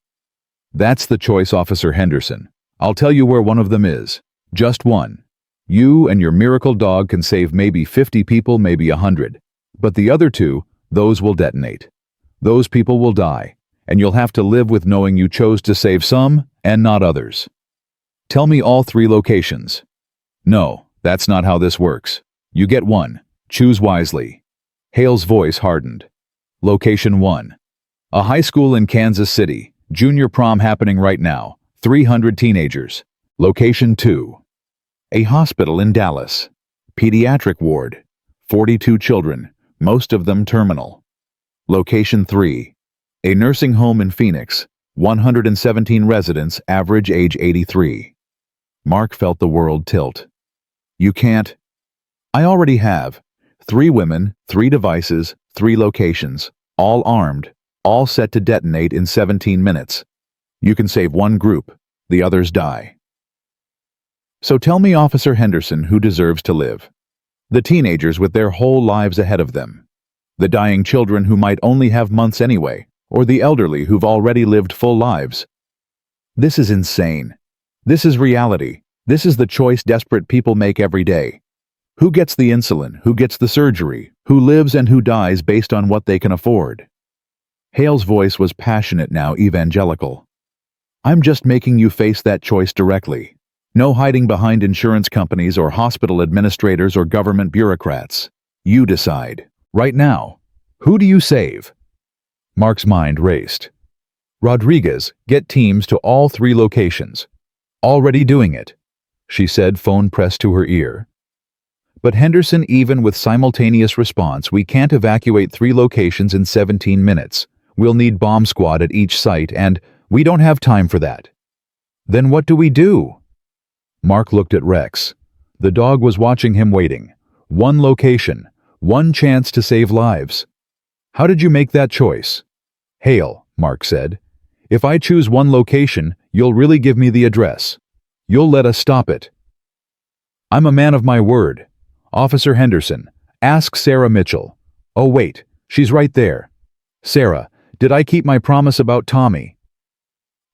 "That's the choice, Officer Henderson. I'll tell you where one of them is. Just one. You and your miracle dog can save maybe 50 people, maybe 100. But the other 2, those will detonate. Those people will die, and you'll have to live with knowing you chose to save some and not others. Tell me all 3 locations." "No, that's not how this works. You get one. Choose wisely." Hale's voice hardened. "Location 1. A high school in Kansas City. Junior prom happening right now. 300 teenagers. Location 2. A hospital in Dallas. Pediatric ward. 42 children, most of them terminal. Location 3. A nursing home in Phoenix. 117 residents, average age 83. Mark felt the world tilt. "You can't—" "I already have. 3 women, 3 devices, 3 locations, all armed, all set to detonate in 17 minutes. You can save one group, the others die." "So tell me, Officer Henderson, who deserves to live? The teenagers with their whole lives ahead of them. The dying children who might only have months anyway, or the elderly who've already lived full lives. This is insane. This is reality. This is the choice desperate people make every day. Who gets the insulin? Who gets the surgery? Who lives and who dies based on what they can afford?" Hale's voice was passionate now, evangelical. "I'm just making you face that choice directly. No hiding behind insurance companies or hospital administrators or government bureaucrats. You decide. Right now. Who do you save?" Mark's mind raced. "Rodriguez, get teams to all 3 locations." "Already doing it," she said, phone pressed to her ear. "But Henderson, even with simultaneous response, we can't evacuate 3 locations in 17 minutes. We'll need bomb squad at each site, and we don't have time for that." "Then what do we do?" Mark looked at Rex. The dog was watching him, waiting. 1 location, 1 chance to save lives. "How did you make that choice?" "Hale," Mark said. "If I choose 1 location, you'll really give me the address. You'll let us stop it." "I'm a man of my word. Officer Henderson, ask Sarah Mitchell. Oh wait, she's right there. Sarah, did I keep my promise about Tommy?"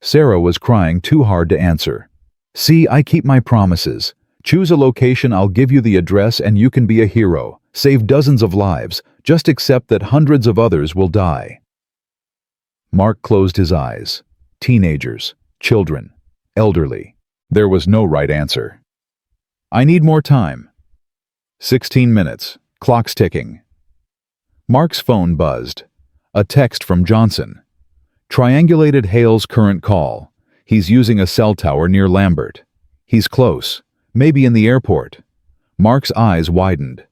Sarah was crying too hard to answer. "See, I keep my promises. Choose a location, I'll give you the address, and you can be a hero. Save dozens of lives. Just accept that hundreds of others will die. Mark closed his eyes. Teenagers, children, elderly. There was no right answer. I need more time. 16 minutes. Clock's ticking. Mark's phone buzzed. A text from Johnson. Triangulated Hale's current call. He's using a cell tower near Lambert. He's close. Maybe in the airport. Mark's eyes widened.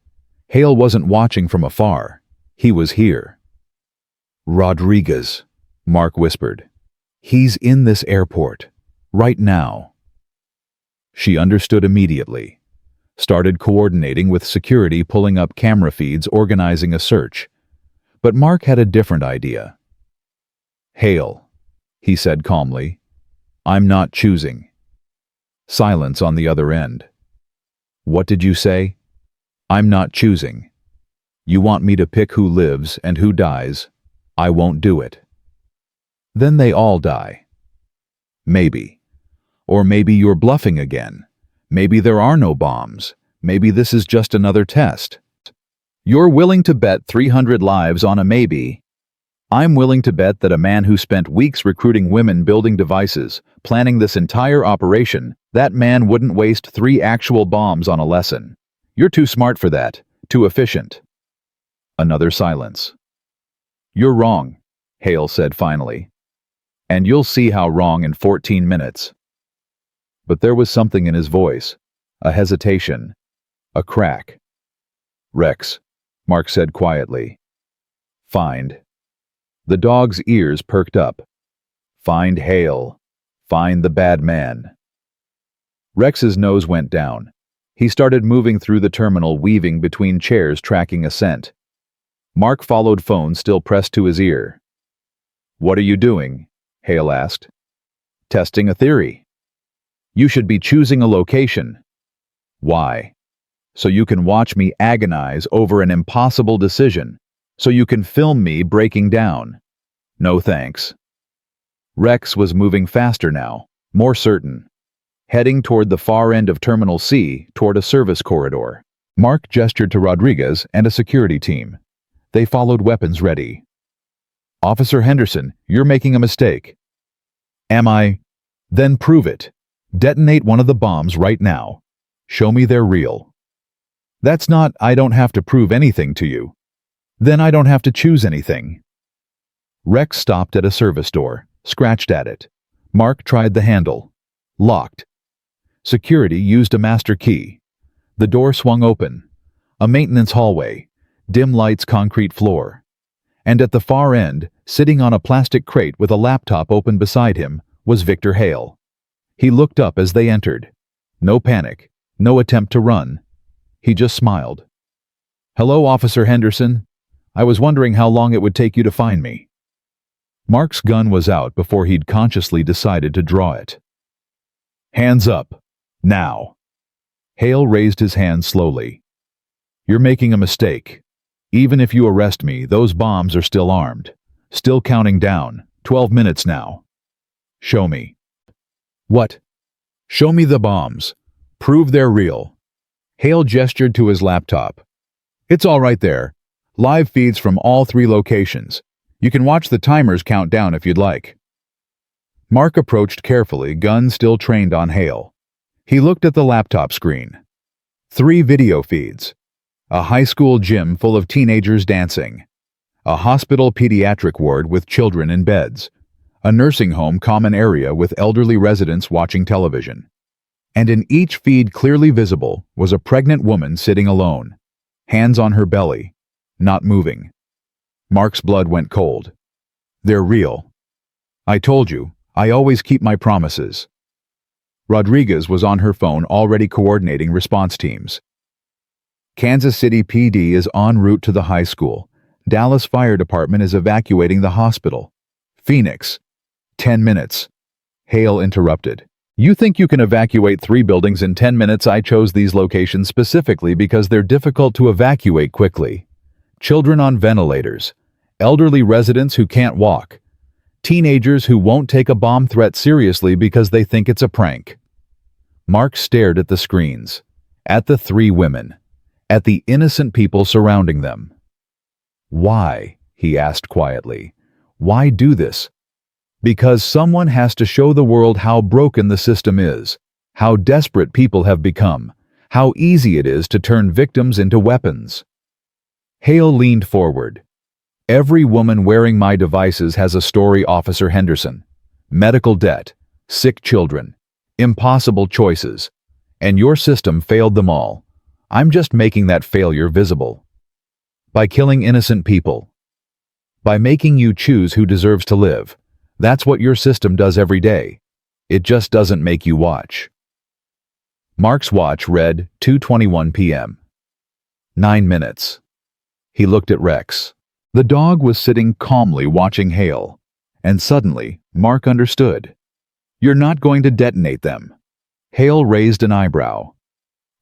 Hale wasn't watching from afar. He was here. Rodriguez, Mark whispered. He's in this airport. Right now. She understood immediately. Started coordinating with security, pulling up camera feeds, organizing a search. But Mark had a different idea. Hale, he said calmly. I'm not choosing. Silence on the other end. What did you say? I'm not choosing. You want me to pick who lives and who dies? I won't do it. Then they all die. Maybe. Or maybe you're bluffing again. Maybe there are no bombs. Maybe this is just another test. You're willing to bet 300 lives on a maybe. I'm willing to bet that a man who spent weeks recruiting women, building devices, planning this entire operation, that man wouldn't waste 3 actual bombs on a lesson. You're too smart for that, too efficient. Another silence. You're wrong, Hale said finally. And you'll see how wrong in 14 minutes. But there was something in his voice, a hesitation, a crack. Rex, Mark said quietly. Find. The dog's ears perked up. Find Hale. Find the bad man. Rex's nose went down. He started moving through the terminal, weaving between chairs, tracking a scent. Mark followed, phone still pressed to his ear. What are you doing? Hale asked. Testing a theory. You should be choosing a location. Why? So you can watch me agonize over an impossible decision. So you can film me breaking down. No thanks. Rex was moving faster now, more certain. Heading toward the far end of Terminal C, toward a service corridor. Mark gestured to Rodriguez and a security team. They followed, weapons ready. Officer Henderson, you're making a mistake. Am I? Then prove it. Detonate one of the bombs right now. Show me they're real. That's not, I don't have to prove anything to you. Then I don't have to choose anything. Rex stopped at a service door, scratched at it. Mark tried the handle. Locked. Security used a master key. The door swung open. A maintenance hallway. Dim lights, concrete floor. And at the far end, sitting on a plastic crate with a laptop open beside him, was Victor Hale. He looked up as they entered. No panic, no attempt to run. He just smiled. Hello, Officer Henderson. I was wondering how long it would take you to find me. Mark's gun was out before he'd consciously decided to draw it. Hands up. Now. Hale raised his hand slowly. You're making a mistake. Even if you arrest me, those bombs are still armed. Still counting down. 12 minutes now. Show me. What? Show me the bombs. Prove they're real. Hale gestured to his laptop. It's all right there. Live feeds from all 3 locations. You can watch the timers count down if you'd like. Mark approached carefully, gun still trained on Hale. He looked at the laptop screen. 3 video feeds. A high school gym full of teenagers dancing. A hospital pediatric ward with children in beds. A nursing home common area with elderly residents watching television. And in each feed, clearly visible, was a pregnant woman sitting alone. Hands on her belly. Not moving. Mark's blood went cold. They're real. I told you, I always keep my promises. Rodriguez was on her phone, already coordinating response teams. Kansas City PD is en route to the high school. Dallas Fire Department is evacuating the hospital. Phoenix. 10 minutes. Hale interrupted. You think you can evacuate 3 buildings in 10 minutes? I chose these locations specifically because they're difficult to evacuate quickly. Children on ventilators. Elderly residents who can't walk. Teenagers who won't take a bomb threat seriously because they think it's a prank. Mark stared at the screens, at the three women, at the innocent people surrounding them. "Why?" he asked quietly. "Why do this?" "Because someone has to show the world how broken the system is, how desperate people have become, how easy it is to turn victims into weapons." Hale leaned forward. "Every woman wearing my devices has a story, Officer Henderson. Medical debt, sick children, impossible choices. And your system failed them all. I'm just making that failure visible. By killing innocent people. By making you choose who deserves to live. That's what your system does every day. It just doesn't make you watch." Mark's watch read 2:21 p.m. 9 minutes. He looked at Rex. The dog was sitting calmly watching Hale. And suddenly, Mark understood. "You're not going to detonate them." Hale raised an eyebrow.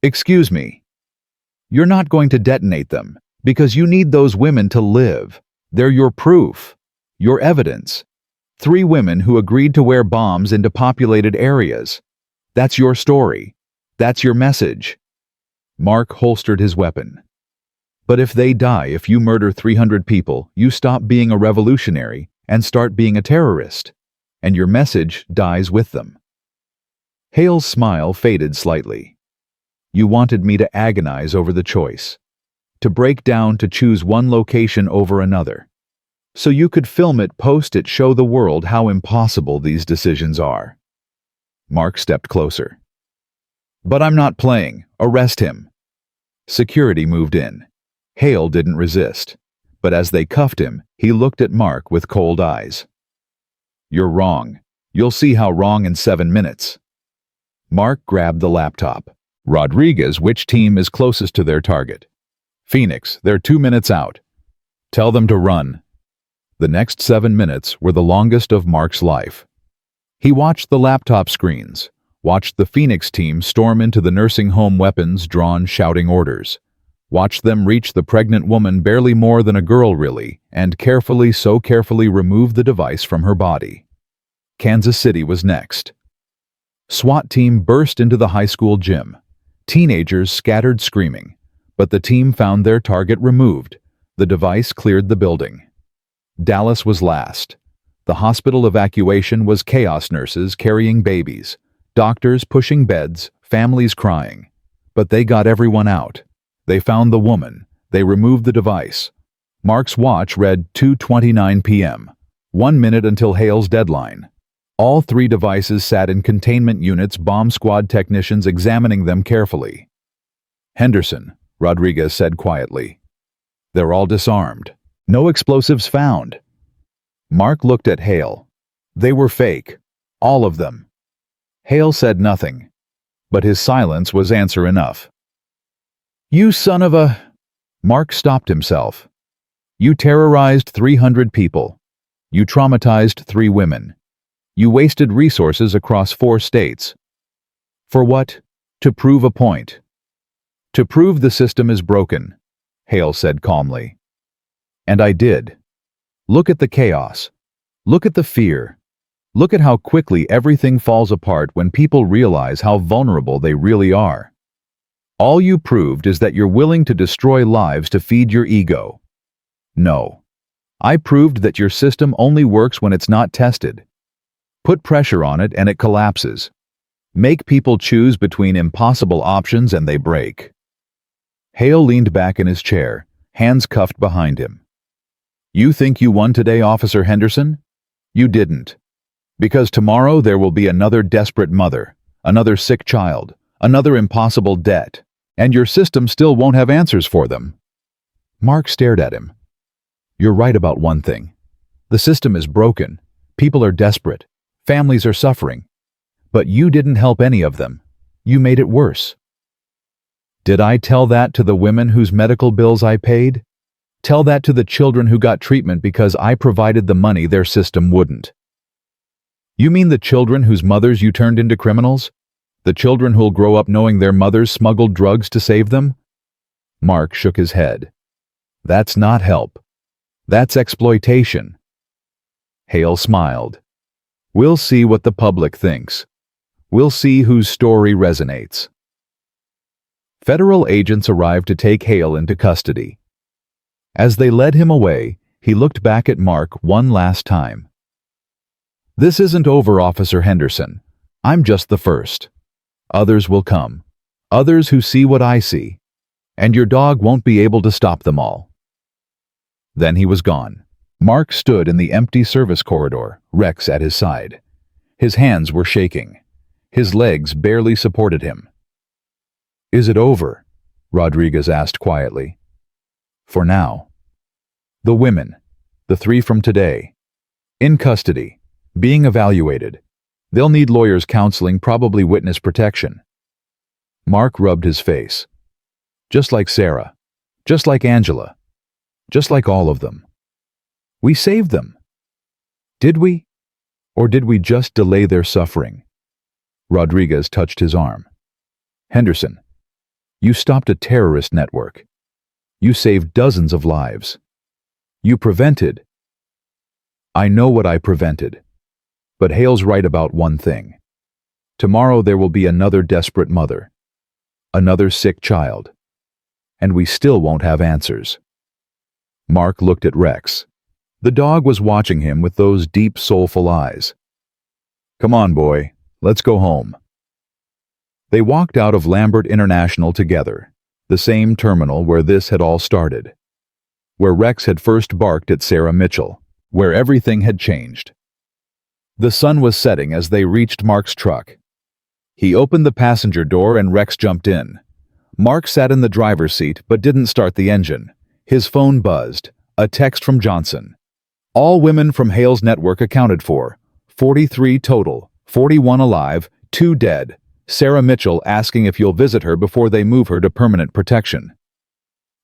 "Excuse me. You're not going to detonate them, because you need those women to live. They're your proof, your evidence. 3 women who agreed to wear bombs into populated areas. That's your story. That's your message." Mark holstered his weapon. "But if they die, if you murder 300 people, you stop being a revolutionary and start being a terrorist, and your message dies with them." Hale's smile faded slightly. "You wanted me to agonize over the choice, to break down, to choose one location over another, so you could film it, post it, show the world how impossible these decisions are." Mark stepped closer. "But I'm not playing. Arrest him." Security moved in. Hale didn't resist, but as they cuffed him, he looked at Mark with cold eyes. "You're wrong. You'll see how wrong in 7 minutes." Mark grabbed the laptop. "Rodriguez, which team is closest to their target?" "Phoenix, they're 2 minutes out." "Tell them to run." The next 7 minutes were the longest of Mark's life. He watched the laptop screens, watched the Phoenix team storm into the nursing home, weapons drawn, shouting orders. Watched them reach the pregnant woman, barely more than a girl really, and carefully, so carefully, remove the device from her body. Kansas City was next. SWAT team burst into the high school gym. Teenagers scattered screaming, but the team found their target removed. The device cleared the building. Dallas was last. The hospital evacuation was chaos, nurses carrying babies, doctors pushing beds, families crying. But they got everyone out. They found the woman. They removed the device. Mark's watch read 2:29 p.m., 1 minute until Hale's deadline. All 3 devices sat in containment units, bomb squad technicians examining them carefully. "Henderson," Rodriguez said quietly. "They're all disarmed. No explosives found." Mark looked at Hale. "They were fake. All of them." Hale said nothing, but his silence was answer enough. "You son of a—" Mark stopped himself. "You terrorized 300 people. You traumatized 3 women. You wasted resources across 4 states. For what? To prove a point. To prove the system is broken," Hale said calmly. "And I did. Look at the chaos. Look at the fear. Look at how quickly everything falls apart when people realize how vulnerable they really are. All you proved is that you're willing to destroy lives to feed your ego. No. I proved that your system only works when it's not tested. Put pressure on it and it collapses. Make people choose between impossible options and they break." Hale leaned back in his chair, hands cuffed behind him. "You think you won today, Officer Henderson? You didn't. Because tomorrow there will be another desperate mother, another sick child, another impossible debt, and your system still won't have answers for them." Mark stared at him. "You're right about one thing. The system is broken. People are desperate. Families are suffering. But you didn't help any of them. You made it worse." "Did I tell that to the women whose medical bills I paid? Tell that to the children who got treatment because I provided the money their system wouldn't? You mean the children whose mothers you turned into criminals? The children who'll grow up knowing their mothers smuggled drugs to save them?" Mark shook his head. "That's not help. That's exploitation." Hale smiled. "We'll see what the public thinks. We'll see whose story resonates. Federal agents arrived to take Hale into custody. As they led him away, he looked back at Mark one last time. "This isn't over, Officer Henderson. I'm just the first. Others will come. Others who see what I see. And your dog won't be able to stop them all." Then he was gone. Mark stood in the empty service corridor, Rex at his side. His hands were shaking. His legs barely supported him. "Is it over?" Rodriguez asked quietly. "For now." The women, the 3 from today, in custody, being evaluated. They'll need lawyers' counseling, probably witness protection. Mark rubbed his face. Just like Sarah, just like Angela, just like all of them. We saved them. Did we? Or did we just delay their suffering? Rodriguez touched his arm. "Henderson, you stopped a terrorist network. You saved dozens of lives. You prevented." "I know what I prevented. But Hale's right about one thing. Tomorrow there will be another desperate mother, another sick child, and we still won't have answers." Mark looked at Rex. The dog was watching him with those deep, soulful eyes. "Come on, boy. Let's go home." They walked out of Lambert International together, the same terminal where this had all started, where Rex had first barked at Sarah Mitchell, where everything had changed. The sun was setting as they reached Mark's truck. He opened the passenger door and Rex jumped in. Mark sat in the driver's seat but didn't start the engine. His phone buzzed. A text from Johnson. "All women from Hale's network accounted for. 43 total. 41 alive, 2 dead. Sarah Mitchell asking if you'll visit her before they move her to permanent protection."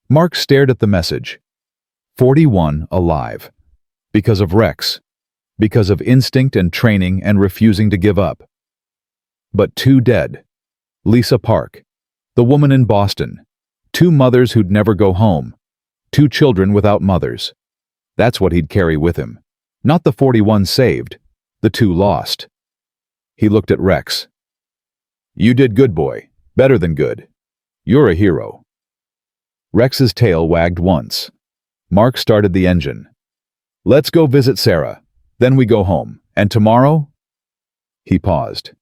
Mark stared at the message. 41 alive. Because of Rex. Because of instinct and training and refusing to give up. But 2 dead. Lisa Park, the woman in Boston. 2 mothers who'd never go home. 2 children without mothers. That's what he'd carry with him. Not the 41 saved, the 2 lost. He looked at Rex. "You did good, boy. Better than good. You're a hero." Rex's tail wagged once. Mark started the engine. "Let's go visit Sarah. Then we go home. And tomorrow?" He paused.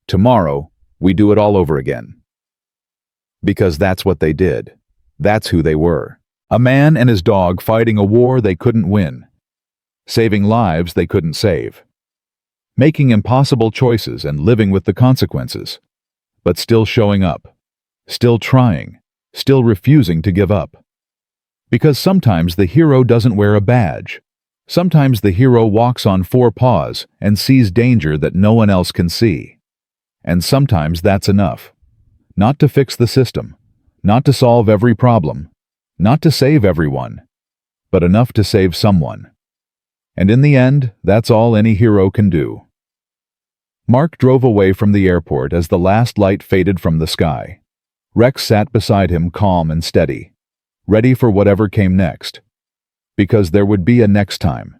"Tomorrow, we do it all over again." Because that's what they did. That's who they were. A man and his dog fighting a war they couldn't win. Saving lives they couldn't save. Making impossible choices and living with the consequences. But still showing up. Still trying. Still refusing to give up. Because sometimes the hero doesn't wear a badge. Sometimes the hero walks on 4 paws and sees danger that no one else can see. And sometimes that's enough. Not to fix the system. Not to solve every problem. Not to save everyone. But enough to save someone. And in the end, that's all any hero can do. Mark drove away from the airport as the last light faded from the sky. Rex sat beside him, calm and steady, ready for whatever came next. Because there would be a next time.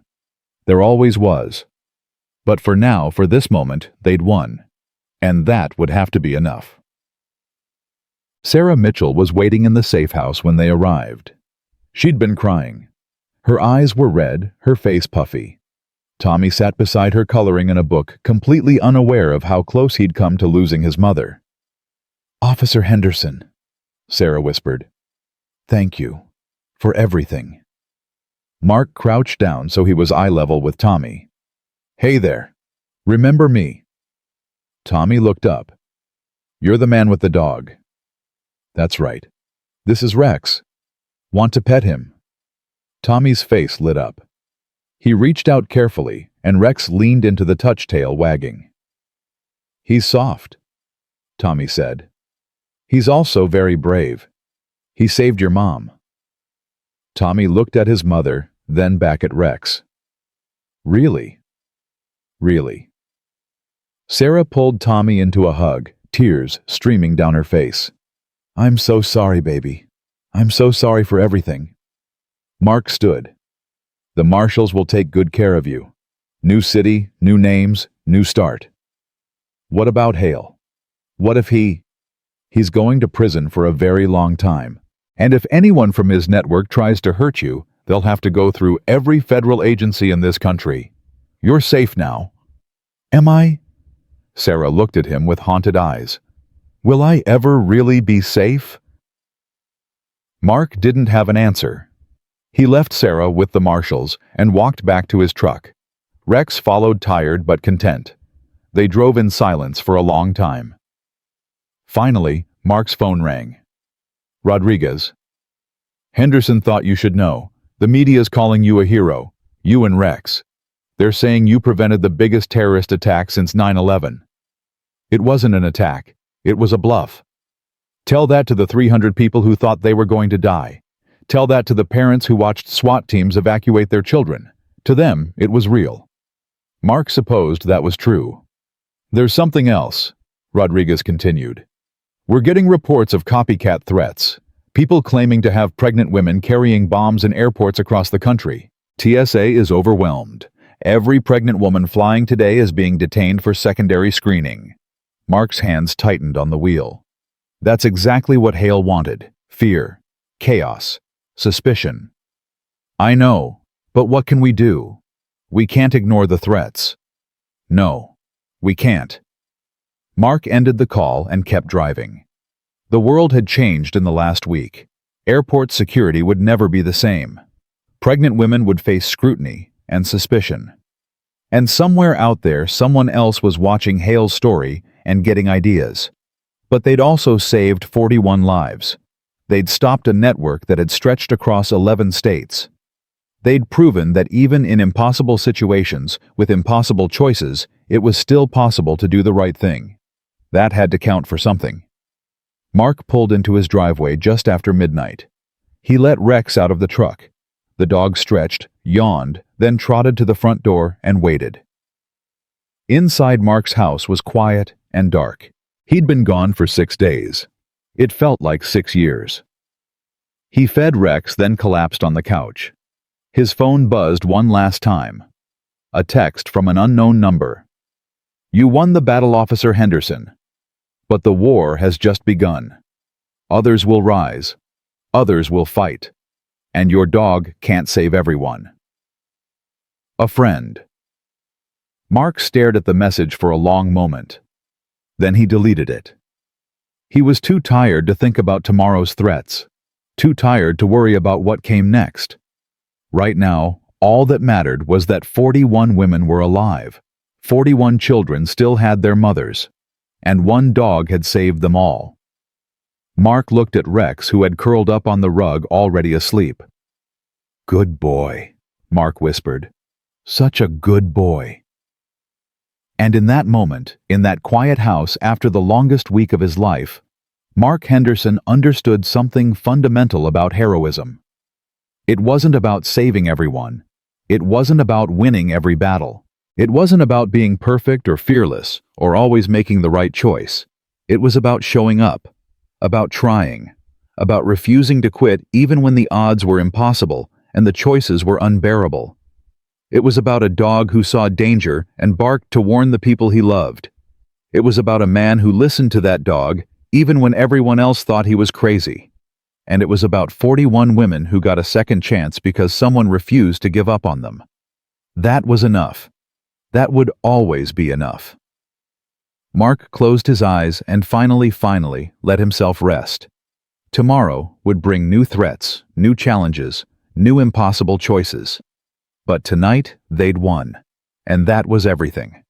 There always was. But for now, for this moment, they'd won. And that would have to be enough. Sarah Mitchell was waiting in the safe house when they arrived. She'd been crying. Her eyes were red, her face puffy. Tommy sat beside her coloring in a book, completely unaware of how close he'd come to losing his mother. "Officer Henderson," Sarah whispered. "Thank you. For everything." Mark crouched down so he was eye level with Tommy. "Hey there. Remember me?" Tommy looked up. "You're the man with the dog." "That's right. This is Rex. Want to pet him?" Tommy's face lit up. He reached out carefully, and Rex leaned into the touch, tail wagging. "He's soft," Tommy said. "He's also very brave. He saved your mom." Tommy looked at his mother, then back at Rex. "Really? Really?" Sarah pulled Tommy into a hug, tears streaming down her face. "I'm so sorry, baby. I'm so sorry for everything." Mark stood. "The marshals will take good care of you. New city, new names, new start." What about Hale? What if he's going to prison for a very long time. And if anyone from his network tries to hurt you, they'll have to go through every federal agency in this country. You're safe now. Am I? Sarah looked at him with haunted eyes. Will I ever really be safe? Mark didn't have an answer. He left Sarah with the marshals and walked back to his truck. Rex followed, tired but content. They drove in silence for a long time. Finally, Mark's phone rang. Rodriguez. Henderson thought you should know. The media's calling you a hero. You and Rex. They're saying you prevented the biggest terrorist attack since 9/11. It wasn't an attack. It was a bluff. Tell that to the 300 people who thought they were going to die. Tell that to the parents who watched SWAT teams evacuate their children. To them, it was real. Mark supposed that was true. There's something else, Rodriguez continued. We're getting reports of copycat threats. People claiming to have pregnant women carrying bombs in airports across the country. TSA is overwhelmed. Every pregnant woman flying today is being detained for secondary screening. Mark's hands tightened on the wheel. That's exactly what Hale wanted. Fear, chaos, suspicion. I know, but what can we do? We can't ignore the threats. No, we can't. Mark ended the call and kept driving. The world had changed in the last week. Airport security would never be the same. Pregnant women would face scrutiny and suspicion. And somewhere out there, someone else was watching Hale's story and getting ideas. But they'd also saved 41 lives. They'd stopped a network that had stretched across 11 states. They'd proven that even in impossible situations, with impossible choices, it was still possible to do the right thing. That had to count for something. Mark pulled into his driveway just after midnight. He let Rex out of the truck. The dog stretched, yawned, then trotted to the front door and waited. Inside Mark's house was quiet and dark. He'd been gone for 6 days. It felt like 6 years. He fed Rex, then collapsed on the couch. His phone buzzed one last time. A text from an unknown number. You won the battle, Officer Henderson. But the war has just begun. Others will rise. Others will fight. And your dog can't save everyone. A friend. Mark stared at the message for a long moment. Then he deleted it. He was too tired to think about tomorrow's threats. Too tired to worry about what came next. Right now, all that mattered was that 41 women were alive. 41 children still had their mothers. And one dog had saved them all. Mark looked at Rex, who had curled up on the rug, already asleep. Good boy, Mark whispered. Such a good boy. And in that moment, in that quiet house after the longest week of his life, Mark Henderson understood something fundamental about heroism. It wasn't about saving everyone. It wasn't about winning every battle. It wasn't about being perfect or fearless or always making the right choice. It was about showing up, about trying, about refusing to quit even when the odds were impossible and the choices were unbearable. It was about a dog who saw danger and barked to warn the people he loved. It was about a man who listened to that dog even when everyone else thought he was crazy. And it was about 41 women who got a second chance because someone refused to give up on them. That was enough. That would always be enough. Mark closed his eyes and finally let himself rest. Tomorrow would bring new threats, new challenges, new impossible choices. But tonight, they'd won. And that was everything.